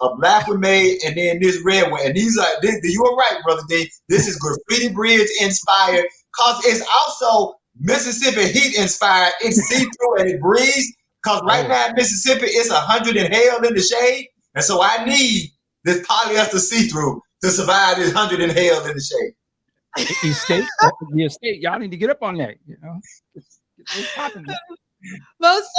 [SPEAKER 6] a black one made, and then this red one. And these are, you were right, Brother D. This is graffiti bridge inspired, cause it's also Mississippi heat inspired. It's see-through and it breathes. Cause right now in Mississippi, it's 100 and hell in the shade. And so I need this polyester see-through to survive this 100 and hell in the shade.
[SPEAKER 2] The estate, y'all need to get up on that, you know. It's popping.
[SPEAKER 1] Most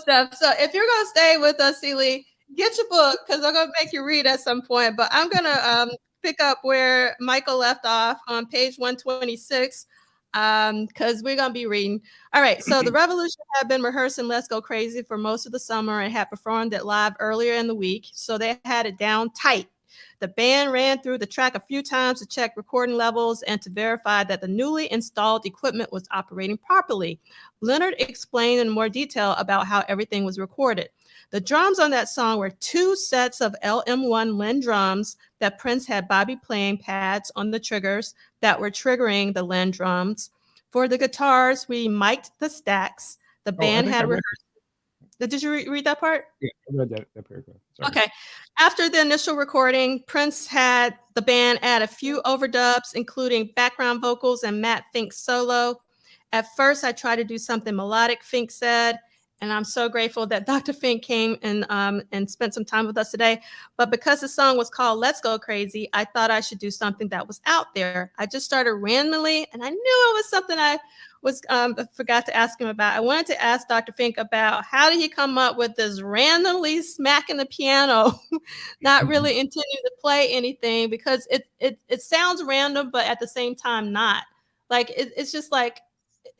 [SPEAKER 1] stuff. So if you're gonna stay with us, C Liegh, get your book because I'm gonna make you read at some point. But I'm gonna pick up where Michael left off on page 126 because we're gonna be reading. All right. So the Revolution had been rehearsing "Let's Go Crazy" for most of the summer and had performed it live earlier in the week, so they had it down tight. The band ran through the track a few times to check recording levels and to verify that the newly installed equipment was operating properly. Leonard explained in more detail about how everything was recorded. The drums on that song were 2 sets of LM1 Linn drums that Prince had Bobby playing pads on the triggers that were triggering the Linn drums. For the guitars, we mic'd the stacks. The band had rehearsed. Did you read that part?
[SPEAKER 2] Yeah, I read that paragraph. Sorry.
[SPEAKER 1] Okay. After the initial recording, Prince had the band add a few overdubs, including background vocals and Matt Fink's solo. At first, I tried to do something melodic, Fink said, and I'm so grateful that Dr. Fink came and spent some time with us today. But because the song was called "Let's Go Crazy," I thought I should do something that was out there. I just started randomly, and I knew it was something I forgot to ask him about. I wanted to ask Dr. Fink about how did he come up with this randomly smacking the piano, not really intending to play anything, because it sounds random, but at the same time not. Like it's just like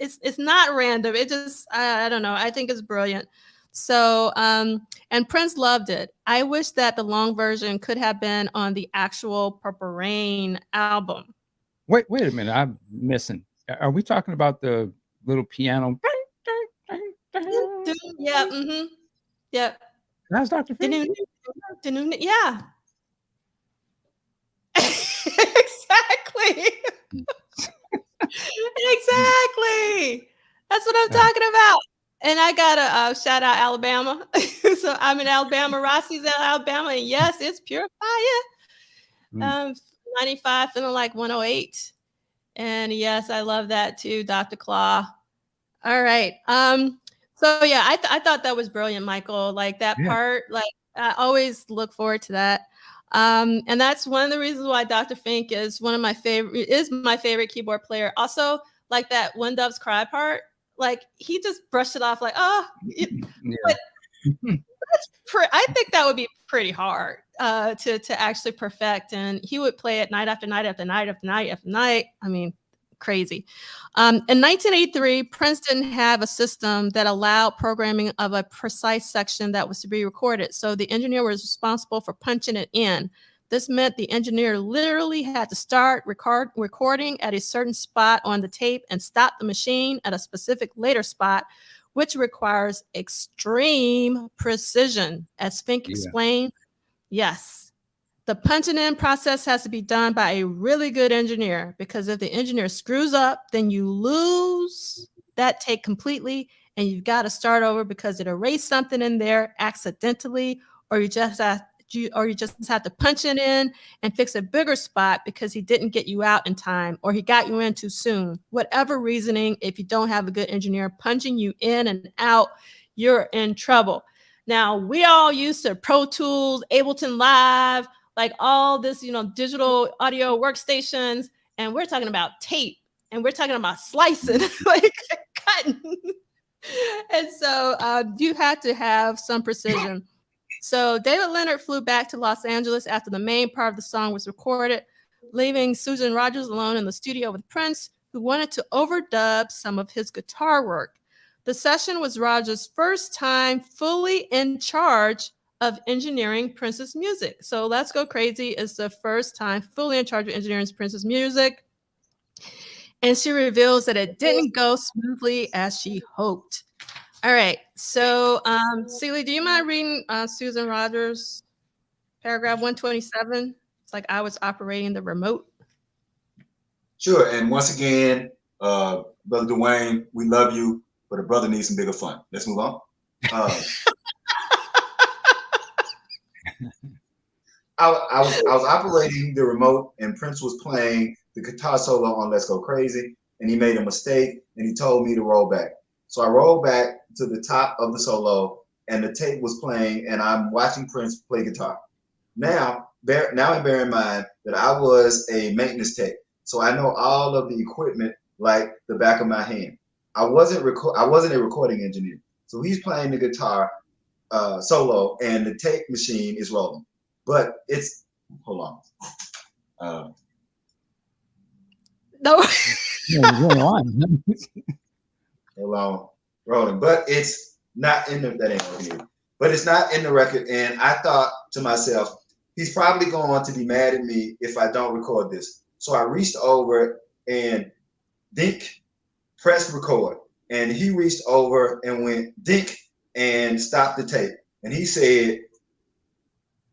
[SPEAKER 1] it's not random. It just I don't know. I think it's brilliant. So and Prince loved it. I wish that the long version could have been on the actual Purple Rain album.
[SPEAKER 2] Wait a minute. I'm missing. Are we talking about the little piano?
[SPEAKER 1] Yeah. Mm-hmm. Yeah.
[SPEAKER 2] That's Dr. Fink.
[SPEAKER 1] Yeah. Exactly. Exactly. Exactly. That's what I'm talking about. And I got to shout out Alabama. So I'm in Alabama. Rossi's in Alabama. And yes, it's pure fire. 95, feeling like 108. And yes, I love that too, Dr. Claw. All right. So yeah, I thought that was brilliant, Michael. Like that part, like I always look forward to that. And that's one of the reasons why Dr. Fink is my favorite keyboard player. Also, like that When Doves Cry part, like he just brushed it off like, oh, but I think that would be pretty hard to actually perfect. And he would play it night after night after night after night after night. I mean, crazy. In 1983, Prince didn't have a system that allowed programming of a precise section that was to be recorded. So the engineer was responsible for punching it in. This meant the engineer literally had to start recording at a certain spot on the tape and stop the machine at a specific later spot, which requires extreme precision. As Fink explained, yes, the punching in process has to be done by a really good engineer, because if the engineer screws up, then you lose that take completely and you've got to start over because it erased something in there accidentally, or you just have to punch it in and fix a bigger spot because he didn't get you out in time, or he got you in too soon. Whatever reasoning, if you don't have a good engineer punching you in and out, you're in trouble. Now, we all used to Pro Tools, Ableton Live, like all this, digital audio workstations, and we're talking about tape, and we're talking about slicing, like cutting. And so you had to have some precision. So David Leonard flew back to Los Angeles after the main part of the song was recorded, leaving Susan Rogers alone in the studio with Prince, who wanted to overdub some of his guitar work. The session was Rogers' first time fully in charge of engineering Prince's music. So Let's Go Crazy is the first time fully in charge of engineering Prince's music. And she reveals that it didn't go smoothly as she hoped. All right. So, C Liegh, do you mind reading Susan Rogers, paragraph 127? It's like I was operating the remote.
[SPEAKER 6] Sure. And once again, Brother Duane, we love you, but a brother needs some bigger fun. Let's move on. I was operating the remote, and Prince was playing the guitar solo on Let's Go Crazy, and he made a mistake, and he told me to roll back. So I rolled back to the top of the solo, and the tape was playing, and I'm watching Prince play guitar. Now bear in mind that I was a maintenance tech, so I know all of the equipment like the back of my hand. I wasn't a recording engineer, so he's playing the guitar solo, and the tape machine is rolling. But it's hold on.
[SPEAKER 1] No.
[SPEAKER 6] Hold on, rolling. But it's not in But it's not in the record. And I thought to myself, he's probably going to be mad at me if I don't record this. So I reached over and dink, press record. And he reached over and went dink and stopped the tape. And he said,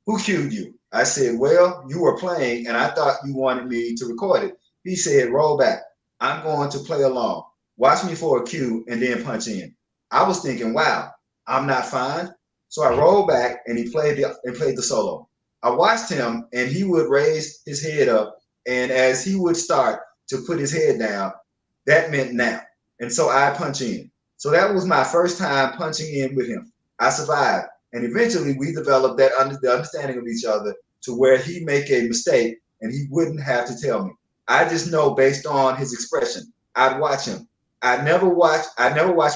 [SPEAKER 6] "Who cued you?" I said, "Well, you were playing and I thought you wanted me to record it." He said, "Roll back. I'm going to play along. Watch me for a cue and then punch in." I was thinking, wow, I'm not fine. So I rolled back and he played the solo. I watched him and he would raise his head up, and as he would start to put his head down, that meant now. And so I punch in. So that was my first time punching in with him. I survived. And eventually we developed the understanding of each other to where he'd make a mistake and he wouldn't have to tell me. I just know based on his expression. I'd watch him. I never watch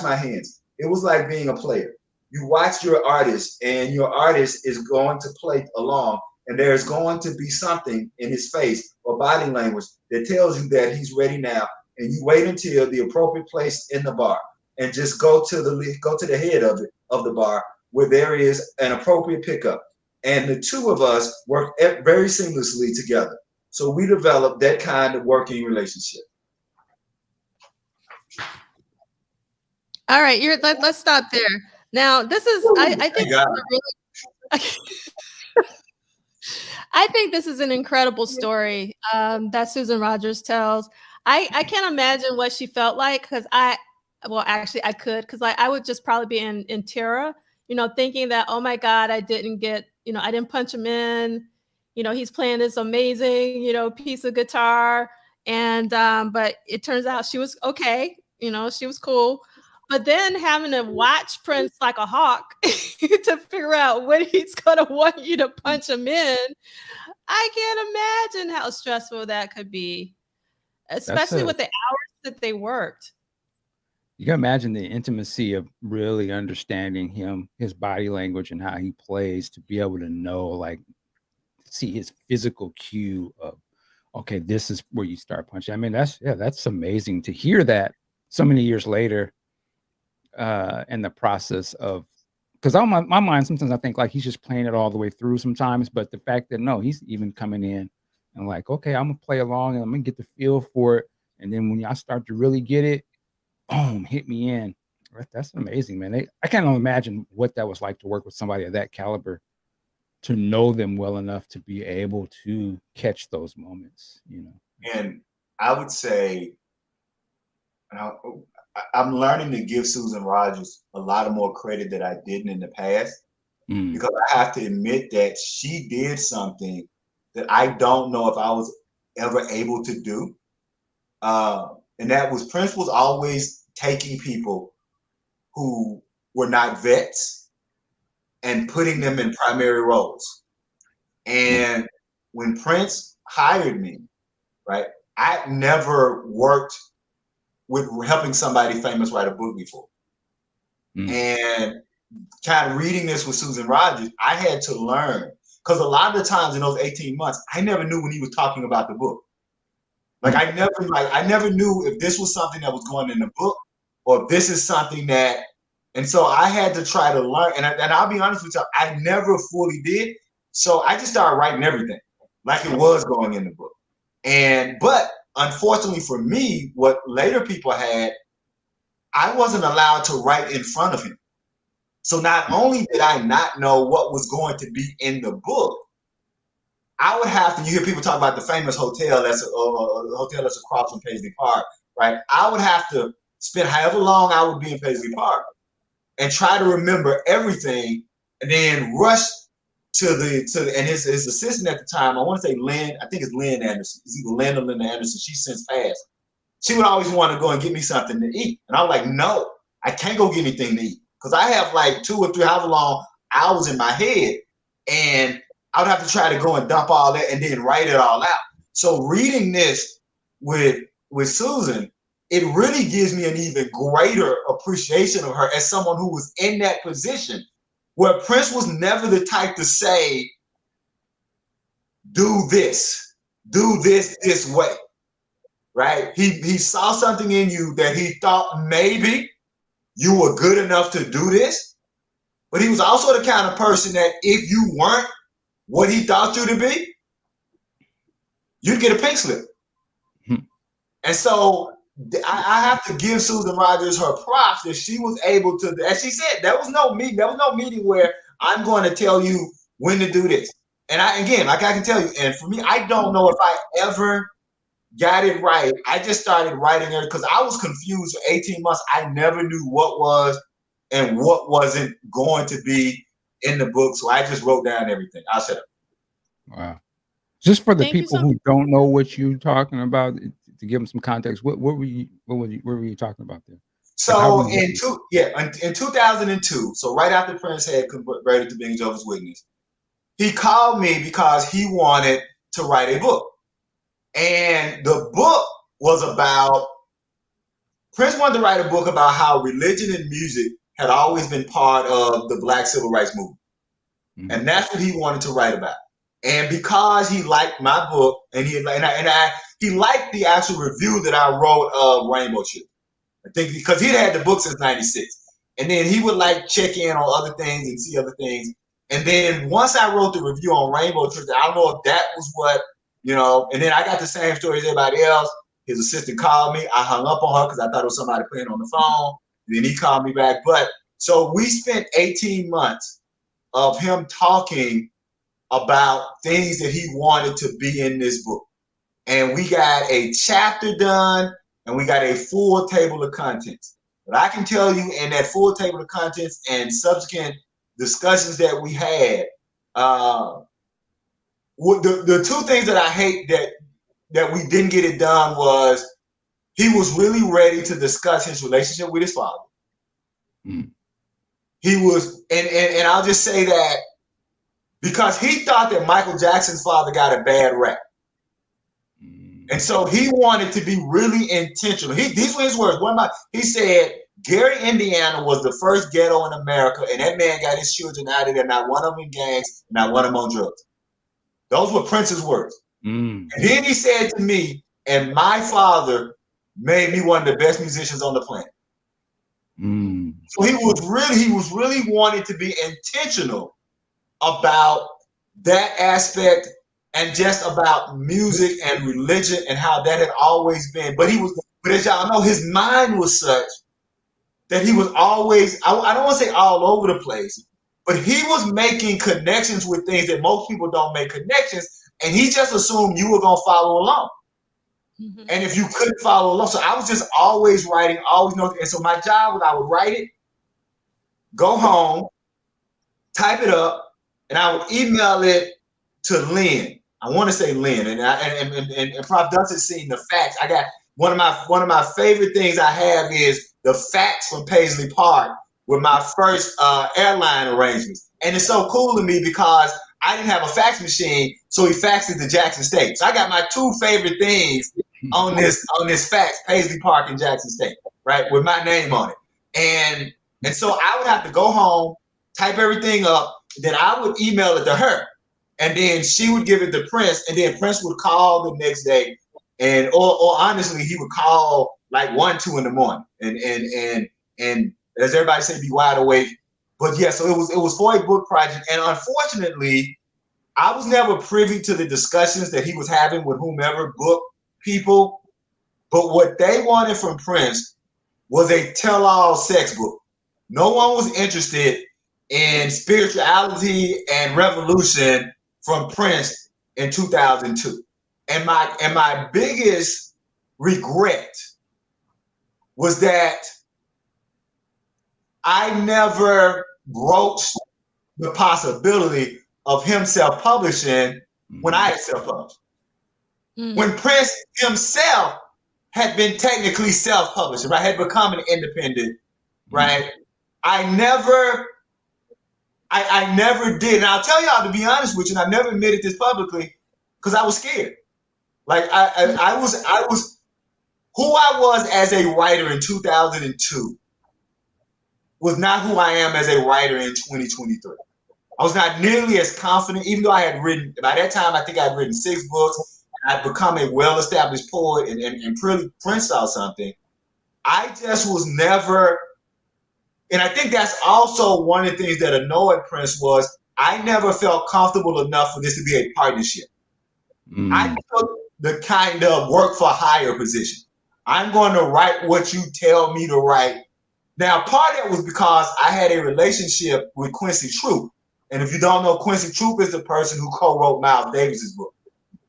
[SPEAKER 6] my hands. It was like being a player. You watch your artist, and your artist is going to play along, and there's going to be something in his face or body language that tells you that he's ready now, and you wait until the appropriate place in the bar and just go to the head of the bar where there is an appropriate pickup. And the two of us work very seamlessly together. So we developed that kind of working relationship.
[SPEAKER 1] All right, let's stop there. Now, this is, I think, I think this is an incredible story that Susan Rogers tells. I can't imagine what she felt like because well, actually I could, because I would just probably be in terror, thinking that, oh my God, I didn't punch him in, he's playing this amazing, piece of guitar. And, but it turns out she was okay. She was cool. But then having to watch Prince like a hawk to figure out when he's going to want you to punch him in, I can't imagine how stressful that could be, especially with the hours that they worked.
[SPEAKER 2] You can imagine the intimacy of really understanding him, his body language and how he plays, to be able to know, like, see his physical cue of, okay, this is where you start punching. I mean, that's amazing to hear that so many years later. In the process of, because on my mind, sometimes I think like he's just playing it all the way through sometimes, but the fact that no, he's even coming in and like, okay, I'm gonna play along and I'm gonna get the feel for it. And then when y'all start to really get it, boom, hit me in. That's amazing, man. I can't imagine what that was like to work with somebody of that caliber, to know them well enough to be able to catch those moments,
[SPEAKER 6] And I would say, I'm learning to give Susan Rogers a lot of more credit that I didn't in the past, because I have to admit that she did something that I don't know if I was ever able to do. And that was, Prince was always taking people who were not vets and putting them in primary roles. And when Prince hired me, right, I never worked with helping somebody famous write a book before. And kind of reading this with Susan Rogers, I had to learn, because a lot of the times in those 18 months, I never knew when he was talking about the book. Like I never knew if this was something that was going in the book or if this is something that, and so I had to try to learn. And I'll be honest with you, I never fully did. So I just started writing everything like it was going in the book. But unfortunately for me, what later people had, I wasn't allowed to write in front of him. So not only did I not know what was going to be in the book, I would have to, you hear people talk about the famous hotel that's across from Paisley Park, right? I would have to spend however long I would be in Paisley Park and try to remember everything, and then rush and his assistant at the time, I want to say Lynn, I think it's Lynn Anderson. It's either Lynn or Linda Anderson. She's since passed. She would always want to go and get me something to eat. And I was like, no, I can't go get anything to eat, because I have like 2 or 3 however long hours in my head. And I would have to try to go and dump all that and then write it all out. So reading this with Susan, it really gives me an even greater appreciation of her as someone who was in that position, where Prince was never the type to say, do this way, right? He saw something in you that he thought maybe you were good enough to do this, but he was also the kind of person that if you weren't what he thought you to be, you'd get a pink slip. And so I have to give Susan Rogers her props that she was able to, as she said, there was no meeting where I'm going to tell you when to do this. And again, like I can tell you, and for me, I don't know if I ever got it right. I just started writing it because I was confused for 18 months. I never knew what was and what wasn't going to be in the book. So I just wrote down everything. I'll shut up.
[SPEAKER 2] Wow. Just for the people who don't know what you're talking about, to give them some context, what were you talking about there?
[SPEAKER 6] So in 2002, so right after Prince had converted to being Jehovah's Witness, he called me because he wanted to write a book. And the book was about, Prince wanted to write a book about how religion and music had always been part of the Black Civil Rights Movement. And that's what he wanted to write about. And because he liked my book, and he liked the actual review that I wrote of Rainbow Children, I think because he'd had the book since '96, and then he would like check in on other things and see other things. And then once I wrote the review on Rainbow Children, I don't know if that was what, and then I got the same story as everybody else. His assistant called me. I hung up on her because I thought it was somebody playing on the phone. And then he called me back. But so we spent 18 months of him talking about things that he wanted to be in this book. And we got a chapter done, and we got a full table of contents. But I can tell you, in that full table of contents and subsequent discussions that we had, the two things that I hate that we didn't get it done was he was really ready to discuss his relationship with his father.
[SPEAKER 2] Mm.
[SPEAKER 6] He was, and I'll just say that because he thought that Michael Jackson's father got a bad rap. And so he wanted to be really intentional. These were his words. He said, Gary, Indiana was the first ghetto in America, and that man got his children out of there, not one of them in gangs, not one of them on drugs. Those were Prince's words.
[SPEAKER 2] Mm.
[SPEAKER 6] And then he said to me, and my father made me one of the best musicians on the planet.
[SPEAKER 2] Mm.
[SPEAKER 6] So he was really wanting to be intentional about that aspect and just about music and religion and how that had always been. But as y'all know, his mind was such that he was always, I don't want to say all over the place, but he was making connections with things that most people don't make connections. And he just assumed you were going to follow along. Mm-hmm. And if you couldn't follow along, so I was just always writing, always noting. And so my job was I would write it, go home, type it up, and I would email it to Lynn. I want to say Lynn, and Prof. Duff has seen the facts. I got one of my favorite things I have is the facts from Paisley Park with my first airline arrangements, and it's so cool to me because I didn't have a fax machine, so he faxed it to Jackson State. So I got my two favorite things on this fax, Paisley Park and Jackson State, right, with my name on it, and so I would have to go home, type everything up, then I would email it to her. And then she would give it to Prince, and then Prince would call the next day, and or honestly, he would call like 1, 2 in the morning, and as everybody say, be wide awake. But yeah, so it was for a book project, and unfortunately, I was never privy to the discussions that he was having with whomever book people. But what they wanted from Prince was a tell-all sex book. No one was interested in spirituality and revolution from Prince in 2002. And my biggest regret was that I never broached the possibility of him self-publishing when I had self-published. Mm-hmm. When Prince himself had been technically self-published, right, had become an independent, right? I never did. And I'll tell y'all, to be honest with you, and I've never admitted this publicly, because I was scared. Like I was who I was as a writer in 2002 was not who I am as a writer in 2023. I was not nearly as confident, even though I had written, by that time, I think I'd written 6 books. I'd become a well-established poet and Prince out something. I just was never, and I think that's also one of the things that annoyed Prince was I never felt comfortable enough for this to be a partnership. Mm. I took the kind of work for hire position. I'm going to write what you tell me to write. Now, part of it was because I had a relationship with Quincy Troop. And if you don't know, Quincy Troop is the person who co-wrote Miles Davis's book.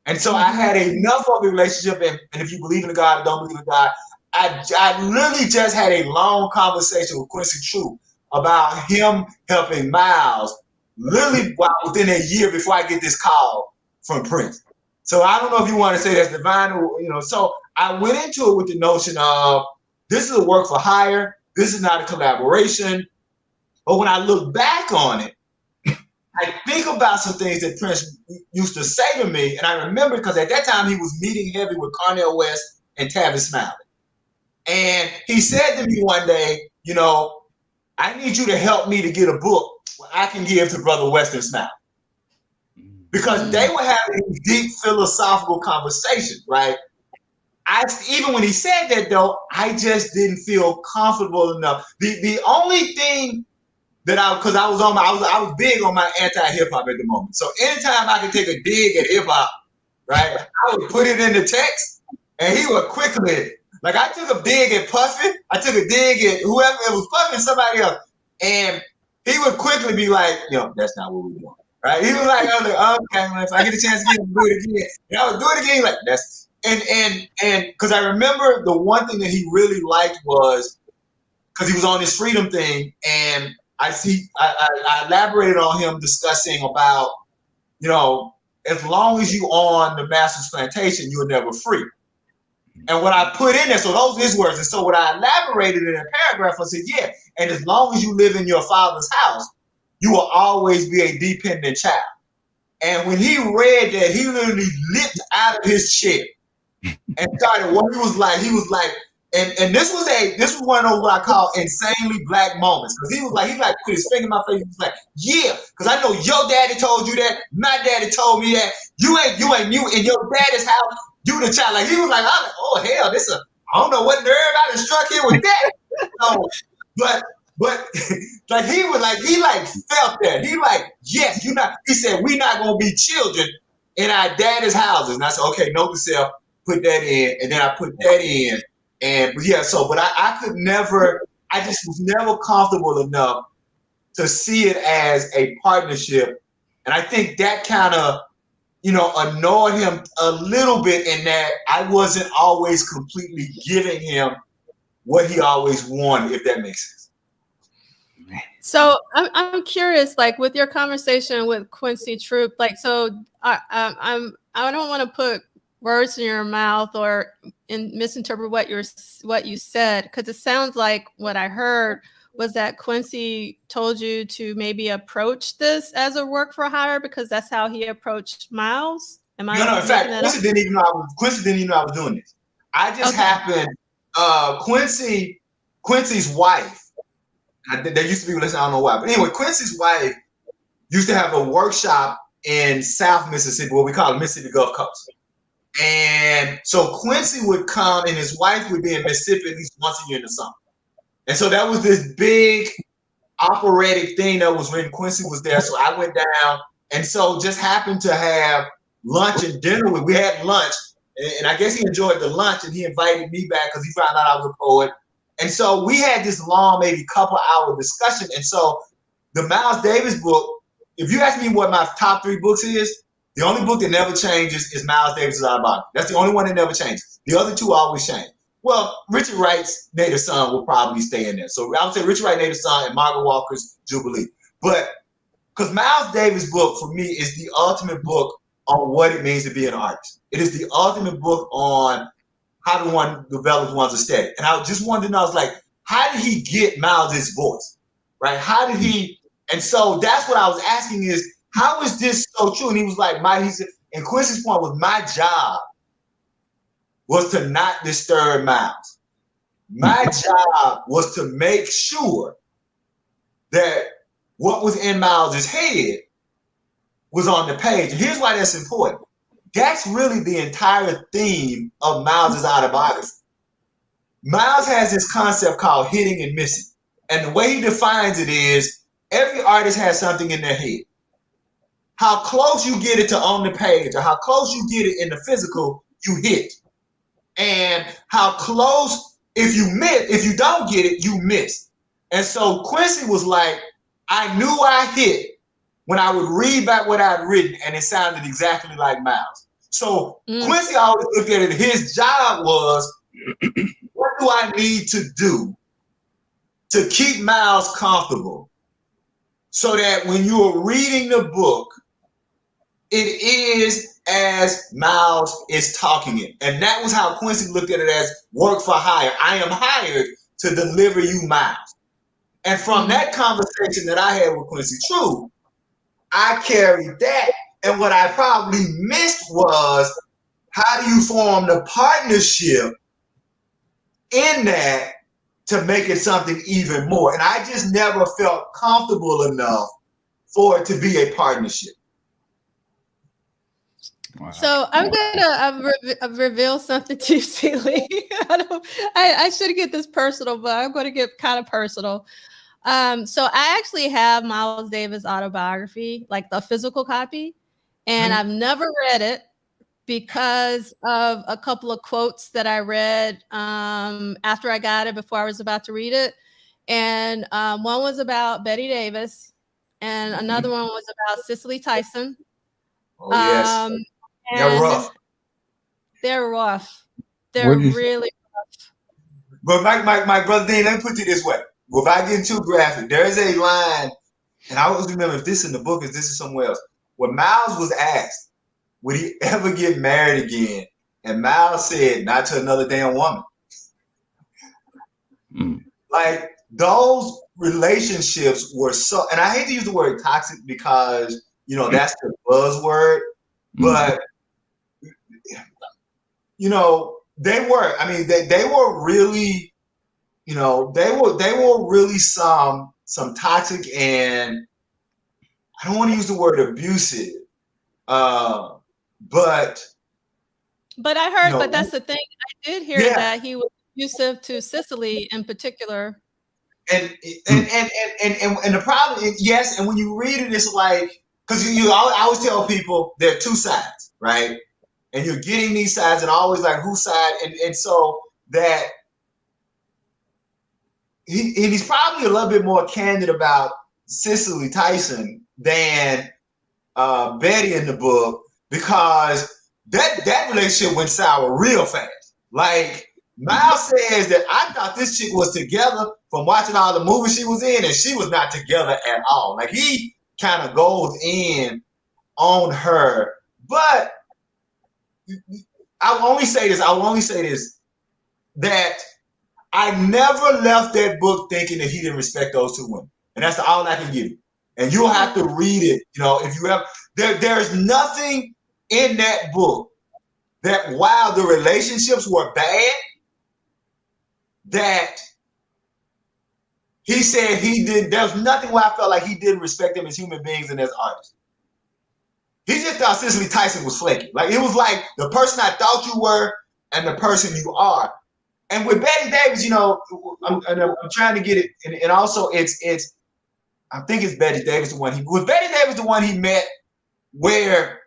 [SPEAKER 6] And so I had enough of a relationship, and if you believe in God or don't believe in God, I literally just had a long conversation with Quincy Troop about him helping Miles, literally within a year before I get this call from Prince. So I don't know if you want to say that's divine or, so I went into it with the notion of this is a work for hire. This is not a collaboration. But when I look back on it, I think about some things that Prince used to say to me, and I remember because at that time he was meeting heavy with Cornel West and Tavis Smiley. And he said to me one day, I need you to help me to get a book where I can give to Brother West and Smiley. Because they were having deep philosophical conversations, right? Even when he said that, though, I just didn't feel comfortable enough. The only thing that I was big on my anti-hip hop at the moment. So anytime I could take a dig at hip hop, right, I would put it in the text, and he would quickly, like I took a dig at Puffin, I took a dig at whoever it was, Puffin, somebody else, and he would quickly be like, that's not what we're doing. Right? He was like, I was like, okay, man, if I get a chance again, do it again. And I would do it again. Like that's and because I remember the one thing that he really liked was because he was on this freedom thing, and I elaborated on him discussing about, you know, as long as you on the master's plantation, you're never free. And what I put in there, so those are his words. And so what I elaborated in a paragraph, I said, yeah, and as long as you live in your father's house, you will always be a dependent child. And when he read that, he literally leaped out of his chair and started what he was like, and this was one of those what I call insanely black moments. Because he put his finger in my face, he was like, yeah, because I know your daddy told you that, my daddy told me that, you ain't in your daddy's house, you the child. Like he was like, oh hell, I don't know what nerve I done struck here with that. So, but like he felt that. He like, yes, he said, we not gonna be children in our daddy's houses. And I said, okay, note to self, put that in, and then I put that in. And yeah, but I could never, I just was never comfortable enough to see it as a partnership. And I think that kind of, annoyed him a little bit in that I wasn't always completely giving him what he always wanted, if that makes sense.
[SPEAKER 1] So I'm curious, like with your conversation with Quincy Troop, like, so I don't want to put words in your mouth or misinterpret what you said, because it sounds like what I heard was that Quincy told you to maybe approach this as a work for hire because that's how he approached Miles. No,
[SPEAKER 6] in fact, Quincy didn't even know I was doing this. I just happened, Quincy's wife, there used to be, listen, I don't know why, but anyway, Quincy's wife used to have a workshop in South Mississippi, what we call the Mississippi Gulf Coast. And so Quincy would come and his wife would be in Mississippi at least once a year in the summer. And so that was this big operatic thing that was when Quincy was there. So I went down and so just happened to have lunch and dinner with, we had lunch and I guess he enjoyed the lunch and he invited me back because he found out I was a poet. And so we had this long, maybe couple hour discussion. And so the Miles Davis book, if you ask me what my top 3 books is, the only book that never changes is Miles Davis' autobiography. That's the only one that never changes. The other 2 always change. Well, Richard Wright's Native Son will probably stay in there. So I would say Richard Wright, Native Son, and Margaret Walker's Jubilee. But because Miles Davis' book for me is the ultimate book on what it means to be an artist. It is the ultimate book on how do one develop one's aesthetic. And I just wanted to know, I was like, how did he get Miles' voice, right? How did he? And so that's what I was asking is, how is this so true? And he was like, he said, and Quincy's point was, my job was to not disturb Miles. My job was to make sure that what was in Miles' head was on the page. And here's why that's important. That's really the entire theme of Miles' autobiography. Miles has this concept called hitting and missing. And the way he defines it is every artist has something in their head. How close you get it to on the page or how close you get it in the physical, you hit. And how close, if you don't get it, you miss. And so Quincy was like, I knew I hit when I would read back what I'd written and it sounded exactly like Miles. So Quincy always looked at it, his job was, what do I need to do to keep Miles comfortable so that when you are reading the book, it is as Miles is talking it. And that was how Quincy looked at it, as work for hire. I am hired to deliver you Miles. And from that conversation that I had with Quincy True, I carried that. And what I probably missed was, how do you form the partnership in that to make it something even more? And I just never felt comfortable enough for it to be a partnership.
[SPEAKER 1] Wow. So I'm gonna reveal something to you, C Liegh. I shouldn't get this personal, but I'm going to get kind of personal. So I actually have Miles Davis' autobiography, like the physical copy, and I've never read it because of a couple of quotes that I read after I got it, before I was about to read it. And one was about Betty Davis, and another one was about Cicely Tyson.
[SPEAKER 6] Oh yes, they're rough.
[SPEAKER 1] They're rough. They're really rough.
[SPEAKER 6] But my brother Dean, let me put it this way. Without getting too graphic, there is a line, and I always remember if this in the book is this is somewhere else. When Miles was asked, would he ever get married again? And Miles said, not to another damn woman. Like, those relationships were so, and I hate to use the word toxic because, you know, that's the buzzword, but, you know, they were, I mean, they were really, you know, they were really some toxic, and I don't want to use the word abusive, but
[SPEAKER 1] I heard,
[SPEAKER 6] you know,
[SPEAKER 1] but that's the thing. I did hear that he was abusive to Cicely in particular.
[SPEAKER 6] And the problem is, yes, and when you read it, it's like, because I always tell people there are two sides, right? And you're getting these sides, and always like whose side, and so that he's probably a little bit more candid about Cicely Tyson than Betty in the book, because that relationship went sour real fast. Like, Miles says that I thought this chick was together from watching all the movies she was in, and she was not together at all. Like, he kind of goes in on her. But I will only say this, that I never left that book thinking that he didn't respect those two women. And that's all I can give you. And you'll have to read it, you know, if you have, there's nothing in that book that while the relationships were bad, that he said he did. There's nothing where I felt like he didn't respect them as human beings and as artists. He just thought Cicely Tyson was flaky. Like, it was like the person I thought you were and the person you are. And with Betty Davis, you know, I'm trying to get it, and also it's I think it's Betty Davis the one was Betty Davis the one he met, where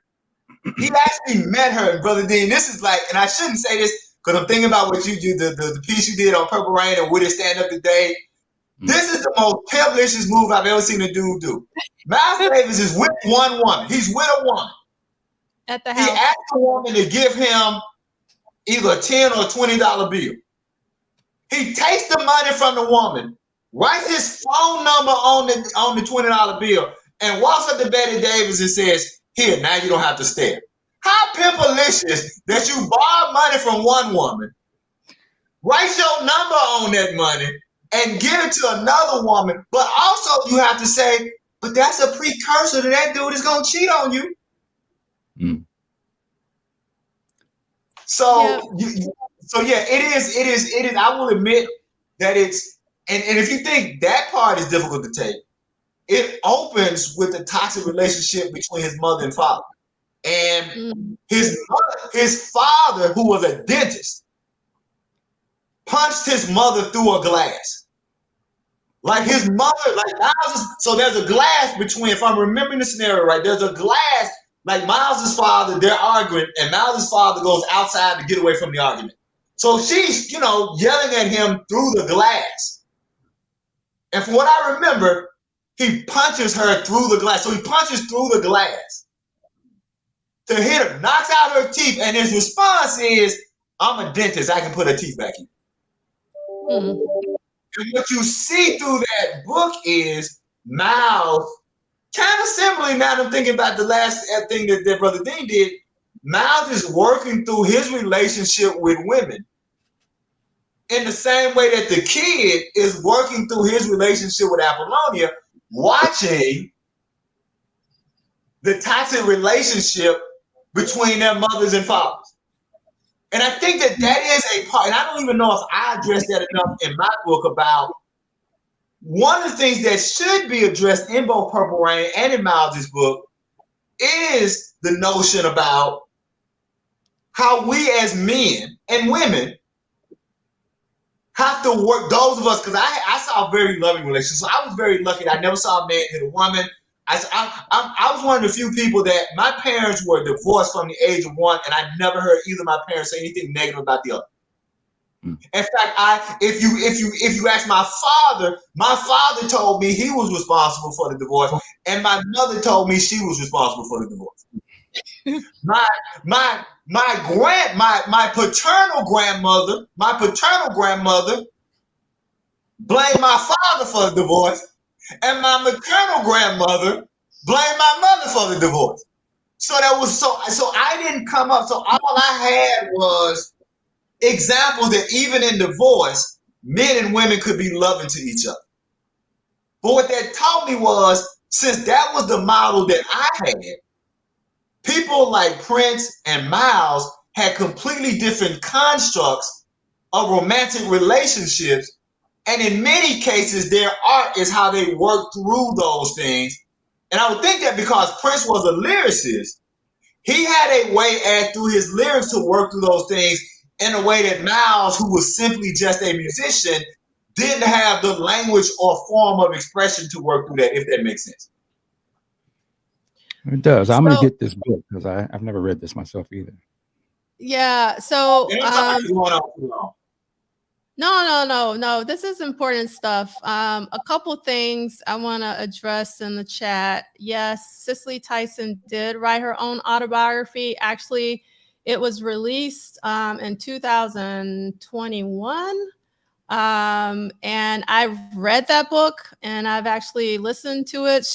[SPEAKER 6] he actually met her. And Brother Dean, this is like, and I shouldn't say this because I'm thinking about what you do, the piece you did on Purple Rain and Would It Stand Up Today. This is the most pimp-licious move I've ever seen a dude do. Miles Davis is with one woman. He's with a woman.
[SPEAKER 1] At the house.
[SPEAKER 6] He asked a woman to give him either a $10 or $20 bill. He takes the money from the woman, writes his phone number on the $20 bill, and walks up to Betty Davis and says, "Here, now you don't have to stare." How pimp-alicious that you borrow money from one woman, write your number on that money, and give it to another woman, but also you have to say, but that's a precursor to that dude is gonna cheat on you. So, it is. I will admit that it's, and if you think that part is difficult to take, it opens with the toxic relationship between his mother and father. And his father, who was a dentist, punched his mother through a glass. Like, his mother, like Miles, so there's a glass between, if I'm remembering the scenario right, there's a glass, like Miles's father, they're arguing, and Miles's father goes outside to get away from the argument. So she's, you know, yelling at him through the glass. And from what I remember, he punches her through the glass. So he punches through the glass to hit her, knocks out her teeth, and his response is, "I'm a dentist, I can put her teeth back in." And what you see through that book is Miles, kind of similarly, now that I'm thinking about the last thing that Brother Dean did, Miles is working through his relationship with women in the same way that the kid is working through his relationship with Apollonia, watching the toxic relationship between their mothers and fathers. And I think that is a part, and I don't even know if I addressed that enough in my book, about one of the things that should be addressed in both Purple Rain and in Miles' book is the notion about how we as men and women have to work, those of us, because I saw a very loving relationship. So I was very lucky that I never saw a man hit a woman. I was one of the few people that my parents were divorced from the age of 1, and I never heard either of my parents say anything negative about the other. In fact, if you ask my father told me he was responsible for the divorce, and my mother told me she was responsible for the divorce. my paternal grandmother blamed my father for the divorce, and my maternal grandmother blamed my mother for the divorce. So that was so I didn't come up. So all I had was examples that even in divorce, men and women could be loving to each other. But what that taught me was, since that was the model that I had, people like Prince and Miles had completely different constructs of romantic relationships. And in many cases, their art is how they work through those things. And I would think that because Prince was a lyricist, he had a way through his lyrics to work through those things in a way that Miles, who was simply just a musician, didn't have the language or form of expression to work through that, if that makes sense.
[SPEAKER 2] It does. I'm going to get this book because I've never read this myself either.
[SPEAKER 1] Yeah. So No. This is important stuff. A couple things I want to address in the chat. Yes, Cicely Tyson did write her own autobiography. Actually, it was released in 2021. And I've read that book and I've actually listened to it.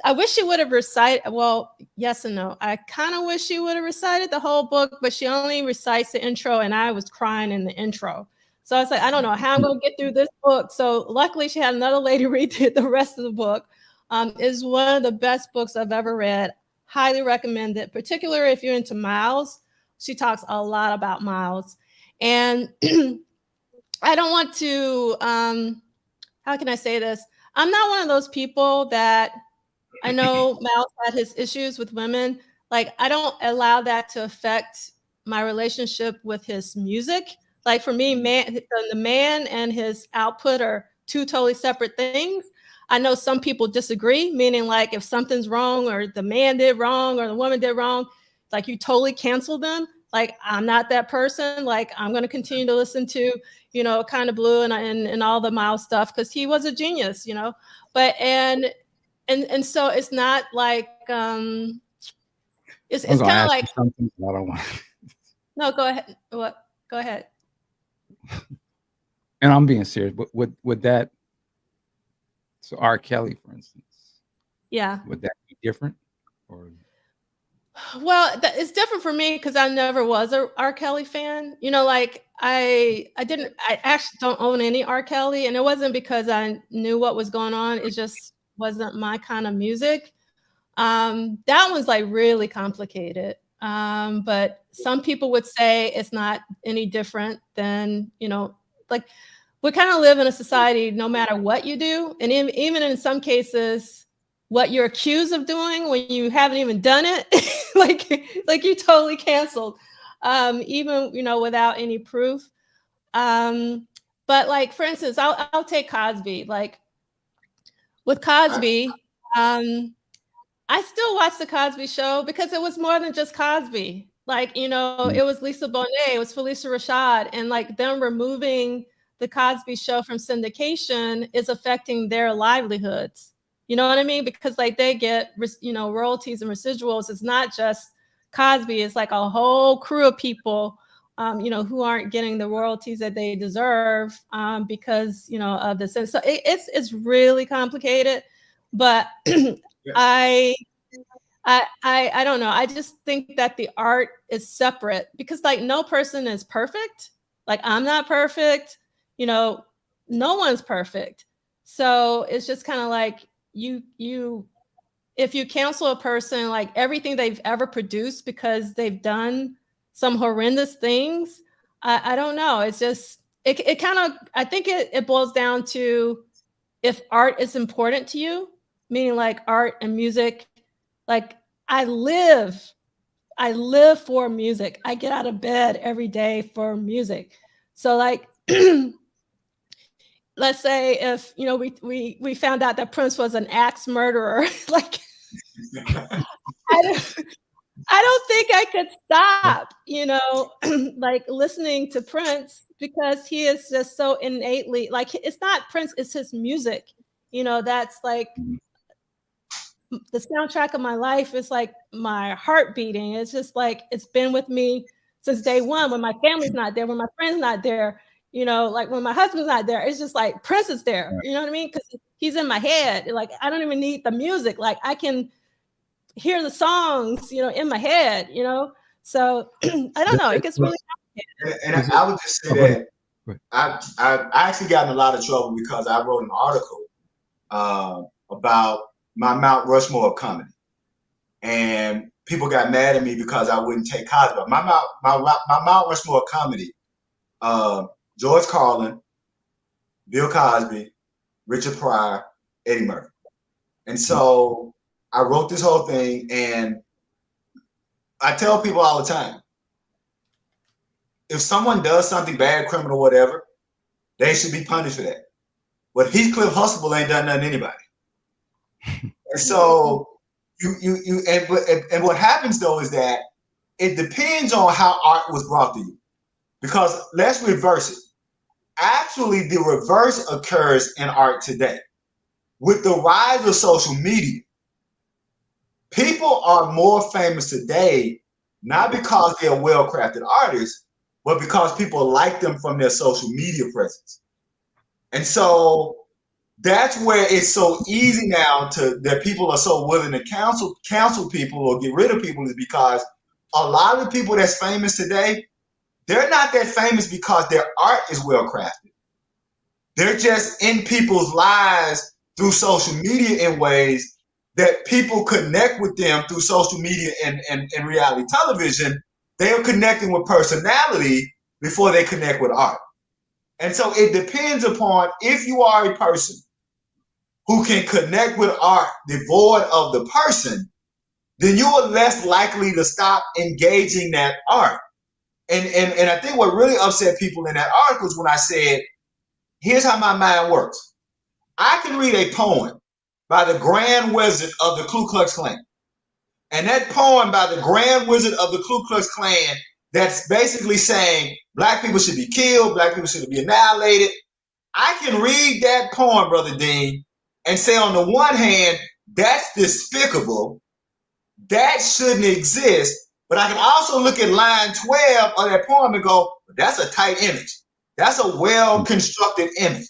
[SPEAKER 1] I wish she would have recited, well, yes and no. I kind of wish she would have recited the whole book, but she only recites the intro and I was crying in the intro. So I was like, I don't know how I'm going to get through this book. So luckily she had another lady read the rest of the book. It's one of the best books I've ever read. Highly recommend it, particularly if you're into Miles. She talks a lot about Miles. And I don't want to, how can I say this? I'm not one of those people that, I know Miles had his issues with women. Like, I don't allow that to affect my relationship with his music. Like for me, the man and his output are two totally separate things. I know some people disagree, meaning like if something's wrong or the man did wrong or the woman did wrong, like you totally cancel them. Like I'm not that person. Like I'm going to continue to listen to, Kind of Blue and all the Miles stuff because he was a genius, But and so it's not like it's kind of like
[SPEAKER 2] something I don't want.
[SPEAKER 1] No, go ahead. What? Go ahead.
[SPEAKER 2] And I'm being serious. But would that? So R. Kelly, for instance. Yeah. Would that be different? Or?
[SPEAKER 1] Well, it's different for me because I never was a R. Kelly fan. Like I actually don't own any R. Kelly, and it wasn't because I knew what was going on. It just wasn't my kind of music. That one's like really complicated. But some people would say it's not any different than, like we kind of live in a society, no matter what you do. And even in some cases, what you're accused of doing when you haven't even done it, like you totally canceled, even, without any proof. But like, for instance, I'll take Cosby. Like with Cosby, I still watch the Cosby Show because it was more than just Cosby. Like, it was Lisa Bonet, it was Felicia Rashad, and like them removing the Cosby Show from syndication is affecting their livelihoods. You know what I mean? Because like they get, royalties and residuals. It's not just Cosby. It's like a whole crew of people, who aren't getting the royalties that they deserve because, of this. And so it's really complicated, but I don't know. I just think that the art is separate because like no person is perfect. Like I'm not perfect, no one's perfect. So it's just kind of like if you cancel a person, like everything they've ever produced because they've done some horrendous things, I don't know. It's just, it kind of, I think it boils down to if art is important to you, meaning like art and music. Like I live for music. I get out of bed every day for music. So like, let's say if, we found out that Prince was an axe murderer, like I don't think I could stop, like listening to Prince because he is just so innately, like, it's not Prince, it's his music. You know, that's like the soundtrack of my life. Is like my heart beating. It's just like, it's been with me since day one, when my family's not there, when my friends not there, you know, like when my husband's not there, it's just like Prince is there. You know what I mean? Because he's in my head. Like, I don't even need the music. Like, I can hear the songs, you know, in my head, you know? So I don't know. It gets really
[SPEAKER 6] complicated. And I would just say that I actually got in a lot of trouble because I wrote an article about my Mount Rushmore of comedy. And people got mad at me because I wouldn't take Cosby. My Mount Rushmore of comedy, George Carlin, Bill Cosby, Richard Pryor, Eddie Murphy. And so I wrote this whole thing, and I tell people all the time, if someone does something bad, criminal, whatever, they should be punished for that. But Heathcliff Huxtable ain't done nothing to anybody. And so and what happens though is that it depends on how art was brought to you. Because let's reverse it. Actually, the reverse occurs in art today. With the rise of social media, people are more famous today, not because they're well-crafted artists, but because people like them from their social media presence. And so that's where it's so easy now that people are so willing to counsel people or get rid of people, is because a lot of the people that's famous today, they're not that famous because their art is well-crafted. They're just in people's lives through social media in ways that people connect with them through social media and reality television. They are connecting with personality before they connect with art. And so it depends upon, if you are a person who can connect with art devoid of the person, then you are less likely to stop engaging that art. And I think what really upset people in that article is when I said, here's how my mind works. I can read a poem by the Grand Wizard of the Ku Klux Klan. And that poem by the Grand Wizard of the Ku Klux Klan, that's basically saying black people should be killed, black people should be annihilated. I can read that poem, Brother Dean, and say, on the one hand, that's despicable, that shouldn't exist. But I can also look at line 12 of that poem and go, that's a tight image. That's a well-constructed image.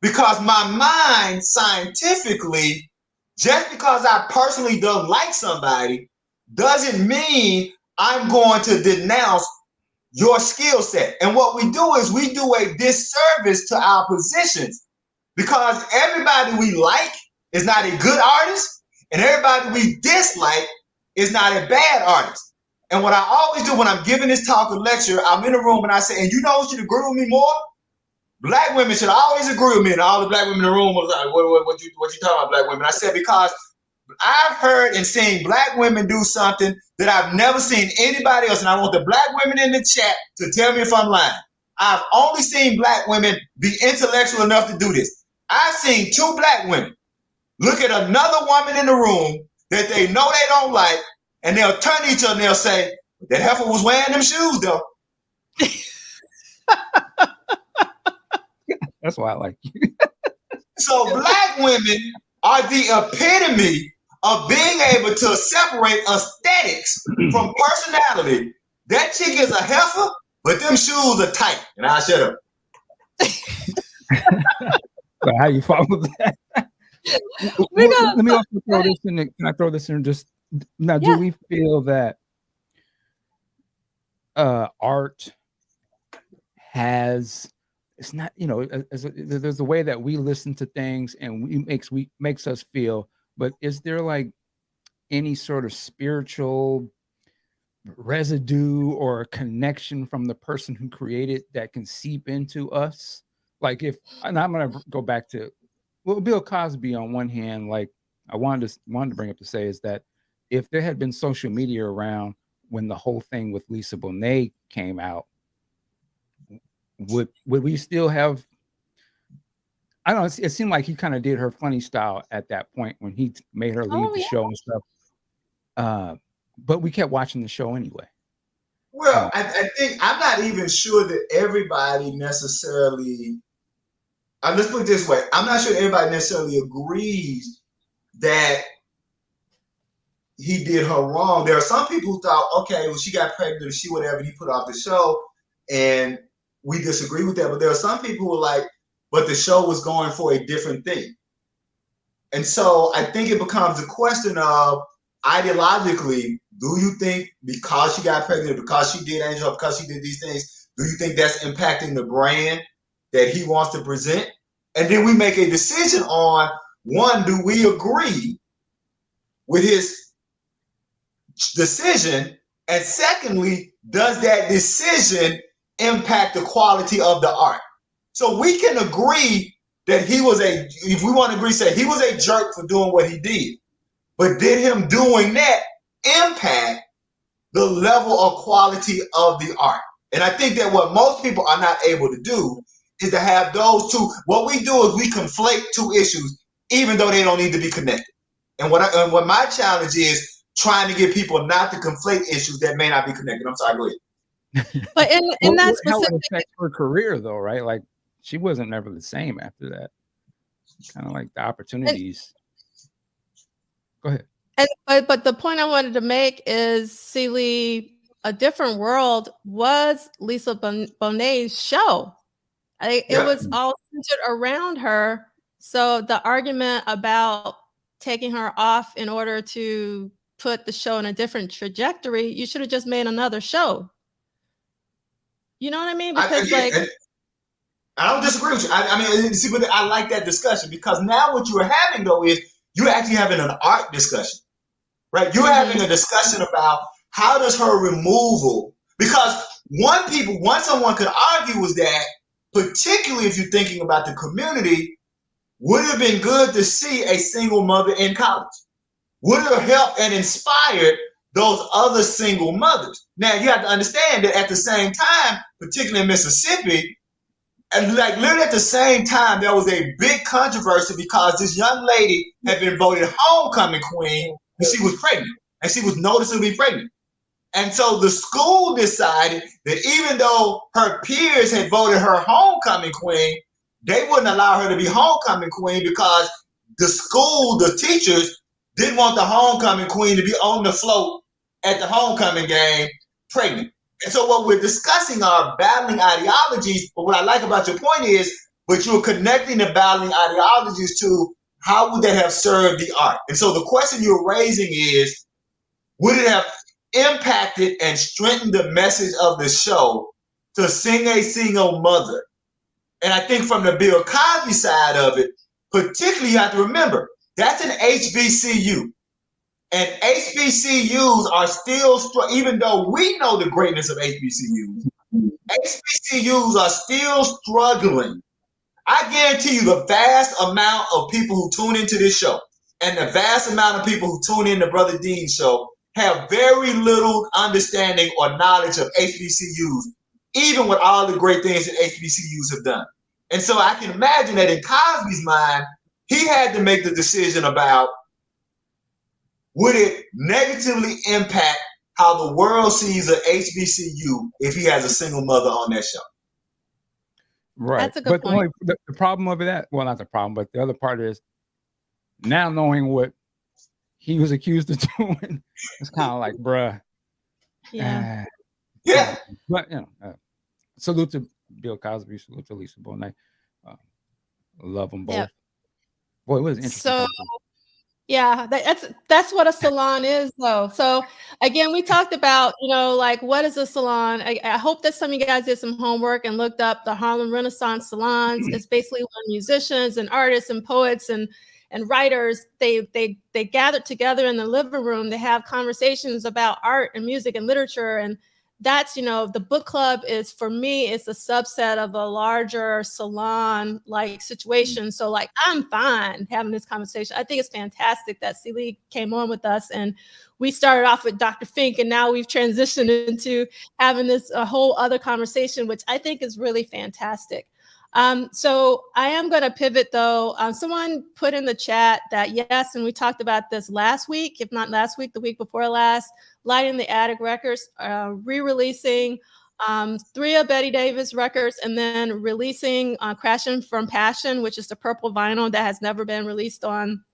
[SPEAKER 6] Because my mind scientifically, just because I personally don't like somebody, doesn't mean I'm going to denounce your skill set. And what we do is we do a disservice to our positions, because everybody we like is not a good artist, and everybody we dislike is not a bad artist. And what I always do when I'm giving this talk or lecture, I'm in a room and I say, and you know who should agree with me more? Black women should always agree with me. And all the black women in the room was like, what you talking about, black women? I said, because I've heard and seen black women do something that I've never seen anybody else. And I want the black women in the chat to tell me if I'm lying. I've only seen black women be intellectual enough to do this. I've seen two black women look at another woman in the room that they know they don't like, and they'll turn to each other and they'll say, that heifer was wearing them shoes though.
[SPEAKER 2] That's why I like you.
[SPEAKER 6] So black women are the epitome of being able to separate aesthetics from personality. That chick is a heifer, but them shoes are tight. And I shut up.
[SPEAKER 2] So how you follow that? Let me also throw this in. Can I throw this in just now? Do we feel that art has? It's not, you know, there's a way that we listen to things and makes us feel. But is there like any sort of spiritual residue or a connection from the person who created that can seep into us? Like and I'm gonna go back to, well, Bill Cosby on one hand, like I wanted to bring up to say is that if there had been social media around when the whole thing with Lisa Bonet came out, would we still have? I don't know. It seemed like he kind of did her funny style at that point when he made her leave the show and stuff. But we kept watching the show anyway.
[SPEAKER 6] Well, I think I'm not even sure that everybody necessarily. Let's put it this way: I'm not sure everybody necessarily agrees that he did her wrong. There are some people who thought, okay, well, she got pregnant or she whatever, he put off the show, and we disagree with that. But there are some people who are like, but the show was going for a different thing. And so I think it becomes a question of ideologically, do you think because she got pregnant, because she did Angel, because she did these things, do you think that's impacting the brand that he wants to present? And then we make a decision on, one, do we agree with his decision? And secondly, does that decision impact the quality of the art? So we can agree that he was if we want to agree, say he was a jerk for doing what he did. But did him doing that impact the level of quality of the art? And I think that what most people are not able to do is to have those two. What we do is we conflate two issues, even though they don't need to be connected. And what my challenge is, trying to get people not to conflate issues that may not be connected. I'm sorry, go ahead.
[SPEAKER 1] But in that
[SPEAKER 2] how
[SPEAKER 1] specific,
[SPEAKER 2] it affects her career, though, right? Like she wasn't never the same after that. Kind of like the opportunities. Go ahead.
[SPEAKER 1] But the point I wanted to make is, C Liegh, A Different World was Lisa Bonet's show. It was all centered around her. So the argument about taking her off in order to put the show in a different trajectory, you should have just made another show. You know what I mean? Because
[SPEAKER 6] I don't disagree with you. I mean, see, but I like that discussion, because now what you're having though is you're actually having an art discussion, right? You're having a discussion about how does her removal, because one someone could argue was that, particularly if you're thinking about the community, would it have been good to see a single mother in college? Would it have helped and inspired those other single mothers? Now, you have to understand that at the same time, particularly in Mississippi, and like literally at the same time, there was a big controversy because this young lady had been voted homecoming queen and she was pregnant, and she was noticeably pregnant. And so the school decided that even though her peers had voted her homecoming queen, they wouldn't allow her to be homecoming queen because the school, the teachers, didn't want the homecoming queen to be on the float at the homecoming game pregnant. And so what we're discussing are battling ideologies, but what I like about your point is, but you're connecting the battling ideologies to how would that have served the art? And so the question you're raising is, would it have impacted and strengthened the message of the show to sing a single mother? And I think from the Bill Cosby side of it, particularly you have to remember, that's an HBCU. And HBCUs are still, even though we know the greatness of HBCUs, HBCUs are still struggling. I guarantee you the vast amount of people who tune into this show and the vast amount of people who tune in to Brother Dean's show have very little understanding or knowledge of HBCUs, even with all the great things that HBCUs have done. And so I can imagine that in Cosby's mind, he had to make the decision about, would it negatively impact how the world sees an HBCU if he has a single mother on that show?
[SPEAKER 2] Right.
[SPEAKER 1] That's a good point.
[SPEAKER 2] The problem of that, well, not the problem, but the other part is now knowing what he was accused of doing, it's kind of like, bruh.
[SPEAKER 1] Yeah.
[SPEAKER 6] Yeah.
[SPEAKER 2] But, you know, salute to Bill Cosby, salute to Lisa Bonet. Love them both.
[SPEAKER 1] Yeah.
[SPEAKER 2] Boy, it was interesting.
[SPEAKER 1] So, yeah, that's what a salon is, though. So again, we talked about, like, what is a salon? I hope that some of you guys did some homework and looked up the Harlem Renaissance salons. It's basically when musicians and artists and poets and writers, they gathered together in the living room. They have conversations about art and music and literature. And that's, the book club is, for me, it's a subset of a larger salon like situation. So like, I'm fine having this conversation. I think it's fantastic that C Liegh came on with us, and we started off with Dr. Fink, and now we've transitioned into having this a whole other conversation, which I think is really fantastic. So I am going to pivot though. Someone put in the chat that yes, and we talked about this last week, if not last week, the week before last, Light in the Attic Records re-releasing 3 of Betty Davis records and then releasing Crashing from Passion, which is the purple vinyl that has never been released on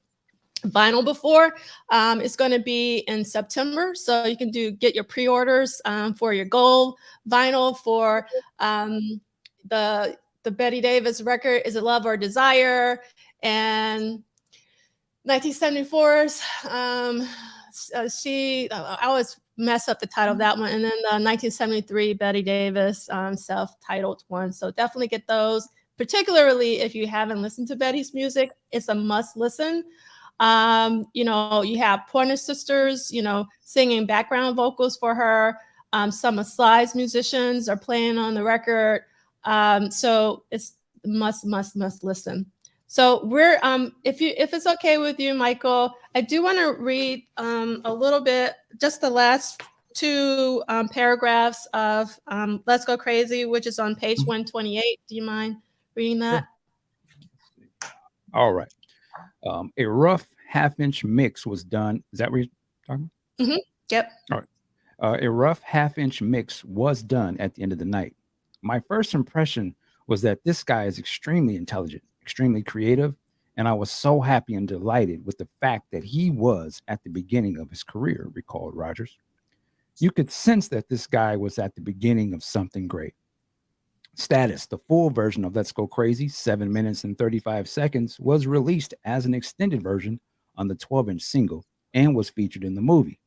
[SPEAKER 1] vinyl before. It's going to be in September, so you can get your pre-orders for your gold vinyl for the Betty Davis record, Is It Love or Desire, and 1974's I always mess up the title of that one, and then the 1973 Betty Davis self-titled one. So definitely get those, particularly if you haven't listened to Betty's music. It's a must listen. You know, you have Pointer Sisters, you know, singing background vocals for her. Some of Sly's musicians are playing on the record. So it's must listen. So we're if it's okay with you, Michael, I do want to read a little bit, just the last 2 paragraphs of Let's Go Crazy, which is on page 128. Do you mind reading that?
[SPEAKER 2] Sure. All right. A rough half-inch mix was done. Is that what you're talking about?
[SPEAKER 1] Mm-hmm. Yep.
[SPEAKER 2] All right. A rough half-inch mix was done at the end of the night. My first impression was that this guy is extremely intelligent, extremely creative, and I was so happy and delighted with the fact that he was at the beginning of his career, recalled Rogers. You could sense that this guy was at the beginning of something great. Status, the full version of Let's Go Crazy, 7 minutes and 35 seconds, was released as an extended version on the 12-inch single and was featured in the movie.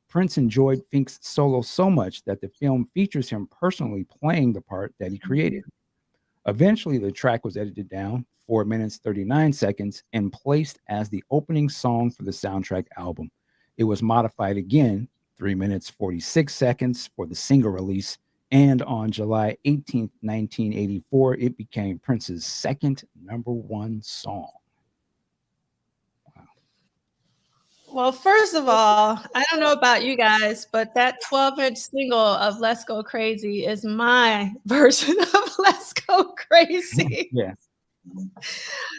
[SPEAKER 2] Prince enjoyed Fink's solo so much that the film features him personally playing the part that he created. Eventually, the track was edited down, 4 minutes, 39 seconds, and placed as the opening song for the soundtrack album. It was modified again, 3 minutes, 46 seconds for the single release, and on July 18th, 1984, it became Prince's second #1 song.
[SPEAKER 1] Well, first of all, I don't know about you guys, but that 12-inch single of Let's Go Crazy is my version of Let's Go Crazy.
[SPEAKER 2] Yeah.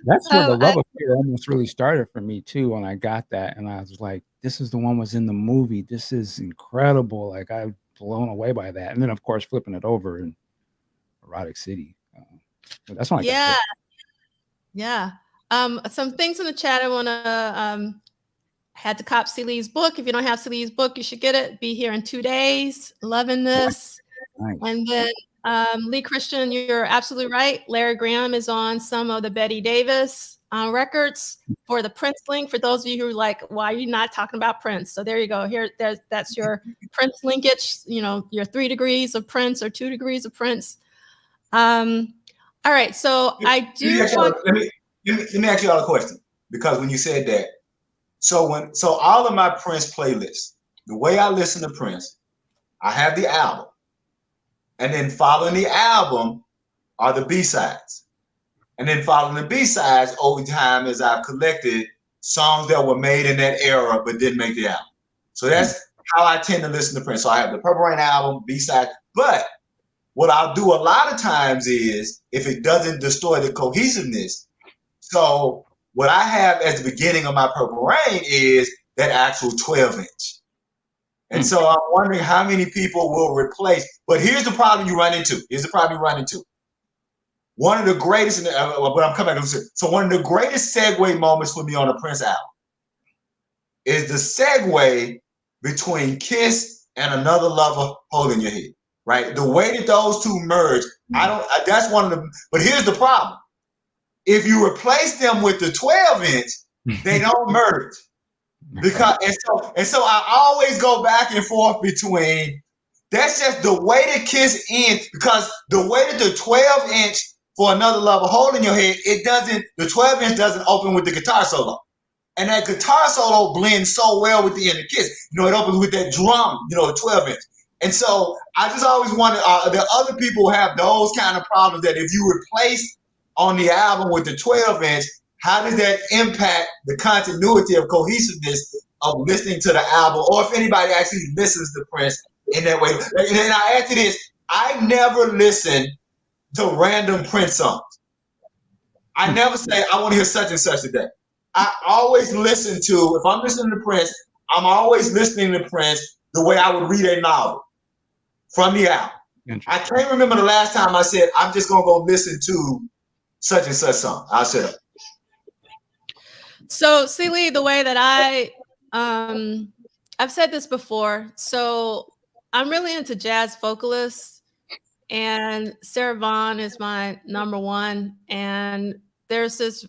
[SPEAKER 2] That's where the love affair almost really started for me too, when I got that. And I was like, this is the one was in the movie. This is incredible. Like, I'm blown away by that. And then, of course, flipping it over in Erotic City. That's when I got it.
[SPEAKER 1] Yeah. Some things in the chat I want to... had to cop C Leigh's book. If you don't have C Leigh's book, you should get it. Be here in 2 days. Loving this. Nice. And then Lee Christian, you're absolutely right. Larry Graham is on some of the Betty Davis records for the Prince link. For those of you who are like, why are you not talking about Prince? So there you go. That's your Prince linkage. You know, your 3 degrees of Prince or 2 degrees of Prince. All right. So I do want.
[SPEAKER 6] Let me ask you all a question, because when you said that. So all of my Prince playlists, the way I listen to Prince, I have the album, and then following the album are the B-sides. And then following the B-sides over time as I've collected songs that were made in that era but didn't make the album. So that's how I tend to listen to Prince. So I have the Purple Rain album, B-side. But what I'll do a lot of times is, if it doesn't destroy the cohesiveness, so what I have at the beginning of my Purple Rain is that actual 12-inch. And so I'm wondering how many people will replace. But here's the problem you run into. One of the greatest, but I'm coming back to this. So one of the greatest segue moments for me on the Prince album is the segue between Kiss and Another Lover Holding Your Head, right? The way that those two merge, that's one of the, but here's the problem. If you replace them with the 12-inch, they don't merge. Because and so I always go back and forth between, that's just the way that Kiss ends, because the way that the 12-inch for Another Lover Holding Your Head, the 12-inch doesn't open with the guitar solo. And that guitar solo blends so well with the end of Kiss. You know, it opens with that drum, you know, the 12-inch. And so I just always wondered, that other people have those kind of problems, that if you replace on the album with the 12-inch, how does that impact the continuity of cohesiveness of listening to the album, or if anybody actually listens to Prince in that way? And then I ask you this, I never listen the random Prince songs. I never say I want to hear such and such today. I always listen to, if I'm listening to Prince, I'm always listening to Prince the way I would read a novel from the album. I can't remember the last time I said, I'm just going to go listen to such and such song. I'll shut up.
[SPEAKER 1] So, C Liegh, the way that I've said this before. So I'm really into jazz vocalists, and Sarah Vaughan is my number one. And there's this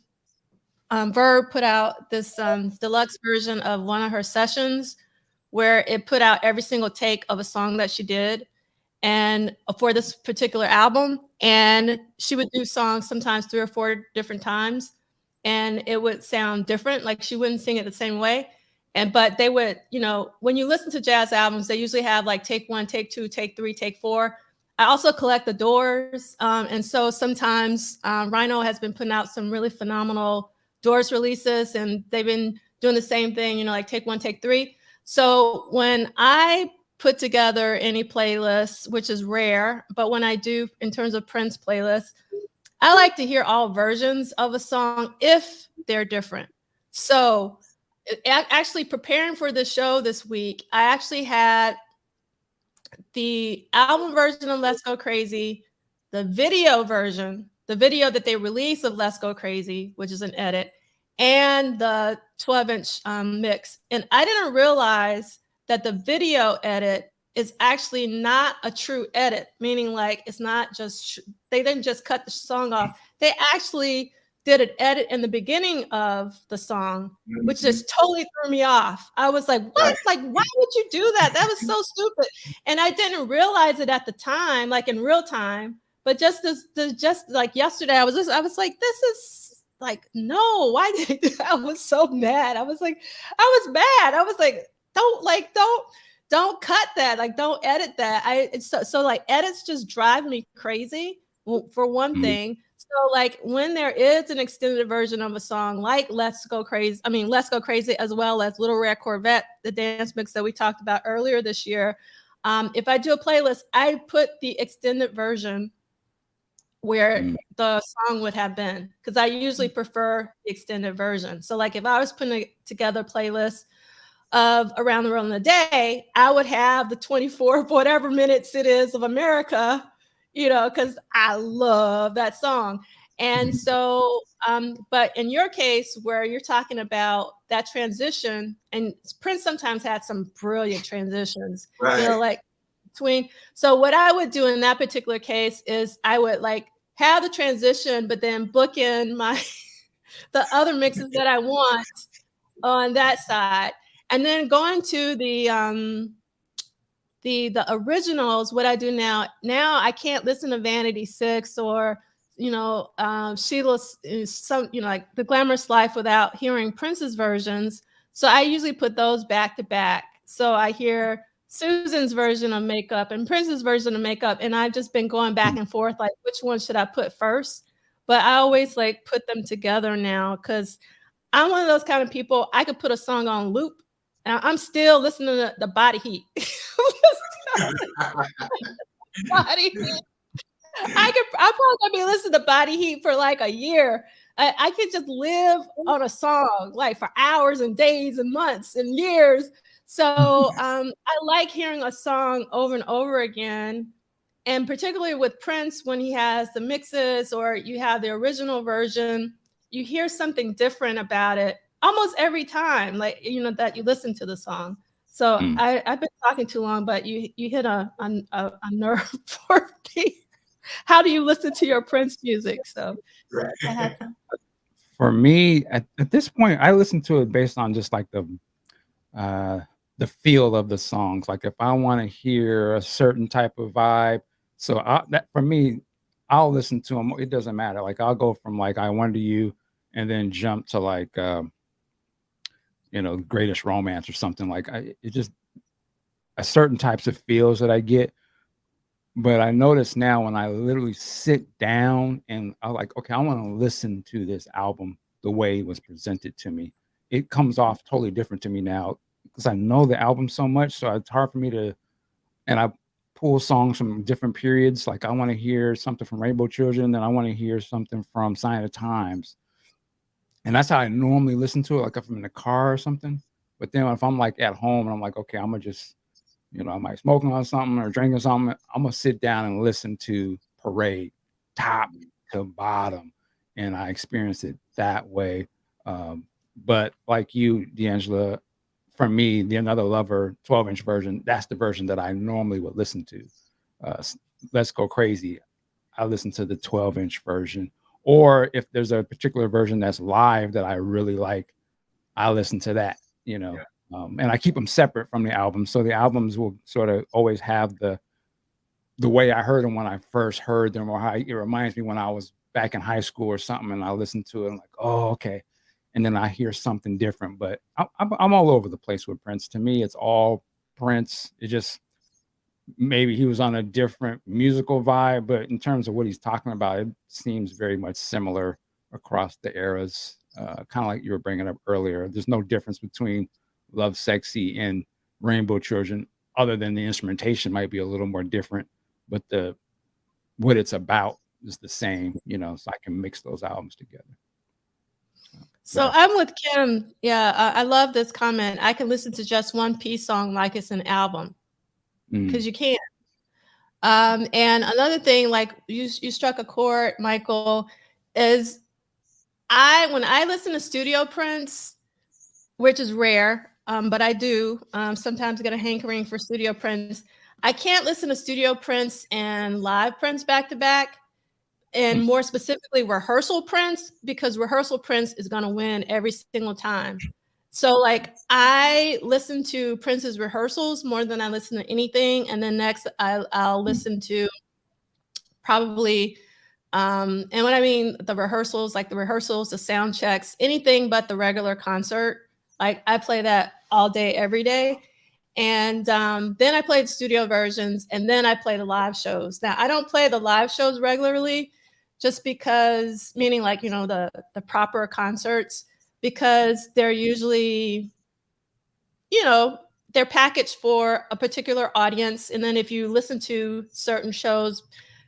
[SPEAKER 1] Verb put out this deluxe version of one of her sessions where it put out every single take of a song that she did, and for this particular album. And she would do songs sometimes 3 or 4 different times, and it would sound different. Like she wouldn't sing it the same way. But they would, you know, when you listen to jazz albums, they usually have like take 1, take 2, take 3, take 4. I also collect the Doors. And so sometimes Rhino has been putting out some really phenomenal Doors releases, and they've been doing the same thing, you know, like take 1, take 3. So when I put together any playlists, which is rare, but when I do in terms of Prince playlists, I like to hear all versions of a song if they're different. So actually preparing for the show this week, I actually had the album version of Let's Go Crazy, the video version, the video that they released of Let's Go Crazy, which is an edit, and the 12-inch mix. And I didn't realize that the video edit is actually not a true edit, meaning like it's not just, they didn't just cut the song off. They actually did an edit in the beginning of the song, which just totally threw me off. I was like, what? Like, why would you do that? That was so stupid. And I didn't realize it at the time, like in real time. But just like yesterday, I was like, this is like, no, why did I do that? I was so mad. I was mad. I was like, don't cut that. Like, don't edit that. So like edits just drive me crazy, for one thing. So like when there is an extended version of a song like Let's Go Crazy, as well as Little Red Corvette, the dance mix that we talked about earlier this year. If I do a playlist, I put the extended version where the song would have been, because I usually prefer the extended version. So like if I was putting together a playlist of Around the World in a Day, I would have the 24 whatever minutes it is of America, you know, because I love that song. And so, but in your case, where you're talking about that transition, and Prince sometimes had some brilliant transitions, right, you know, like between. So what I would do in that particular case is I would like have the transition, but then book in the other mixes that I want on that side. And then going to the originals, what I do now I can't listen to Vanity 6 or, you know, Sheila's some, you know, like The Glamorous Life without hearing Prince's versions. So I usually put those back to back. So I hear Susan's version of Makeup and Prince's version of Makeup. And I've just been going back and forth, like, which one should I put first? But I always like put them together now, because I'm one of those kind of people, I could put a song on loop and I'm still listening to the Body Heat. Body Heat. I'll probably be listening to Body Heat for like a year. I could just live on a song like for hours and days and months and years. So I like hearing a song over and over again. And particularly with Prince, when he has the mixes or you have the original version, you hear something different about it almost every time, like, you know, that you listen to the song. So I've been talking too long, but you hit a nerve for me. How do you listen to your Prince music? So
[SPEAKER 2] for me, at this point, I listen to it based on just like the feel of the songs. Like if I want to hear a certain type of vibe, so that for me, I'll listen to them. It doesn't matter. Like I'll go from like I Wonder You, and then jump to like you know, Greatest Romance or something. Like it just a certain types of feels that I get. But I notice now when I literally sit down and I'm like, okay, I want to listen to this album the way it was presented to me, it comes off totally different to me now, because I know the album so much. So it's hard for me to, and I pull songs from different periods. Like I want to hear something from Rainbow Children, then I want to hear something from Sign of the Times. And that's how I normally listen to it, like if I'm in the car or something. But then if I'm like at home and I'm like, okay, I'm gonna just, you know, I might smoking on something or drinking something, I'm gonna sit down and listen to Parade top to bottom. And I experience it that way. But like you, D'Angela, for me, the Another Lover 12-inch version, that's the version that I normally would listen to. Let's Go Crazy, I listen to the 12-inch version. Or if there's a particular version that's live that I really like, I listen to that, you know. Yeah. And I keep them separate from the album. So the albums will sort of always have the way I heard them when I first heard them, or how it reminds me when I was back in high school or something, and I listen to it, I'm like, oh, okay. And then I hear something different. But I'm all over the place with Prince. To me, it's all Prince. It just, maybe he was on a different musical vibe, but in terms of what he's talking about, it seems very much similar across the eras. Kind of like you were bringing up earlier. There's no difference between Love Sexy and Rainbow Children, other than the instrumentation might be a little more different, but what it's about is the same, you know, so I can mix those albums together.
[SPEAKER 1] So I'm with Kim. Yeah, I love this comment. I can listen to just one Peace song like it's an album, because you can't. And another thing, like you struck a chord, Michael, is when I listen to studio Prince, which is rare, but I do sometimes get a hankering for studio Prince. I can't listen to studio Prince and live Prince back to back, and more specifically rehearsal Prince, because rehearsal Prince is going to win every single time. So like I listen to Prince's rehearsals more than I listen to anything. And then next I'll listen to probably, and when I mean the rehearsals, like the rehearsals, the sound checks, anything but the regular concert. Like I play that all day, every day. And then I play the studio versions, and then I play the live shows. Now I don't play the live shows regularly, just because, meaning like, you know, the proper concerts, because they're usually, you know, they're packaged for a particular audience. And then if you listen to certain shows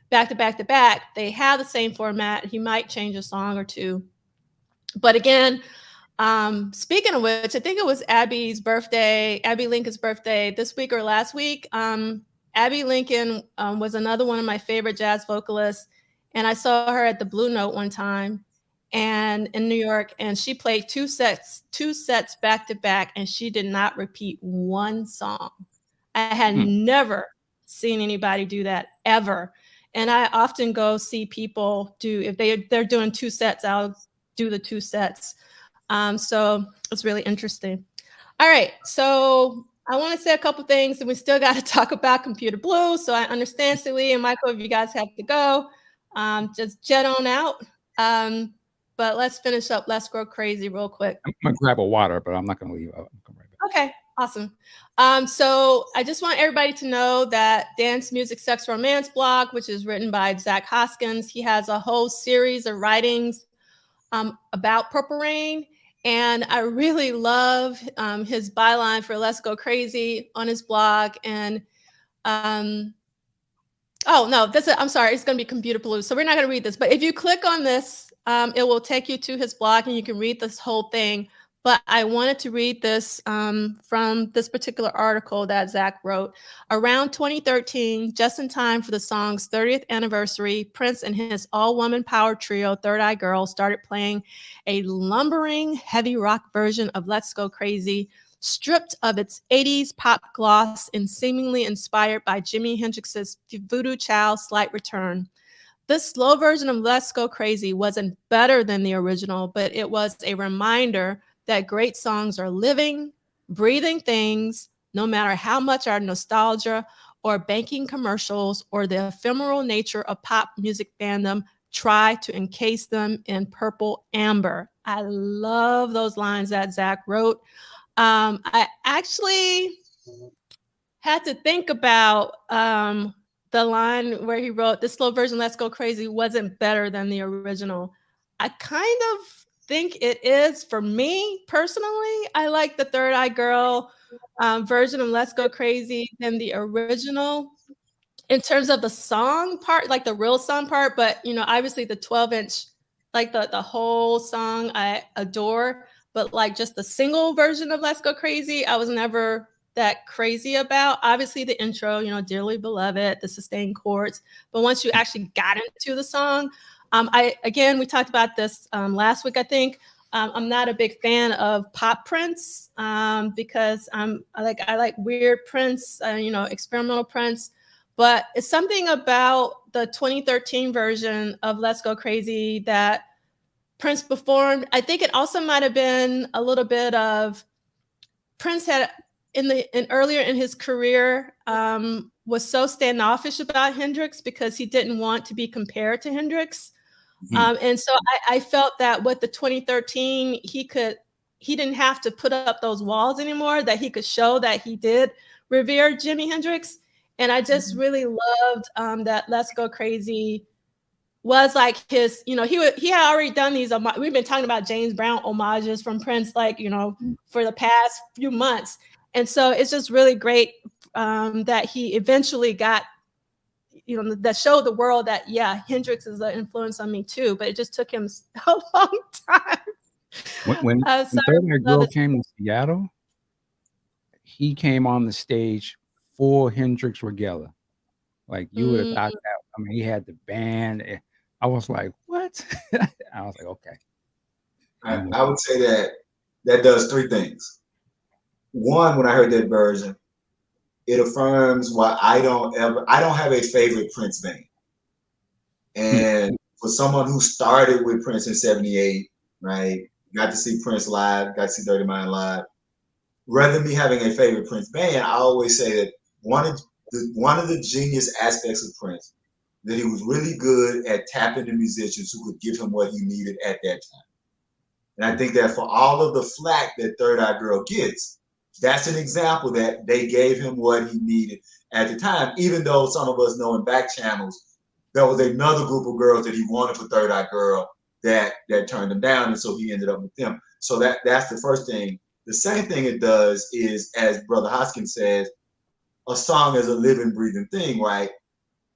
[SPEAKER 1] back to back to back, they have the same format. He might change a song or two. But again, speaking of which, I think it was Abby Lincoln's birthday this week or last week. Abby Lincoln was another one of my favorite jazz vocalists. And I saw her at the Blue Note one time and in New York, and she played two sets back to back, and she did not repeat one song. I had never seen anybody do that ever. And I often go see people do, if they're doing two sets, I'll do the two sets. So it's really interesting. All right, so I want to say a couple things, and we still got to talk about Computer Blue. So I understand, C Liegh and Michael, if you guys have to go, just jet on out. But let's finish up Let's Go Crazy real quick.
[SPEAKER 2] I'm gonna grab a water, but I'm not gonna leave. I'll come right back.
[SPEAKER 1] Okay, awesome. So I just want everybody to know that Dance Music Sex Romance blog, which is written by Zach Hoskins, he has a whole series of writings about Purple Rain. And I really love his byline for Let's Go Crazy on his blog. And oh, no, I'm sorry, it's going to be Computer Blue. So we're not going to read this. But if you click on this, it will take you to his blog and you can read this whole thing. But I wanted to read this from this particular article that Zach wrote. Around 2013, just in time for the song's 30th anniversary, Prince and his all-woman power trio, Third Eye Girl, started playing a lumbering heavy rock version of Let's Go Crazy, stripped of its 80s pop gloss and seemingly inspired by Jimi Hendrix's Voodoo Child's Slight Return. This slow version of Let's Go Crazy wasn't better than the original, but it was a reminder that great songs are living, breathing things, no matter how much our nostalgia or banking commercials or the ephemeral nature of pop music fandom try to encase them in purple amber. I love those lines that Zach wrote. I actually had to think about the line where he wrote, this slow version, Let's Go Crazy, wasn't better than the original. I kind of think it is. For me personally, I like the Third Eye Girl version of Let's Go Crazy than the original. in terms of the song part, like the real song part, but obviously the 12-inch, like the whole song I adore, but like just the single version of Let's Go Crazy, I was never that crazy about. Obviously the intro, Dearly Beloved, the sustained chords, but once you actually got into the song, we talked about this last week, I think. I'm not a big fan of pop Prince because I like weird Prince, experimental Prince. But it's something about the 2013 version of Let's Go Crazy that Prince performed. I think it also might have been a little bit of Prince had earlier in his career was so standoffish about Hendrix because he didn't want to be compared to Hendrix. And so I felt that with the 2013, he didn't have to put up those walls anymore, that he could show that he did revere Jimi Hendrix. And I just really loved that Let's Go Crazy was like his, he had already done these. We've been talking about James Brown homages from Prince, for the past few months. And so it's just really great that he eventually got, that showed the world that, yeah, Hendrix is an influence on me too, but it just took him a long time.
[SPEAKER 2] When Third Eye Girl came to Seattle, he came on the stage for Hendrix Regalia. Like you would have thought that. I mean, he had the band. I was like, what? I was like, okay.
[SPEAKER 6] I would say that does three things. One, when I heard that version, it affirms why I don't have a favorite Prince band. And for someone who started with Prince in '78, right, got to see Prince live, got to see Dirty Mind live. Rather than me having a favorite Prince band, I always say that one of the genius aspects of Prince, that he was really good at tapping the musicians who could give him what he needed at that time. And I think that for all of the flack that Third Eye Girl gets, that's an example that they gave him what he needed at the time, even though some of us know in back channels, there was another group of girls that he wanted for Third Eye Girl that turned him down, and so he ended up with them. So that's the first thing. The second thing it does is, as Brother Hoskins says, a song is a living, breathing thing, right?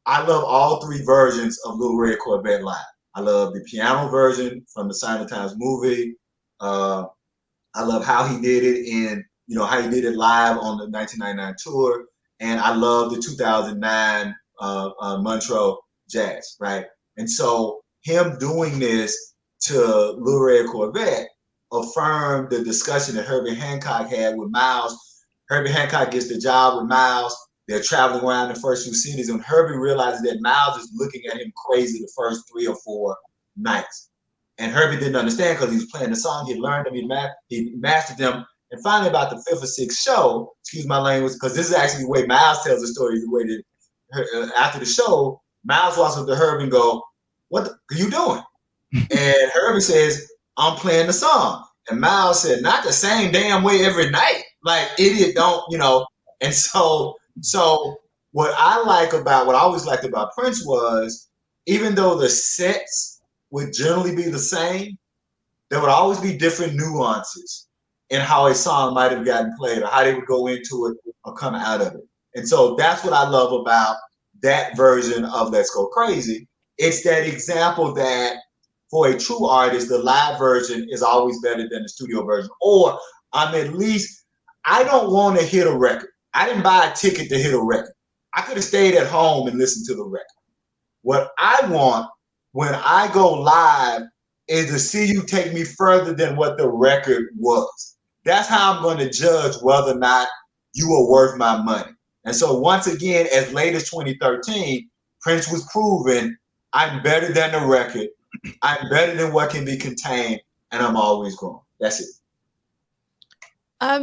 [SPEAKER 6] I love all three versions of Little Red Corvette live. I love the piano version from the Sign of Times movie. I love how he did it how he did it live on the 1999 tour. And I love the 2009 Montreux Jazz, right? And so him doing this to Little Red Corvette affirmed the discussion that Herbie Hancock had with Miles. Herbie Hancock gets the job with Miles. They're traveling around the first few cities, and Herbie realizes that Miles is looking at him crazy the first 3 or 4 nights. And Herbie didn't understand because he was playing the song, he learned them, he mastered them. And finally, about the 5th or 6th show, excuse my language, because this is actually the way Miles tells the story, the way that after the show, Miles walks up to Herbie and go, "What are you doing?" And Herbie says, "I'm playing the song." And Miles said, "Not the same damn way every night. Like, idiot, don't." And so what I always liked about Prince was, even though the sets would generally be the same, there would always be different nuances in how a song might have gotten played or how they would go into it or come out of it. And so that's what I love about that version of Let's Go Crazy. It's that example that for a true artist, the live version is always better than the studio version. Or at least, I don't want to hit a record. I didn't buy a ticket to hit a record. I could have stayed at home and listened to the record. What I want when I go live is to see you take me further than what the record was. That's how I'm going to judge whether or not you are worth my money. And so once again, as late as 2013, Prince was proving, I'm better than the record. I'm better than what can be contained, and I'm always growing. That's it.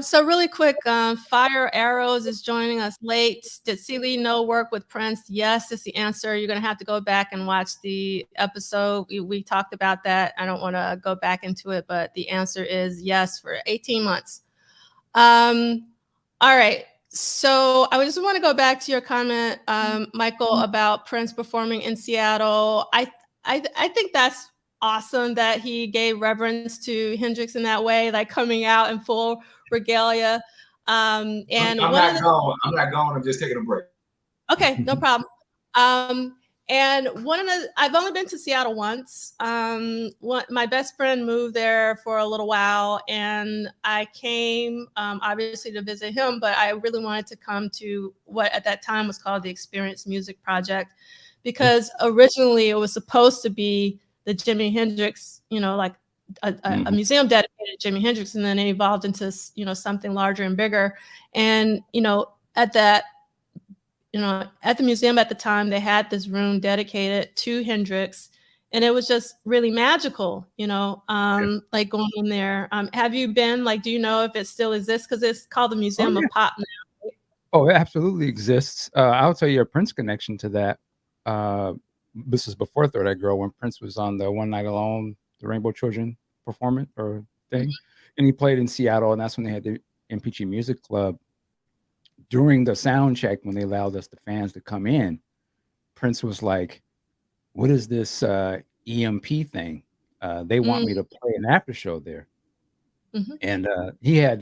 [SPEAKER 1] So really quick, Fire Arrows is joining us late. Did C Liegh know work with Prince? Yes, is the answer. You're going to have to go back and watch the episode. We talked about that. I don't want to go back into it, but the answer is yes, for 18 months. All right. So I just want to go back to your comment, Michael, about Prince performing in Seattle. I think that's awesome that he gave reverence to Hendrix in that way, like coming out in full regalia. And
[SPEAKER 6] I'm not going. I'm just taking a break.
[SPEAKER 1] Okay, no problem. And I've only been to Seattle once. My best friend moved there for a little while, and I came obviously to visit him, but I really wanted to come to what at that time was called the Experience Music Project, because originally it was supposed to be the Jimi Hendrix, like a museum dedicated to Jimi Hendrix, and then it evolved into, something larger and bigger. And, at the museum at the time, they had this room dedicated to Hendrix, and it was just really magical, like going in there. Have you been, do you know if it still exists? Because it's called the Museum of Pop now.
[SPEAKER 2] Oh, it absolutely exists. I'll tell you a Prince connection to that. This is before Third Eye Girl, when Prince was on the One Night Alone, the Rainbow Children performance or thing. And he played in Seattle, and that's when they had the MPG Music Club. During the sound check, when they allowed us, the fans, to come in, Prince was like, what is this EMP thing? They want me to play an after show there. And he had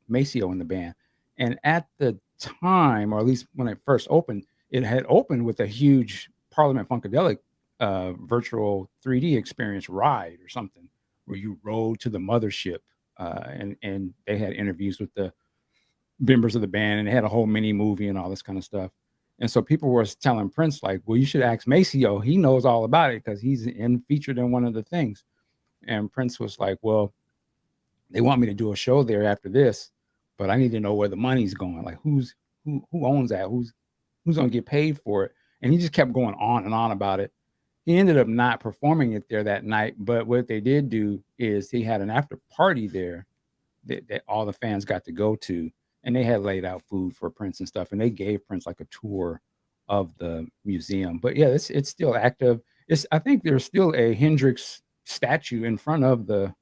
[SPEAKER 2] Maceo in the band. And at the time, or at least when it first opened, it had opened with a huge Parliament Funkadelic virtual 3D experience ride or something, where you rode to the mothership, and they had interviews with the members of the band, and they had a whole mini movie and all this kind of stuff. And so people were telling Prince, like, well, you should ask Maceo. He knows all about it because he's featured in one of the things. And Prince was like, well, they want me to do a show there after this, but I need to know where the money's going. Like, who owns that? Who's going to get paid for it? And he just kept going on and on about it. He ended up not performing it there that night. But what they did do is he had an after party there that all the fans got to go to. And they had laid out food for Prince and stuff. And they gave Prince like a tour of the museum. But yeah, it's still active. I think there's still a Hendrix statue in front of the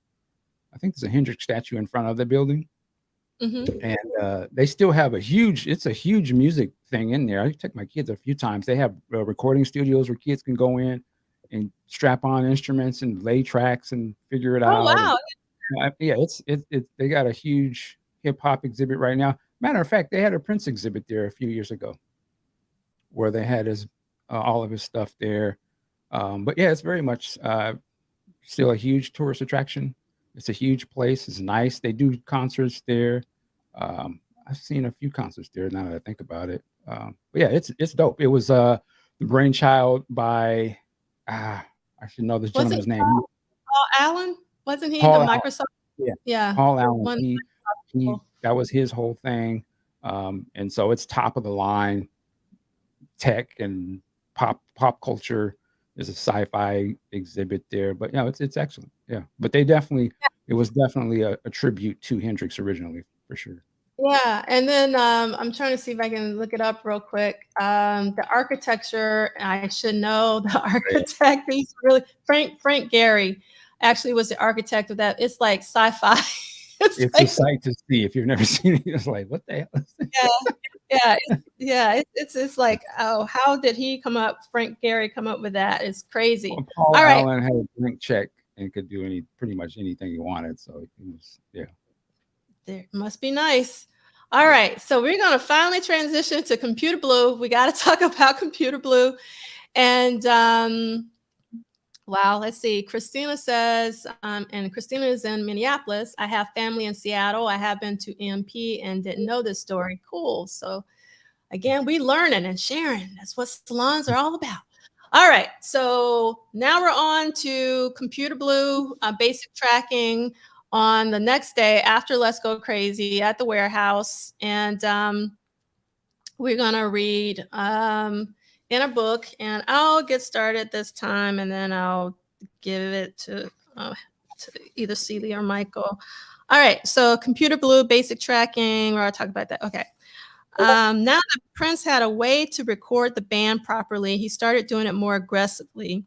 [SPEAKER 2] building. And they still have it's a huge music thing in there. I took my kids a few times. They have recording studios where kids can go in and strap on instruments and lay tracks and figure it out.
[SPEAKER 1] Oh, wow.
[SPEAKER 2] And, yeah, they got a huge hip hop exhibit right now. Matter of fact, they had a Prince exhibit there a few years ago, where they had all of his stuff there. But yeah, it's very much still a huge tourist attraction. It's a huge place. It's nice. They do concerts there. I've seen a few concerts there now that I think about it. But yeah, it's dope. It was the brainchild by I should know this gentleman's name.
[SPEAKER 1] Paul Allen? Wasn't he
[SPEAKER 2] Paul
[SPEAKER 1] the Microsoft?
[SPEAKER 2] Yeah. Paul Allen. He that was his whole thing. And so it's top of the line tech and pop culture. There's a sci-fi exhibit there, but it's excellent. Yeah. But it was definitely a tribute to Hendrix originally, for sure.
[SPEAKER 1] Yeah. And then I'm trying to see if I can look it up real quick. The architecture, I should know the architect. He's really Frank Gehry actually was the architect of that. It's like sci-fi.
[SPEAKER 2] It's like a sight to see if you've never seen it. It's like, what the hell is this?
[SPEAKER 1] Yeah. It's like, oh, how did Frank Gehry come up with that? It's crazy.
[SPEAKER 2] Well, Paul Allen had a blank check and could do pretty much anything he wanted. So it was, yeah.
[SPEAKER 1] There must be nice. All right. So we're going to finally transition to Computer Blue. We got to talk about Computer Blue. And wow, let's see. Christina says, and Christina is in Minneapolis. I have family in Seattle. I have been to EMP and didn't know this story. Cool. So again, we learning and sharing. That's what salons are all about. All right. So now we're on to Computer Blue, basic tracking on the next day after Let's Go Crazy at the warehouse. And we're going to read in a book, and I'll get started this time, and then I'll give it to either C Liegh or Michael. All right, so Computer Blue, basic tracking, where I talk about that. Okay. Now that Prince had a way to record the band properly, he started doing it more aggressively.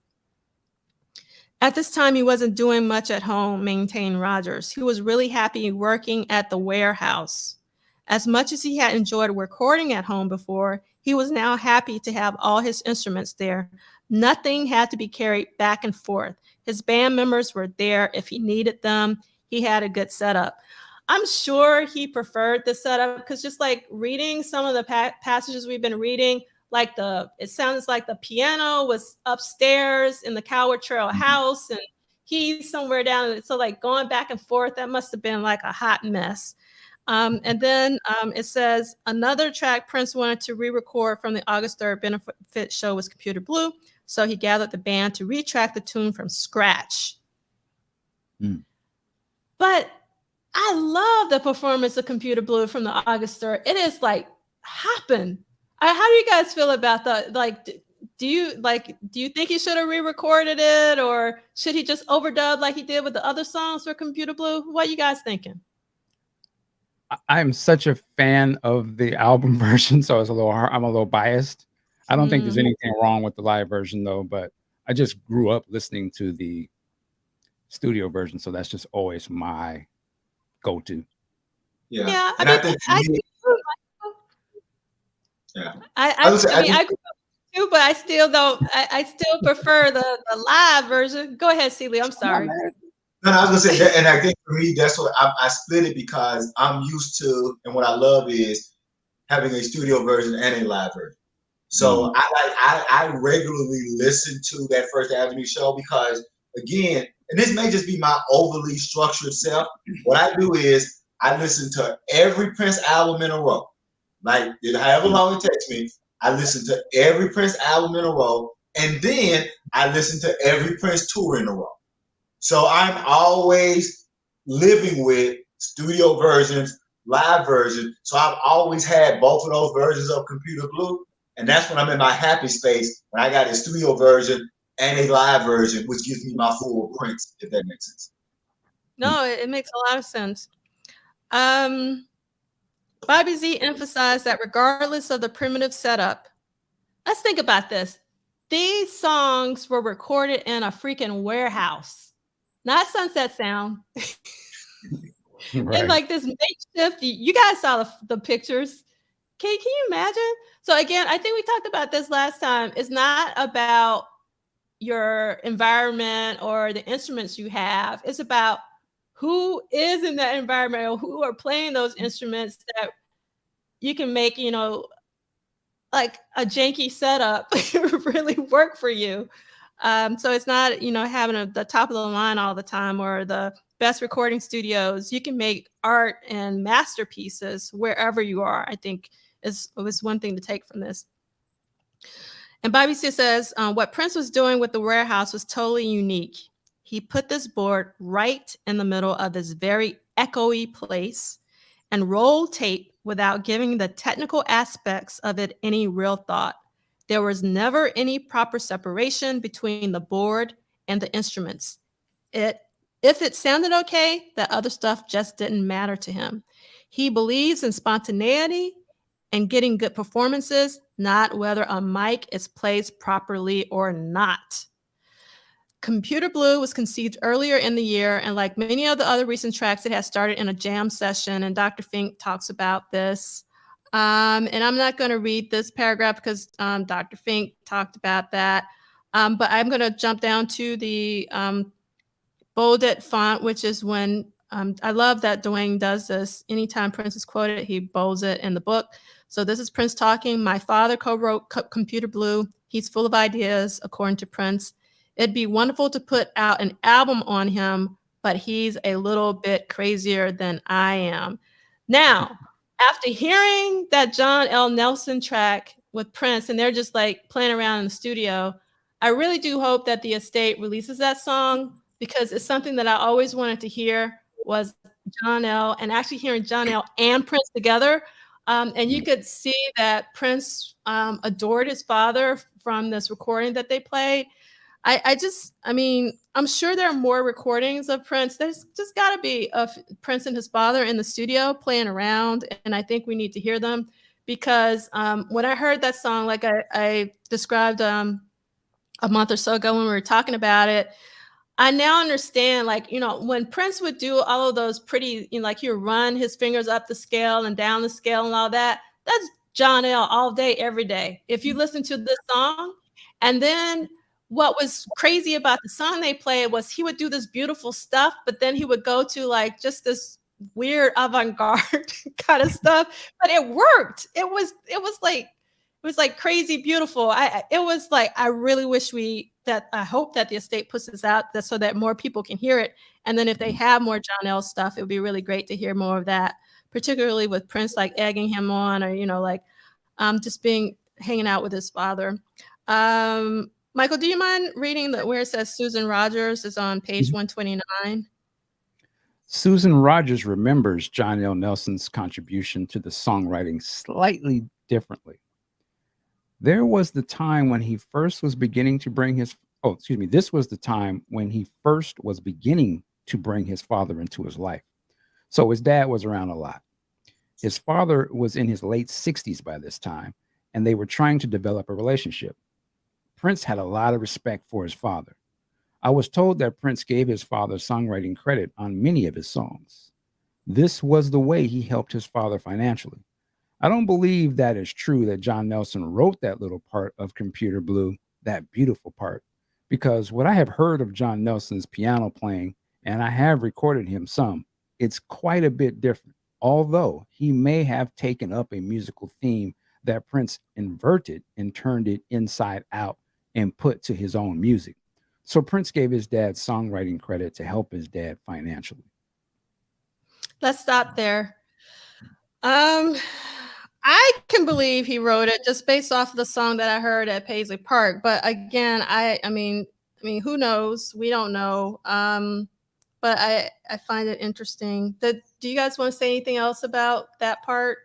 [SPEAKER 1] At this time, he wasn't doing much at home, maintained Rogers. He was really happy working at the warehouse. As much as he had enjoyed recording at home before, he was now happy to have all his instruments there. Nothing had to be carried back and forth. His band members were there if he needed them. He had a good setup. I'm sure he preferred the setup because just like reading some of the passages we've been reading, like it sounds like the piano was upstairs in the Coward Trail house and he's somewhere down. So like going back and forth, that must have been like a hot mess. And then it says another track Prince wanted to re-record from the August 3rd benefit show was Computer Blue. So he gathered the band to retrack the tune from scratch. But I love the performance of Computer Blue from the August 3rd. It is like hopping. How do you guys feel about that? Like, do you think he should have re-recorded it, or should he just overdub like he did with the other songs for Computer Blue? What are you guys thinking?
[SPEAKER 2] I'm such a fan of the album version, so I'm a little biased. I don't think there's anything wrong with the live version though, but I just grew up listening to the studio version, so that's just always my go-to.
[SPEAKER 6] Yeah.
[SPEAKER 1] I
[SPEAKER 6] think
[SPEAKER 1] I grew up too, but I still don't. I still prefer the live version. Go ahead, C Liegh. I'm sorry.
[SPEAKER 6] No, I was gonna say that, and I think for me, that's what I split it because I'm used to, and what I love is having a studio version and a live version. So I regularly listen to that First Avenue show because, again, and this may just be my overly structured self. What I do is I listen to every Prince album in a row. Like, however long it takes me, I listen to every Prince album in a row, and then I listen to every Prince tour in a row. So I'm always living with studio versions, live versions. So I've always had both of those versions of Computer Blue. And that's when I'm in my happy space, when I got a studio version and a live version, which gives me my full Prince, if that makes sense.
[SPEAKER 1] No, it makes a lot of sense. Bobby Z emphasized that regardless of the primitive setup, let's think about this. These songs were recorded in a freaking warehouse. Not Sunset Sound.
[SPEAKER 2] Right.
[SPEAKER 1] And like this makeshift, you guys saw the pictures. Can you imagine? So again, I think we talked about this last time. It's not about your environment or the instruments you have. It's about who is in that environment or who are playing those instruments that you can make, like a janky setup really work for you. So it's not, having the top of the line all the time or the best recording studios. You can make art and masterpieces wherever you are, I think was one thing to take from this. And Bobby C says, what Prince was doing with the warehouse was totally unique. He put this board right in the middle of this very echoey place and rolled tape without giving the technical aspects of it any real thought. There was never any proper separation between the board and the instruments. If it sounded okay, that other stuff just didn't matter to him. He believes in spontaneity and getting good performances, not whether a mic is placed properly or not. Computer Blue was conceived earlier in the year, and like many of the other recent tracks, it has started in a jam session, and Dr. Fink talks about this. And I'm not going to read this paragraph because Dr. Fink talked about that. But I'm going to jump down to the bolded font, which is when I love that Duane does this. Anytime Prince is quoted, he bolds it in the book. So this is Prince talking. My father co-wrote Computer Blue. He's full of ideas, according to Prince. It'd be wonderful to put out an album on him, but he's a little bit crazier than I am. Now, after hearing that John L. Nelson track with Prince, and they're just like playing around in the studio, I really do hope that the estate releases that song because it's something that I always wanted to hear was John L. and actually hearing John L. and Prince together. And you could see that Prince adored his father from this recording that they played. I'm sure there are more recordings of Prince. There's just got to be of Prince and his father in the studio playing around, and I think we need to hear them because when I heard that song, like I described a month or so ago when we were talking about it, I now understand, when Prince would do all of those pretty, like he would run his fingers up the scale and down the scale and all that, that's John L. all day, every day. If you listen to this song, and then what was crazy about the song they played was he would do this beautiful stuff, but then he would go to like just this weird avant-garde kind of stuff, but it worked. It was like was like crazy beautiful. It was like, I really wish I hope that the estate puts this out so that more people can hear it. And then if they have more John L. stuff, it would be really great to hear more of that, particularly with Prince like egging him on, or, like just hanging out with his father. Michael, do you mind reading where it says Susan Rogers is on page 129?
[SPEAKER 2] Susan Rogers remembers John L. Nelson's contribution to the songwriting slightly differently. There was the time when he first was beginning to bring his, this was the time when he first was beginning to bring his father into his life. So his dad was around a lot. His father was in his late 60s by this time, and they were trying to develop a relationship. Prince had a lot of respect for his father. I was told that Prince gave his father songwriting credit on many of his songs. This was the way he helped his father financially. I don't believe that is true that John Nelson wrote that little part of Computer Blue, that beautiful part, because what I have heard of John Nelson's piano playing, and I have recorded him some, it's quite a bit different, although he may have taken up a musical theme that Prince inverted and turned it inside out and put to his own music. So Prince gave his dad songwriting credit to help his dad financially.
[SPEAKER 1] Let's stop there. I can believe he wrote it just based off of the song that I heard at Paisley Park. But again, I mean, who knows? We don't know. But I find it interesting. Do you guys want to say anything else about that part?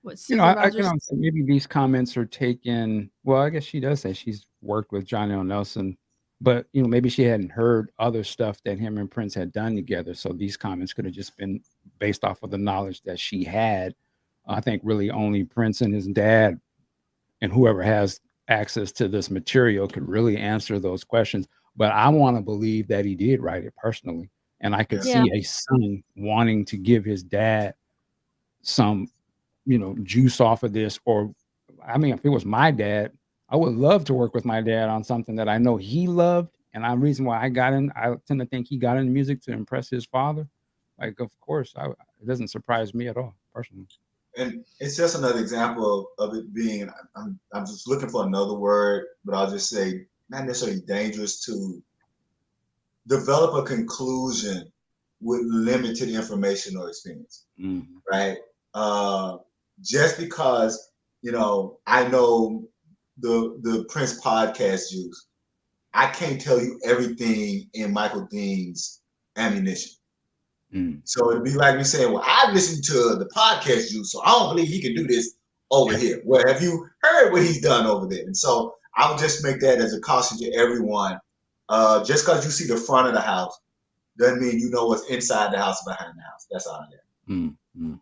[SPEAKER 2] I can say maybe these comments are taken. Well, I guess she does say she's worked with John L. Nelson, but maybe she hadn't heard other stuff that him and Prince had done together. So these comments could have just been based off of the knowledge that she had. I think really only Prince and his dad and whoever has access to this material could really answer those questions. But I want to believe that he did write it personally. And I could see a son wanting to give his dad some, juice off of this. Or, if it was my dad, I would love to work with my dad on something that I know he loved. And the reason why I tend to think he got into music to impress his father. Like, of course, it doesn't surprise me at all, personally.
[SPEAKER 6] And it's just another example of it being, I'm just looking for another word, but I'll just say not necessarily dangerous to develop a conclusion with limited information or experience, right? Just because, I know the Prince podcast juice, I can't tell you everything in Michael Dean's ammunition. So it'd be like me saying, well, I've listened to the podcast juice, so I don't believe he can do this over here. Well, have you heard what he's done over there? And so I would just make that as a caution to everyone. Just because you see the front of the house doesn't mean you know what's inside the house, behind the house. That's all I get.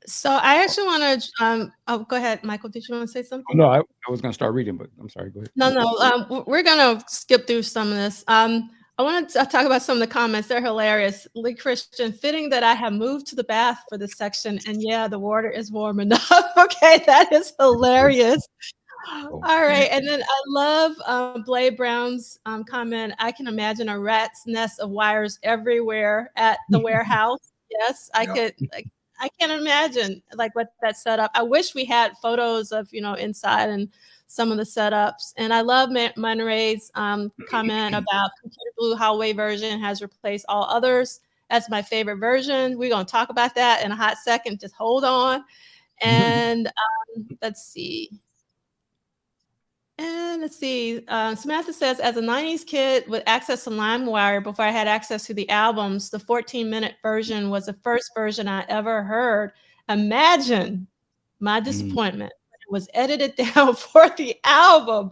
[SPEAKER 1] So I actually want to, go ahead, Michael, did you want to say something?
[SPEAKER 2] No, I was going to start reading, but I'm sorry, go ahead.
[SPEAKER 1] No, we're going to skip through some of this. I want to talk about some of the comments. They're hilarious. Lee Christian, fitting that I have moved to the bath for this section. And yeah, the water is warm enough. Okay, that is hilarious. All right. And then I love Blade Brown's comment. I can imagine a rat's nest of wires everywhere at the warehouse. Yes, I could. I can't imagine what that setup. I wish we had photos of, inside and some of the setups. And I love Monterey's comment about Computer Blue Hallway version has replaced all others. That's my favorite version. We're going to talk about that in a hot second. Just hold on. And let's see. Samantha says, as a 90s kid with access to LimeWire before I had access to the albums, the 14-minute version was the first version I ever heard. Imagine my disappointment. It was edited down for the album.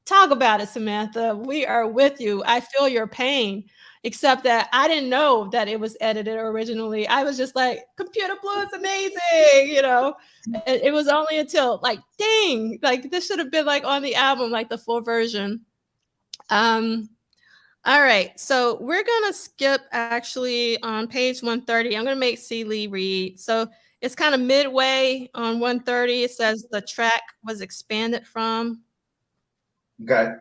[SPEAKER 1] Talk about it, Samantha. We are with you. I feel your pain, except that I didn't know that it was edited originally. I was just like, Computer Blue is amazing, It was only until dang, this should have been on the album, the full version. All right, so we're gonna skip actually on page 130. I'm gonna make C Liegh read. So it's kind of midway on 130. It says the track was expanded from.
[SPEAKER 6] Okay.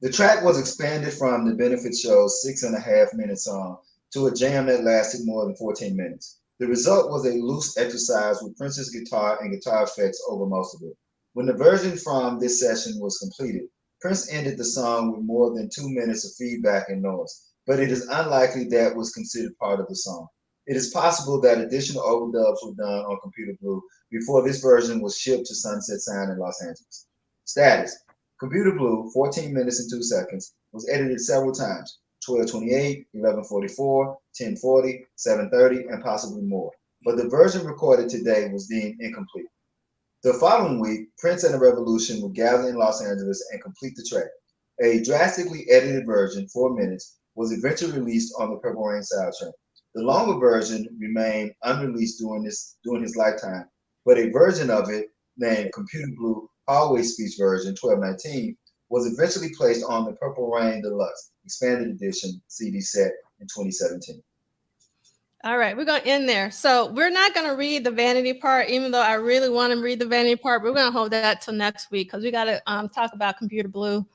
[SPEAKER 6] The track was expanded from the benefit show's 6.5-minute song to a jam that lasted more than 14 minutes. The result was a loose exercise with Prince's guitar and guitar effects over most of it. When the version from this session was completed, Prince ended the song with more than 2 minutes of feedback and noise, but it is unlikely that was considered part of the song. It is possible that additional overdubs were done on Computer Blue before this version was shipped to Sunset Sound in Los Angeles. Status: Computer Blue, 14 minutes and 2 seconds, was edited several times, 12:28, 11:44, 10:40, 7:30, and possibly more. But the version recorded today was deemed incomplete. The following week, Prince and the Revolution would gather in Los Angeles and complete the track. A drastically edited version, 4 minutes, was eventually released on the Purple Rain soundtrack. The longer version remained unreleased during his lifetime, but a version of it, named Computer Blue Hallway Speech version 1219, was eventually placed on the Purple Rain Deluxe Expanded Edition CD set in 2017.
[SPEAKER 1] All right, we're going to end there. So we're not going to read the vanity part, even though I really want to read the vanity part. We're going to hold that till next week because we got to talk about Computer Blue.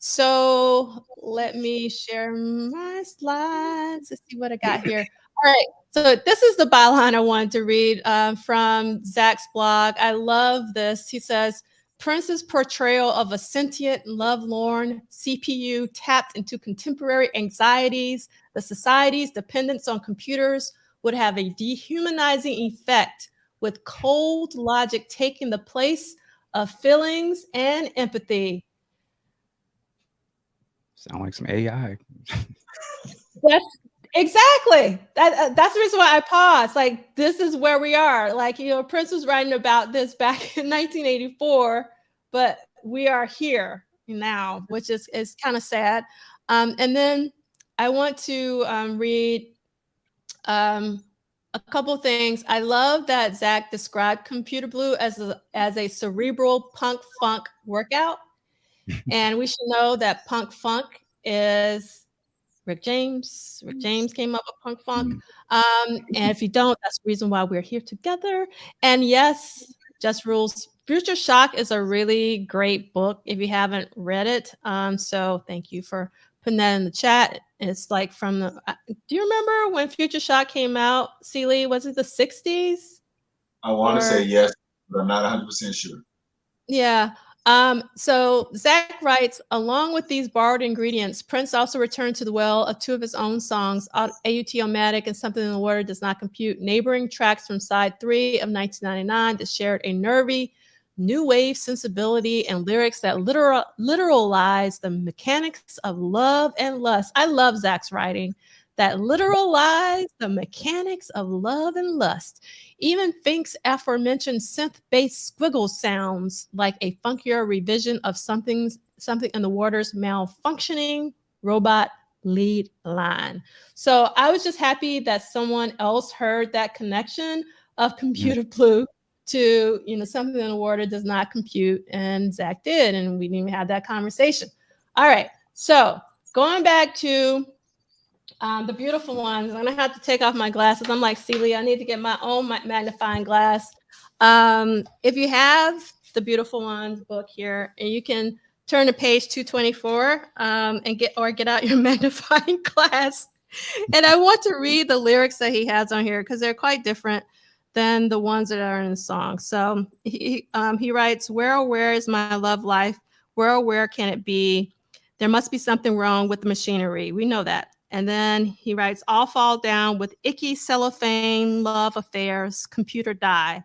[SPEAKER 1] So let me share my slides. Let's see what I got here. All right, so this is the byline I wanted to read from Zach's blog. I love this. He says, Prince's portrayal of a sentient, lovelorn CPU tapped into contemporary anxieties, the society's dependence on computers would have a dehumanizing effect, with cold logic taking the place of feelings and empathy.
[SPEAKER 2] Sound like some AI.
[SPEAKER 1] That's exactly. That's the reason why I paused. Like, this is where we are. Like, you know, Prince was writing about this back in 1984, but we are here now, which is kind of sad. And then I want to read a couple of things. I love that Zach described Computer Blue as a cerebral punk funk workout. And we should know that punk funk is Rick James. Rick James came up with punk funk. And if you don't, that's the reason why we're here together. And yes, Just Rules. Future Shock is a really great book if you haven't read it. So thank you for putting that in the chat. It's like from the, do you remember when Future Shock came out, C Liegh? Was it the 60s?
[SPEAKER 6] I want to say yes, but I'm not 100% sure.
[SPEAKER 1] Yeah. So Zach writes, along with these borrowed ingredients, Prince also returned to the well of two of his own songs, AUT-O-Matic and Something in the Water Does Not Compute, neighboring tracks from side 3 of 1999 that shared a nervy, new wave sensibility and lyrics that literalize the mechanics of love and lust. I love Zach's writing that literalize the mechanics of love and lust. Even Fink's aforementioned synth-based squiggle sounds like a funkier revision of Something in the Water's malfunctioning robot lead line. So I was just happy that someone else heard that connection of Computer Blue to, you know, Something in the Water Does Not Compute, and Zach did, and we didn't even have that conversation. All right, so going back to the beautiful ones. I'm gonna have to take off my glasses. I'm like, C Liegh, I need to get my own magnifying glass. If you have the Beautiful Ones book here, and you can turn to page 224 and get out your magnifying glass. And I want to read the lyrics that he has on here because they're quite different than the ones that are in the song. So he writes, where, oh, where is my love life? Where, oh, where can it be? There must be something wrong with the machinery. We know that. And then he writes, all fall down with icky cellophane love affairs, computer die.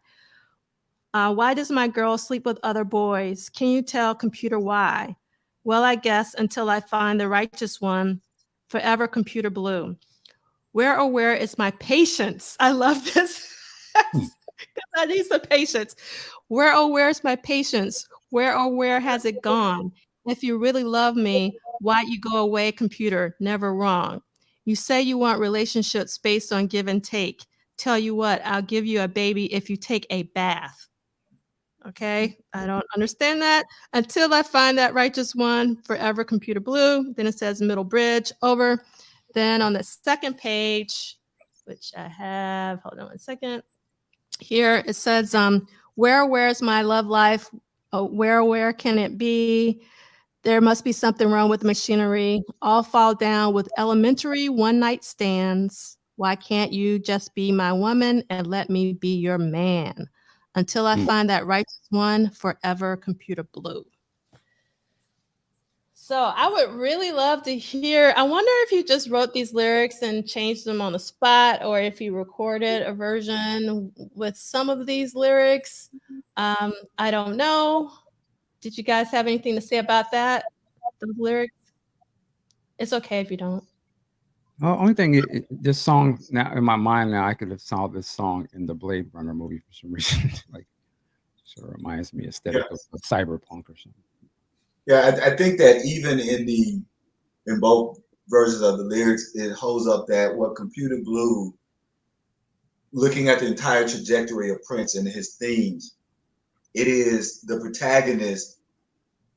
[SPEAKER 1] Why does my girl sleep with other boys? Can you tell computer why? Well, I guess until I find the righteous one, forever Computer Blue. Where, oh, where is my patience? I love this. I need some patience. Where, oh, where is my patience? Where, oh, where has it gone? If you really love me, why you go away, computer? Never wrong. You say you want relationships based on give and take. Tell you what, I'll give you a baby if you take a bath. Okay, I don't understand that until I find that righteous one, forever Computer Blue. Then it says middle bridge over. Then on the second page, which I have, hold on one second. Here it says, where's my love life? Oh, where can it be? There must be something wrong with the machinery. All fall down with elementary one-night stands. Why can't you just be my woman and let me be your man? Until I find that righteous one, forever Computer Blue. So I would really love to hear, I wonder if you just wrote these lyrics and changed them on the spot, or if you recorded a version with some of these lyrics. I don't know. Did you guys have anything to say about that? Those lyrics? It's okay if you don't.
[SPEAKER 2] Well, only thing, this song now in my mind now, I could have saw this song in the Blade Runner movie for some reason. Like, sort of reminds me aesthetic of cyberpunk or something.
[SPEAKER 6] Yeah, I think that even in both versions of the lyrics, it holds up that what Computer Blue, looking at the entire trajectory of Prince and his themes, it is the protagonist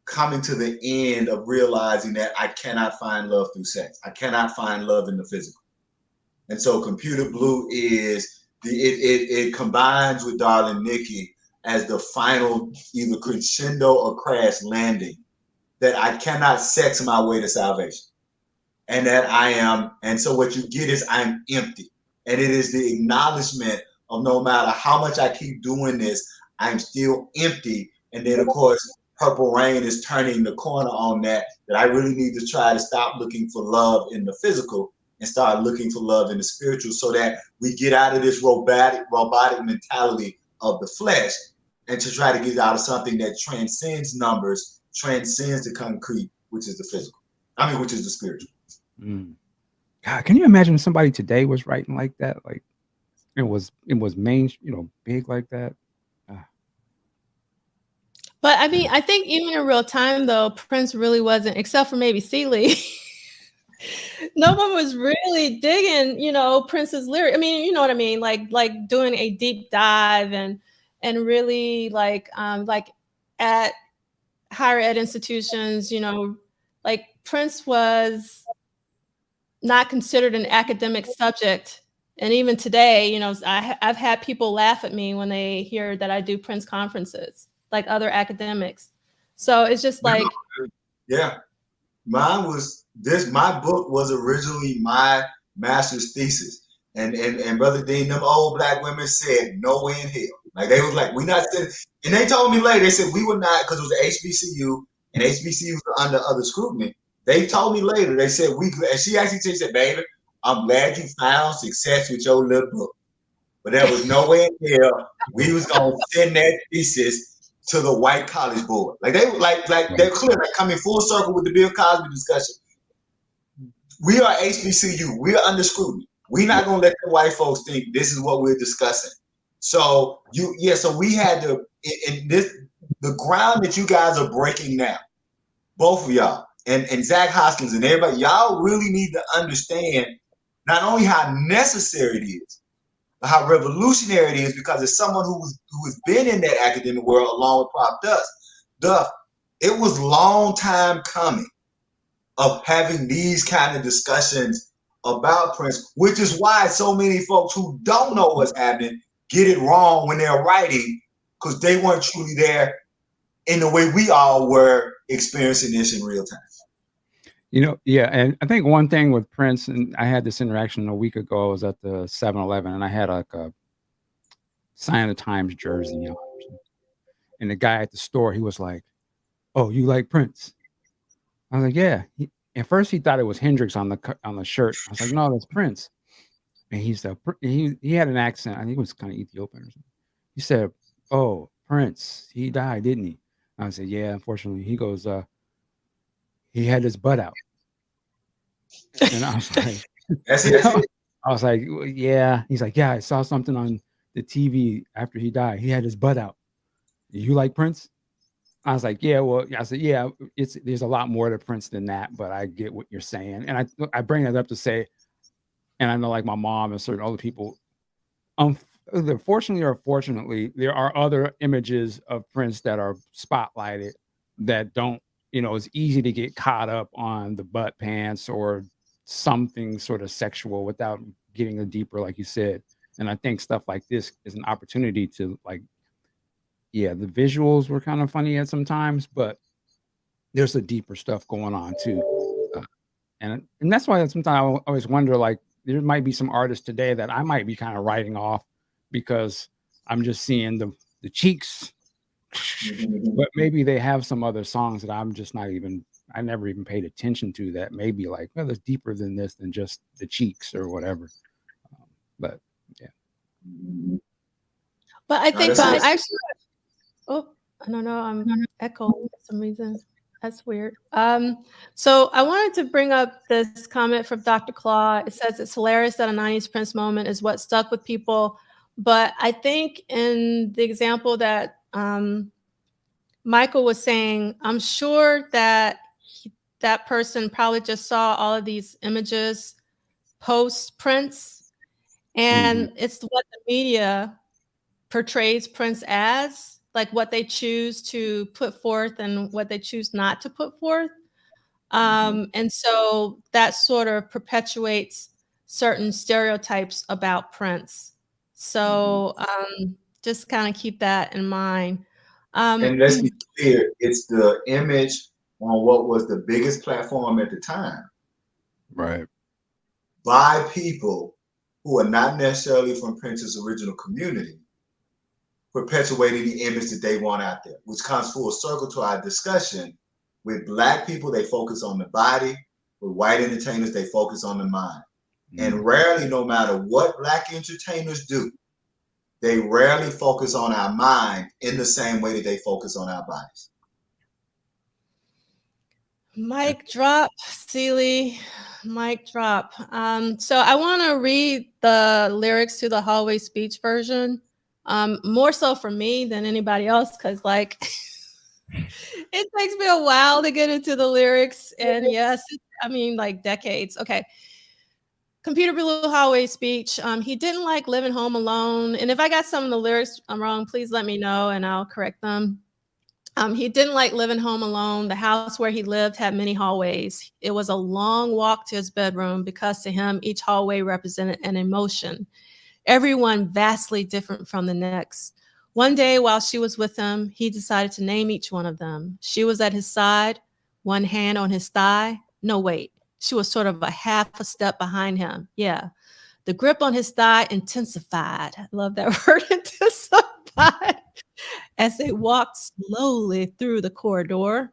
[SPEAKER 6] coming to the end of realizing that I cannot find love through sex. I cannot find love in the physical. And so Computer Blue is it combines with Darling Nikki as the final either crescendo or crash landing, that I cannot sex my way to salvation. And that I am, and so what you get is I'm empty. And it is the acknowledgement of no matter how much I keep doing this, I'm still empty. And then of course, Purple Rain is turning the corner on that I really need to try to stop looking for love in the physical and start looking for love in the spiritual, so that we get out of this robotic mentality of the flesh and to try to get out of something that transcends numbers, transcends the concrete, which is the physical. I mean, which is the spiritual.
[SPEAKER 2] God, can you imagine somebody today was writing like that? Like it was main, big like that.
[SPEAKER 1] But I mean, I think even in real time though, Prince really wasn't, except for maybe C Liegh. No one was really digging, Prince's lyric. I mean, you know what I mean? Like doing a deep dive and really like at higher ed institutions, like Prince was not considered an academic subject. And even today, I've had people laugh at me when they hear that I do Prince conferences, like other academics. So it's just like,
[SPEAKER 6] yeah, my book was originally my master's thesis. And Brother Dean, them old black women said, no way in hell. Like they was like, we not sitting. And they told me later, they said we were not, because it was the HBCU and HBCUs were under other scrutiny. They told me later, they said and she actually said, baby, I'm glad you found success with your little book. But there was no way in hell we was gonna send that thesis to the white college board. Like they they're clear, like coming full circle with the Bill Cosby discussion. We are HBCU, we're under scrutiny. We're not gonna let the white folks think this is what we're discussing. So so we had to, the ground that you guys are breaking now, both of y'all, and Zach Hoskins and everybody, y'all really need to understand not only how necessary it is, but how revolutionary it is, because as someone who has been in that academic world along with Prof. Duff, it was long time coming of having these kind of discussions about Prince, which is why so many folks who don't know what's happening get it wrong when they're writing, because they weren't truly there in the way we all were experiencing this in real time.
[SPEAKER 2] And I think one thing with Prince, and I had this interaction a week ago, I was at the 7-Eleven and I had like a Sign of the Times jersey on. And the guy at the store, he was like, "Oh, you like Prince?" I was like, "Yeah." At first he thought it was Hendrix on the shirt. I was like, "No, that's Prince." And he said, he had an accent. I think it was kind of Ethiopian or something. He said, "Oh, Prince, he died, didn't he?" I said, "Yeah, unfortunately." He goes, "He had his butt out." And I was like, I was like, "Yeah." He's like, "Yeah, I saw something on the TV after he died. He had his butt out. You like Prince?" I was like, "Yeah." Well, I said, "Yeah, there's a lot more to Prince than that, but I get what you're saying." And I bring that up to say, and I know like my mom and certain other people, either fortunately or fortunately, there are other images of Prince that are spotlighted that don't, it's easy to get caught up on the butt pants or something sort of sexual without getting a deeper, like you said. And I think stuff like this is an opportunity to the visuals were kind of funny at some times, but there's a deeper stuff going on too. And that's why sometimes I always wonder, like, there might be some artists today that I might be kind of writing off because I'm just seeing the cheeks, but maybe they have some other songs that I'm just not even, I never even paid attention to that maybe like, well, it's deeper than this, than just the cheeks or whatever. But yeah.
[SPEAKER 1] But I think actually, oh, I don't know, I'm echoing for some reason. That's weird. So I wanted to bring up this comment from Dr. Claw. It says it's hilarious that a 90s Prince moment is what stuck with people. But I think in the example that Michael was saying, I'm sure that that person probably just saw all of these images post Prince, and it's what the media portrays Prince as, like what they choose to put forth and what they choose not to put forth. And so that sort of perpetuates certain stereotypes about Prince. So just kind of keep that in mind.
[SPEAKER 6] And let's be clear, it's the image on what was the biggest platform at the time.
[SPEAKER 2] Right.
[SPEAKER 6] By people who are not necessarily from Prince's original community, perpetuating the image that they want out there, which comes full circle to our discussion. With Black people, they focus on the body. With white entertainers, they focus on the mind. And rarely, no matter what Black entertainers do, they rarely focus on our mind in the same way that they focus on our bodies.
[SPEAKER 1] Mic drop, C Liegh. Mic drop. So I want to read the lyrics to the hallway speech version. More so for me than anybody else, because like it takes me a while to get into the lyrics. And yes, I mean like decades. Okay. Computer Blue hallway speech. He didn't like living home alone. And if I got some of the lyrics wrong, please let me know and I'll correct them. He didn't like living home alone. The house where he lived had many hallways. It was a long walk to his bedroom because to him, each hallway represented an emotion. Everyone vastly different from the next. One day while she was with him, he decided to name each one of them. She was at his side, one hand on his thigh. No, wait, she was sort of a half a step behind him. Yeah, the grip on his thigh intensified. I love that word, intensified. As they walked slowly through the corridor.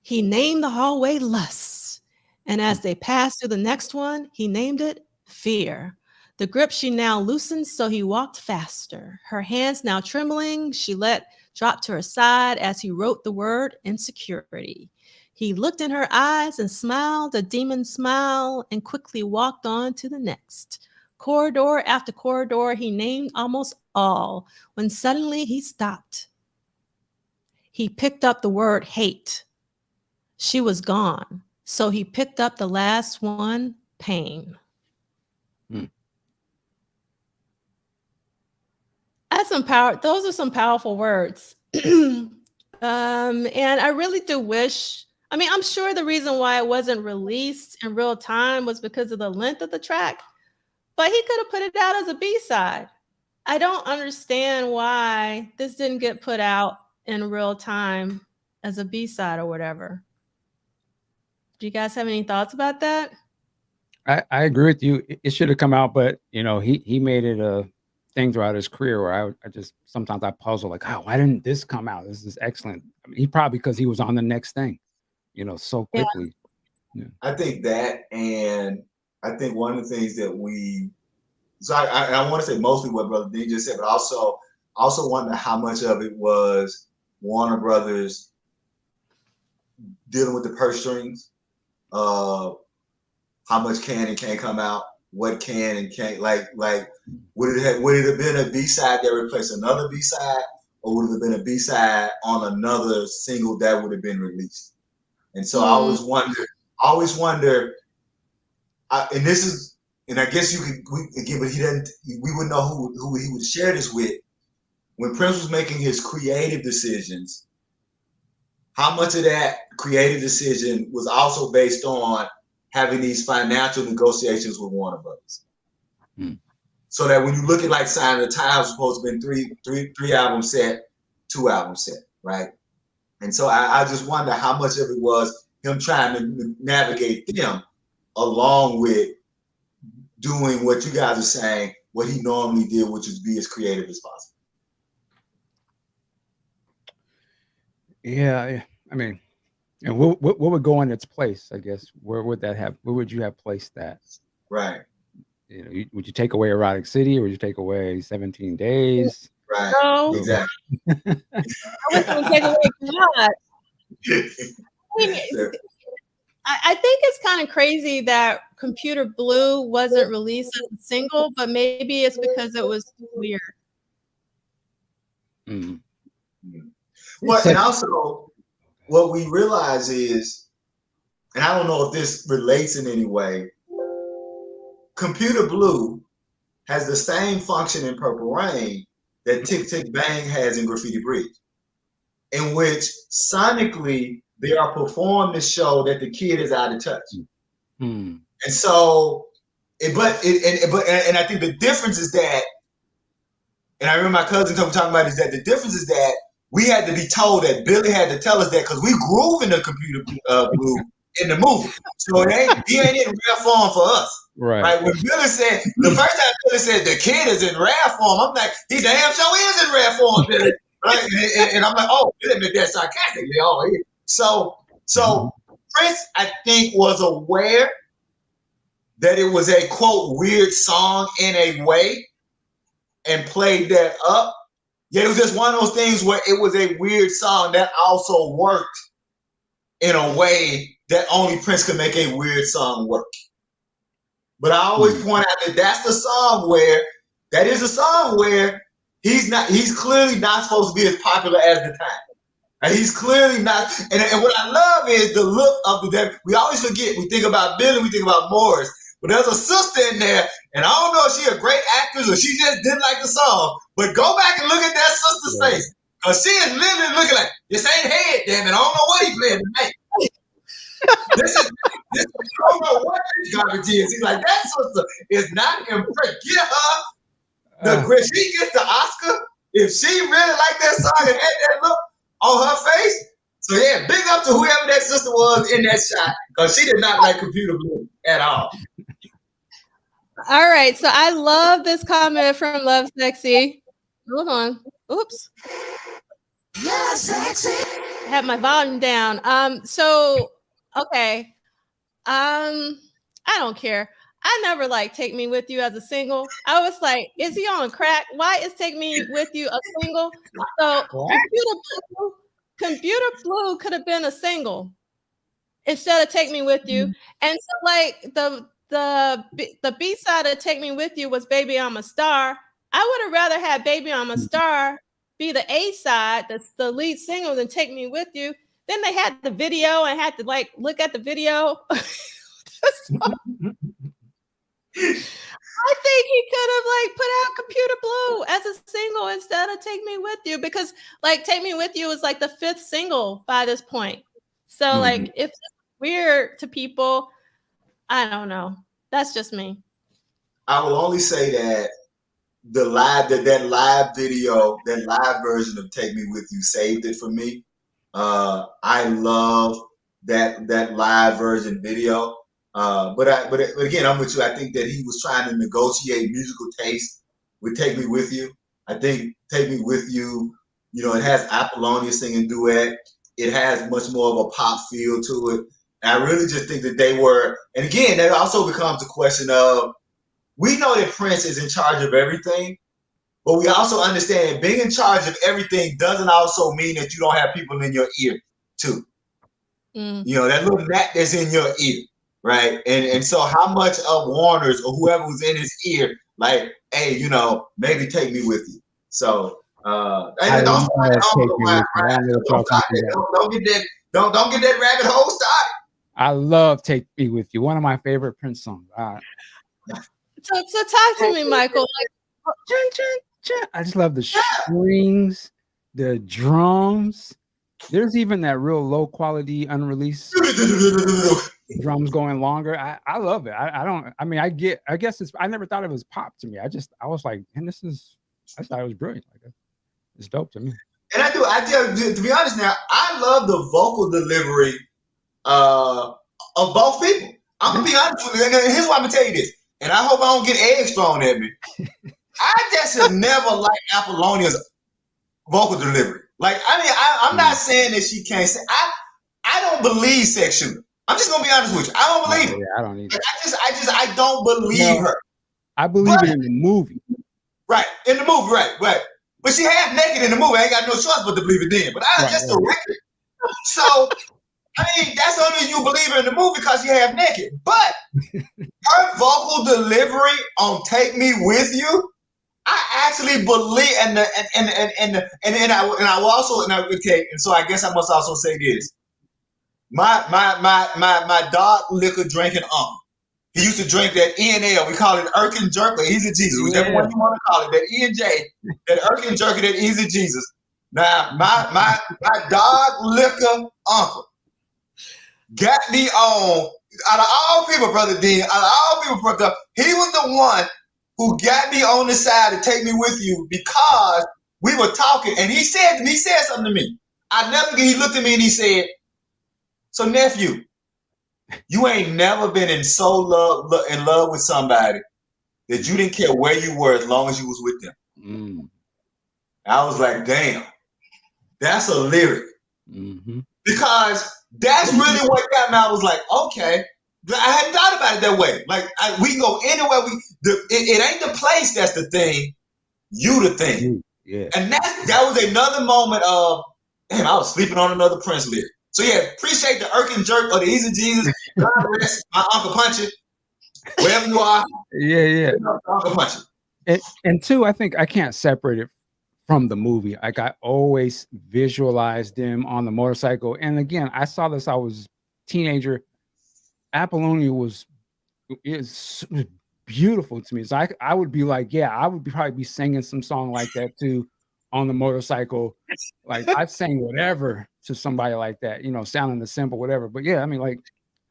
[SPEAKER 1] He named the hallway Lust. And as they passed through the next one, he named it Fear. The grip she now loosened, so he walked faster. Her hands now trembling, she let drop to her side as he wrote the word insecurity. He looked in her eyes and smiled a demon smile and quickly walked on to the next. Corridor after corridor, he named almost all when suddenly he stopped. He picked up the word hate. She was gone, so he picked up the last one, pain. That's some power. Those are some powerful words. And I really do wish, I mean, I'm sure the reason why it wasn't released in real time was because of the length of the track, but he could have put it out as a B-side. I don't understand why this didn't get put out in real time as a B-side or whatever. Do you guys have any thoughts about that?
[SPEAKER 2] I agree with you. It should have come out, but you know, he made it a thing throughout his career where I just sometimes I puzzle like, oh, why didn't this come out? This is excellent. I mean, he probably because he was on the next thing, you know, so quickly. Yeah.
[SPEAKER 6] I think that, and I think one of the things that I want to say mostly what Brother Dean just said, but also wonder how much of it was Warner Brothers dealing with the purse strings, how much can and can't come out, what can and can't, like would it have been a B-side that replaced another B-side, or would it have been a B-side on another single that would have been released? And so I always wonder, and this is, and I guess but we wouldn't know who he would share this with. When Prince was making his creative decisions, how much of that creative decision was also based on having these financial negotiations with Warner Brothers? So that when you look at like Sign of the Times, supposed to have been three album set, 2 album set, right? And so I just wonder how much of it was him trying to navigate them along with doing what you guys are saying, what he normally did, which is be as creative as possible.
[SPEAKER 2] Yeah, I mean, and what would go in its place? I guess where would that have? Where would you have placed that?
[SPEAKER 6] Right.
[SPEAKER 2] You know, would you take away Erotic City, or would you take away 17 Days?
[SPEAKER 6] Right.
[SPEAKER 1] No.
[SPEAKER 6] Exactly.
[SPEAKER 1] I was going to take away God. I think it's kind of crazy that Computer Blue wasn't released as a single, but maybe it's because it was weird.
[SPEAKER 2] Mm.
[SPEAKER 6] Well, and also what we realize is, and I don't know if this relates in any way, Computer Blue has the same function in Purple Rain that Tick Tick Bang has in Graffiti Bridge, in which sonically they are performed to show that the kid is out of touch.
[SPEAKER 2] Mm.
[SPEAKER 6] And so, but I think the difference is that, and I remember my cousin talking about is that the difference is that we had to be told that Billy had to tell us that because we groove in the Computer Blue in the movie. So he ain't in rare form for us. Right. When Billy said, the first time Billy said the kid is in rare form, I'm like, he damn sure is in rare form, Billy. Right? And I'm like, oh, Billy meant that sarcastically. Oh, yeah. So Prince, I think, was aware that it was a quote weird song in a way and played that up. Yet it was just one of those things where it was a weird song that also worked in a way that only Prince could make a weird song work. But I always point out that that's the song where, that is a song where he's clearly not supposed to be as popular as the time. And he's clearly not, and what I love is the look of the, we always forget, we think about Billy, we think about Morris, but there's a sister in there, and I don't know if she's a great actress or she just didn't like the song, but go back and look at that sister's face, because she is literally looking like, this ain't head, damn it, I don't know what he playing tonight. this is, I don't know what this garbage is. He's like, that sister is not impressed. Get her, if she gets the Oscar, if she really liked that song and had that look on her face, so yeah, big up to whoever that sister was in that shot, because she did not like Computer Blue at all.
[SPEAKER 1] All right, so I love this comment from Love Sexy. Hold on. Oops. Love Sexy. I have my volume down. Okay. I don't care. I never like Take Me With You as a single. I was like, is he on crack? Why is Take Me With You a single? So Computer Blue could have been a single instead of Take Me With You. And so like the B-side of Take Me With You was Baby I'm a Star. I would have rather had Baby I'm a Star be the A-side, that's the lead single, than Take Me With You. Then they had the video and had to like look at the video. I think he could have like put out Computer Blue as a single instead of Take Me With You, because like Take Me With You is like the 5th single by this point. So like if it's weird to people, I don't know. That's just me.
[SPEAKER 6] I will only say that that live video, that live version of Take Me With You saved it for me. I love that live version video. But again, I'm with you. I think that he was trying to negotiate musical taste with Take Me With You. I think Take Me With You, you know, it has Apollonia singing duet. It has much more of a pop feel to it. And I really just think that they were, and again, that also becomes a question of, we know that Prince is in charge of everything, but we also understand being in charge of everything doesn't also mean that you don't have people in your ear too. You know, that little gnat that's in your ear, right? And so how much of Warner's or whoever was in his ear, like, hey, you know, maybe Take Me With You. So don't get that rabbit hole started.
[SPEAKER 2] I love Take Me With You, one of my favorite Prince songs.
[SPEAKER 1] So talk to me, Michael.
[SPEAKER 2] I just love the strings, the drums. There's even that real low quality unreleased drums going longer. I love it. I guess I never thought it was pop to me. I was like, man, I thought it was brilliant. Like, it's dope to me.
[SPEAKER 6] And I do, to be honest now, I love the vocal delivery of both people. I'm gonna be honest with you. And here's why I'm gonna tell you this, and I hope I don't get eggs thrown at me. I just have never liked Apollonia's vocal delivery. Like, I mean, I'm not saying that she can't sing. I don't believe sexually. I'm just gonna be honest with you. I don't believe it.
[SPEAKER 2] I don't either.
[SPEAKER 6] I don't believe her.
[SPEAKER 2] I believe it in the movie.
[SPEAKER 6] Right, in the movie, right. But she half naked in the movie. I ain't got no choice but to believe it then. But just the record. So, I mean, that's the only reason you believe her in the movie, because she half naked. But her vocal delivery on "Take Me With You," I actually believe, and I will also, okay, and so I guess I must also say this. My dark liquor drinking uncle, he used to drink that E&L. We call it Erkin Jerker, Easy Jesus, whichever one you want to call it, that E&J, that Erkin Jerker, that Easy Jesus. Now, my dark liquor uncle got me on, out of all people, Brother Dean, out of all people, Brother, he was the one who got me on the side to take me with you, because we were talking, and he said something to me. I never forget, he looked at me and he said, "So, nephew, you ain't never been in love with somebody that you didn't care where you were as long as you was with them."
[SPEAKER 2] Mm.
[SPEAKER 6] I was like, damn, that's a lyric.
[SPEAKER 2] Mm-hmm.
[SPEAKER 6] Because that's really what got me. I was like, okay. I hadn't thought about it that way. Like, we can go anywhere. It ain't the place that's the thing. You the thing.
[SPEAKER 2] Yeah.
[SPEAKER 6] And that was another moment of, damn, I was sleeping on another Prince lyric. So yeah, appreciate the Erkin Jerk or the Easy Jesus. God bless my Uncle Punchy. Wherever you are.
[SPEAKER 2] Yeah.
[SPEAKER 6] Uncle Punchy.
[SPEAKER 2] And two, I think I can't separate it from the movie. Like, I always visualized them on the motorcycle. And again, I saw this, I was a teenager. Apollonia was beautiful to me. So I would be like, yeah, I would probably be singing some song like that too on the motorcycle. Like, I'd sing whatever to somebody like that, you know, sounding the simple, whatever. But yeah, I mean, like,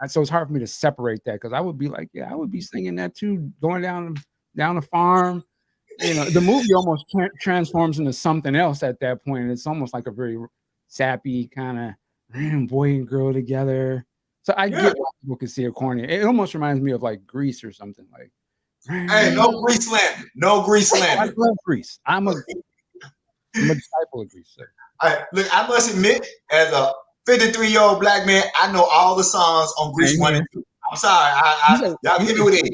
[SPEAKER 2] so it's hard for me to separate that, because I would be like, yeah, I would be singing that too, going down the farm. You know, the movie almost transforms into something else at that point. It's almost like a very sappy kind of boy and girl together. So I get why people can see it corny. It almost reminds me of like Grease or something. Like,
[SPEAKER 6] hey, no Grease slander. No Grease slander.
[SPEAKER 2] I love Grease. I'm a disciple of Grease. So.
[SPEAKER 6] Look, I must admit, as a 53-year-old black man, I know all the songs on Grease 1 and 2. I'm sorry. Y'all give me with it.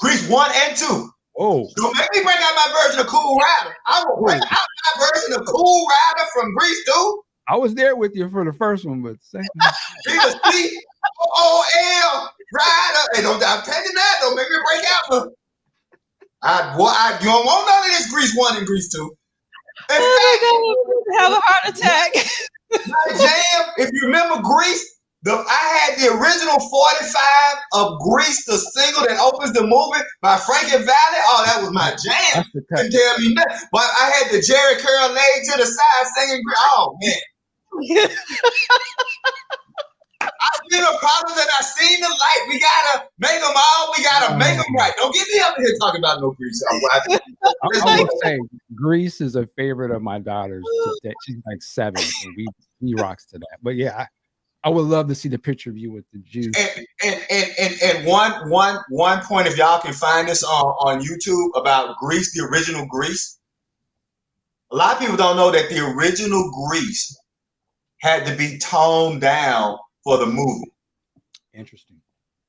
[SPEAKER 6] Grease 1 and 2.
[SPEAKER 2] Oh.
[SPEAKER 6] Don't make me bring out my version of Cool Rider. I will bring out my version of Cool Rider from Grease 2.
[SPEAKER 2] I was there with you for the first one, but second.
[SPEAKER 6] C-O-O-L Rider. Hey, I'm telling you that. Don't make me break out. You don't want none of this Grease 1 and Grease 2. In fact,
[SPEAKER 1] have a heart attack.
[SPEAKER 6] My jam, if you remember Grease, I had the original 45 of Grease, the single that opens the movie by Frankie Valli. Oh, that was my jam. Couldn't tell me nothing. But I had the Jerry Curl laid to the side singing Grease. Oh, man. I've been a problem that I seen the light. We gotta make them all. We gotta make them right. Don't get me up here talking about no Grease. I
[SPEAKER 2] will say Grease is a favorite of my daughter's. She's like 7, and he rocks to that. But yeah, I would love to see the picture of you with the juice.
[SPEAKER 6] And one point, if y'all can find this on YouTube about Grease, the original Grease. A lot of people don't know that the original Grease had to be toned down for the movie.
[SPEAKER 2] Interesting.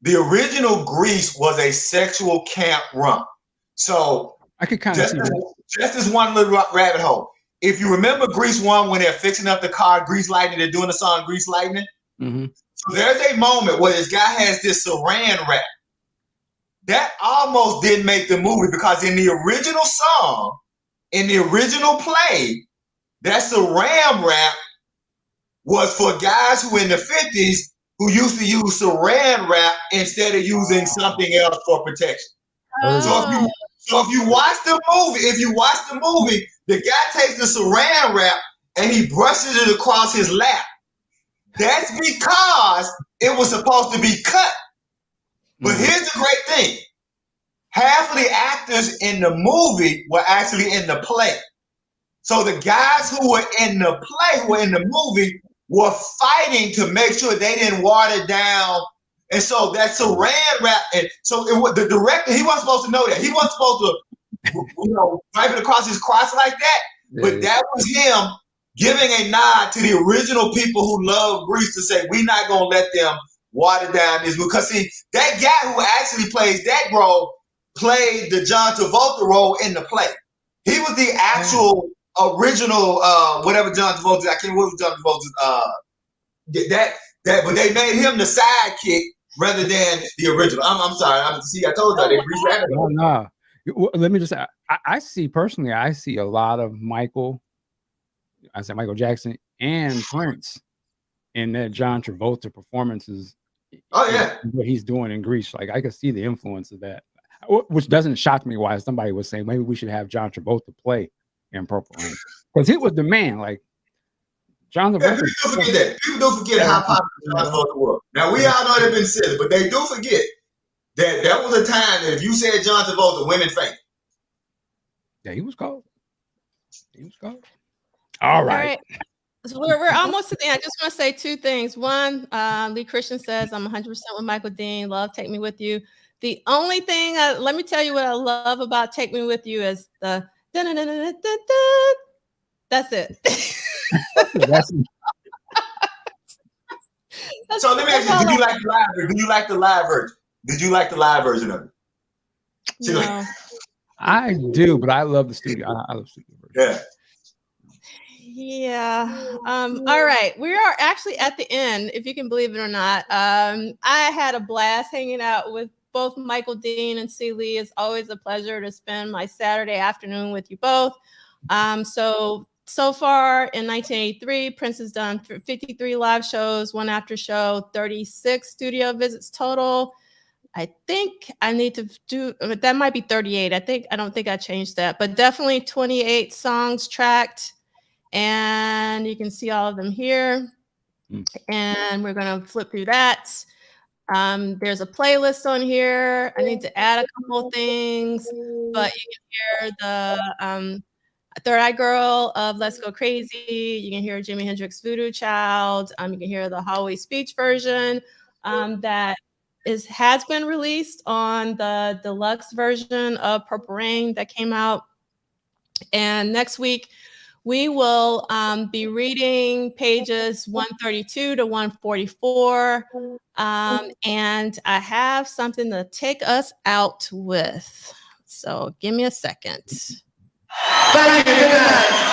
[SPEAKER 6] The original Grease was a sexual camp run. So
[SPEAKER 2] I could kind of see that.
[SPEAKER 6] Just as one little rabbit hole. If you remember Grease 1, when they're fixing up the car, Grease Lightning, they're doing the song Grease Lightning.
[SPEAKER 2] Mm-hmm.
[SPEAKER 6] So there's a moment where this guy has this saran wrap. That almost didn't make the movie, because in the original song, in the original play, that saran wrap was for guys who in the 50s who used to use saran wrap instead of using something else for protection.
[SPEAKER 1] Oh.
[SPEAKER 6] So if you watch the movie, the guy takes the saran wrap and he brushes it across his lap. That's because it was supposed to be cut. But here's the great thing. Half of the actors in the movie were actually in the play. So the guys who were in the play, who were in the movie, were fighting to make sure they didn't water down. And so that Saran wrap, and so the director, he wasn't supposed to know that. He wasn't supposed to, wipe it across his crotch like that.
[SPEAKER 2] Yeah.
[SPEAKER 6] But that was him giving a nod to the original people who love Grease to say, we're not going to let them water down this. Because see, that guy who actually plays that role played the John Travolta role in the play. He was the actual original, whatever John Travolta, I can't remember what John Travolta's, but they made him the sidekick rather than the original. I'm sorry. I told you they Grease that.
[SPEAKER 2] No. Let me just say, I see a lot of Michael Jackson and Prince in that John Travolta performances.
[SPEAKER 6] Oh yeah,
[SPEAKER 2] what he's doing in Grease. Like I could see the influence of that, which doesn't shock me. Why somebody was saying maybe we should have John Travolta play in Purple Rain, because he was the man. Like John Travolta.
[SPEAKER 6] People do forget that. People do forget how popular John Travolta was. Now we all know they've been silly, but they do forget that was a time that if you said John Travolta, women faint.
[SPEAKER 2] Yeah, he was cold. All right.
[SPEAKER 1] So we're almost at the end. I just want to say two things. One, Lee Christian says, I'm 100% with Michael Dean. Love Take Me With You. The only thing, let me tell you what I love about Take Me With You is the that's it.
[SPEAKER 6] So let me ask you, do you like the live version? Did you like the live version of it?
[SPEAKER 1] No.
[SPEAKER 2] I do, but I love the studio. I love the studio version.
[SPEAKER 1] Yeah. All right. We are actually at the end, if you can believe it or not. I had a blast hanging out with both Michael Dean and C Liegh. It's always a pleasure to spend my Saturday afternoon with you both. So far in 1983, Prince has done 53 live shows, 1 after show, 36 studio visits total. I think I need to do, that might be 38. I don't think I changed that, but definitely 28 songs tracked. And you can see all of them here. And we're going to flip through that. There's a playlist on here. I need to add a couple of things, but you can hear the Third Eye Girl of Let's Go Crazy. You can hear Jimi Hendrix Voodoo Child. You can hear the Hallway Speech version that has been released on the deluxe version of Purple Rain that came out. And next week, we will be reading pages 132 to 144. And I have something to take us out with. So give me a second.
[SPEAKER 3] Thank you. Good night.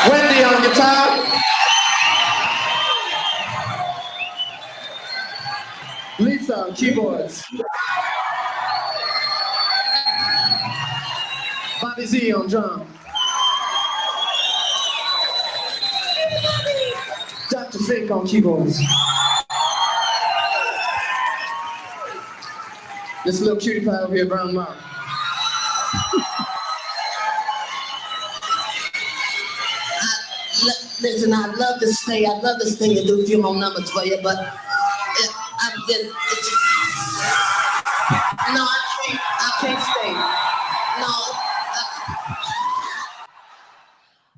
[SPEAKER 3] Wendy on guitar. Lisa on keyboards. Bobby Z on drum. Dr. Fink on keyboards. This little cutie pie over here, brown mouth.
[SPEAKER 8] Listen, I'd love to stay and do a few more numbers for you, but no, I can't stay. No.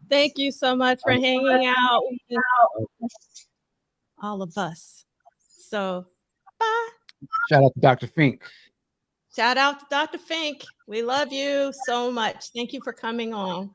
[SPEAKER 1] Thank you so much for hanging out with all of us. So, bye.
[SPEAKER 2] Shout out to Dr. Fink.
[SPEAKER 1] Shout out to Dr. Fink. We love you so much. Thank you for coming on.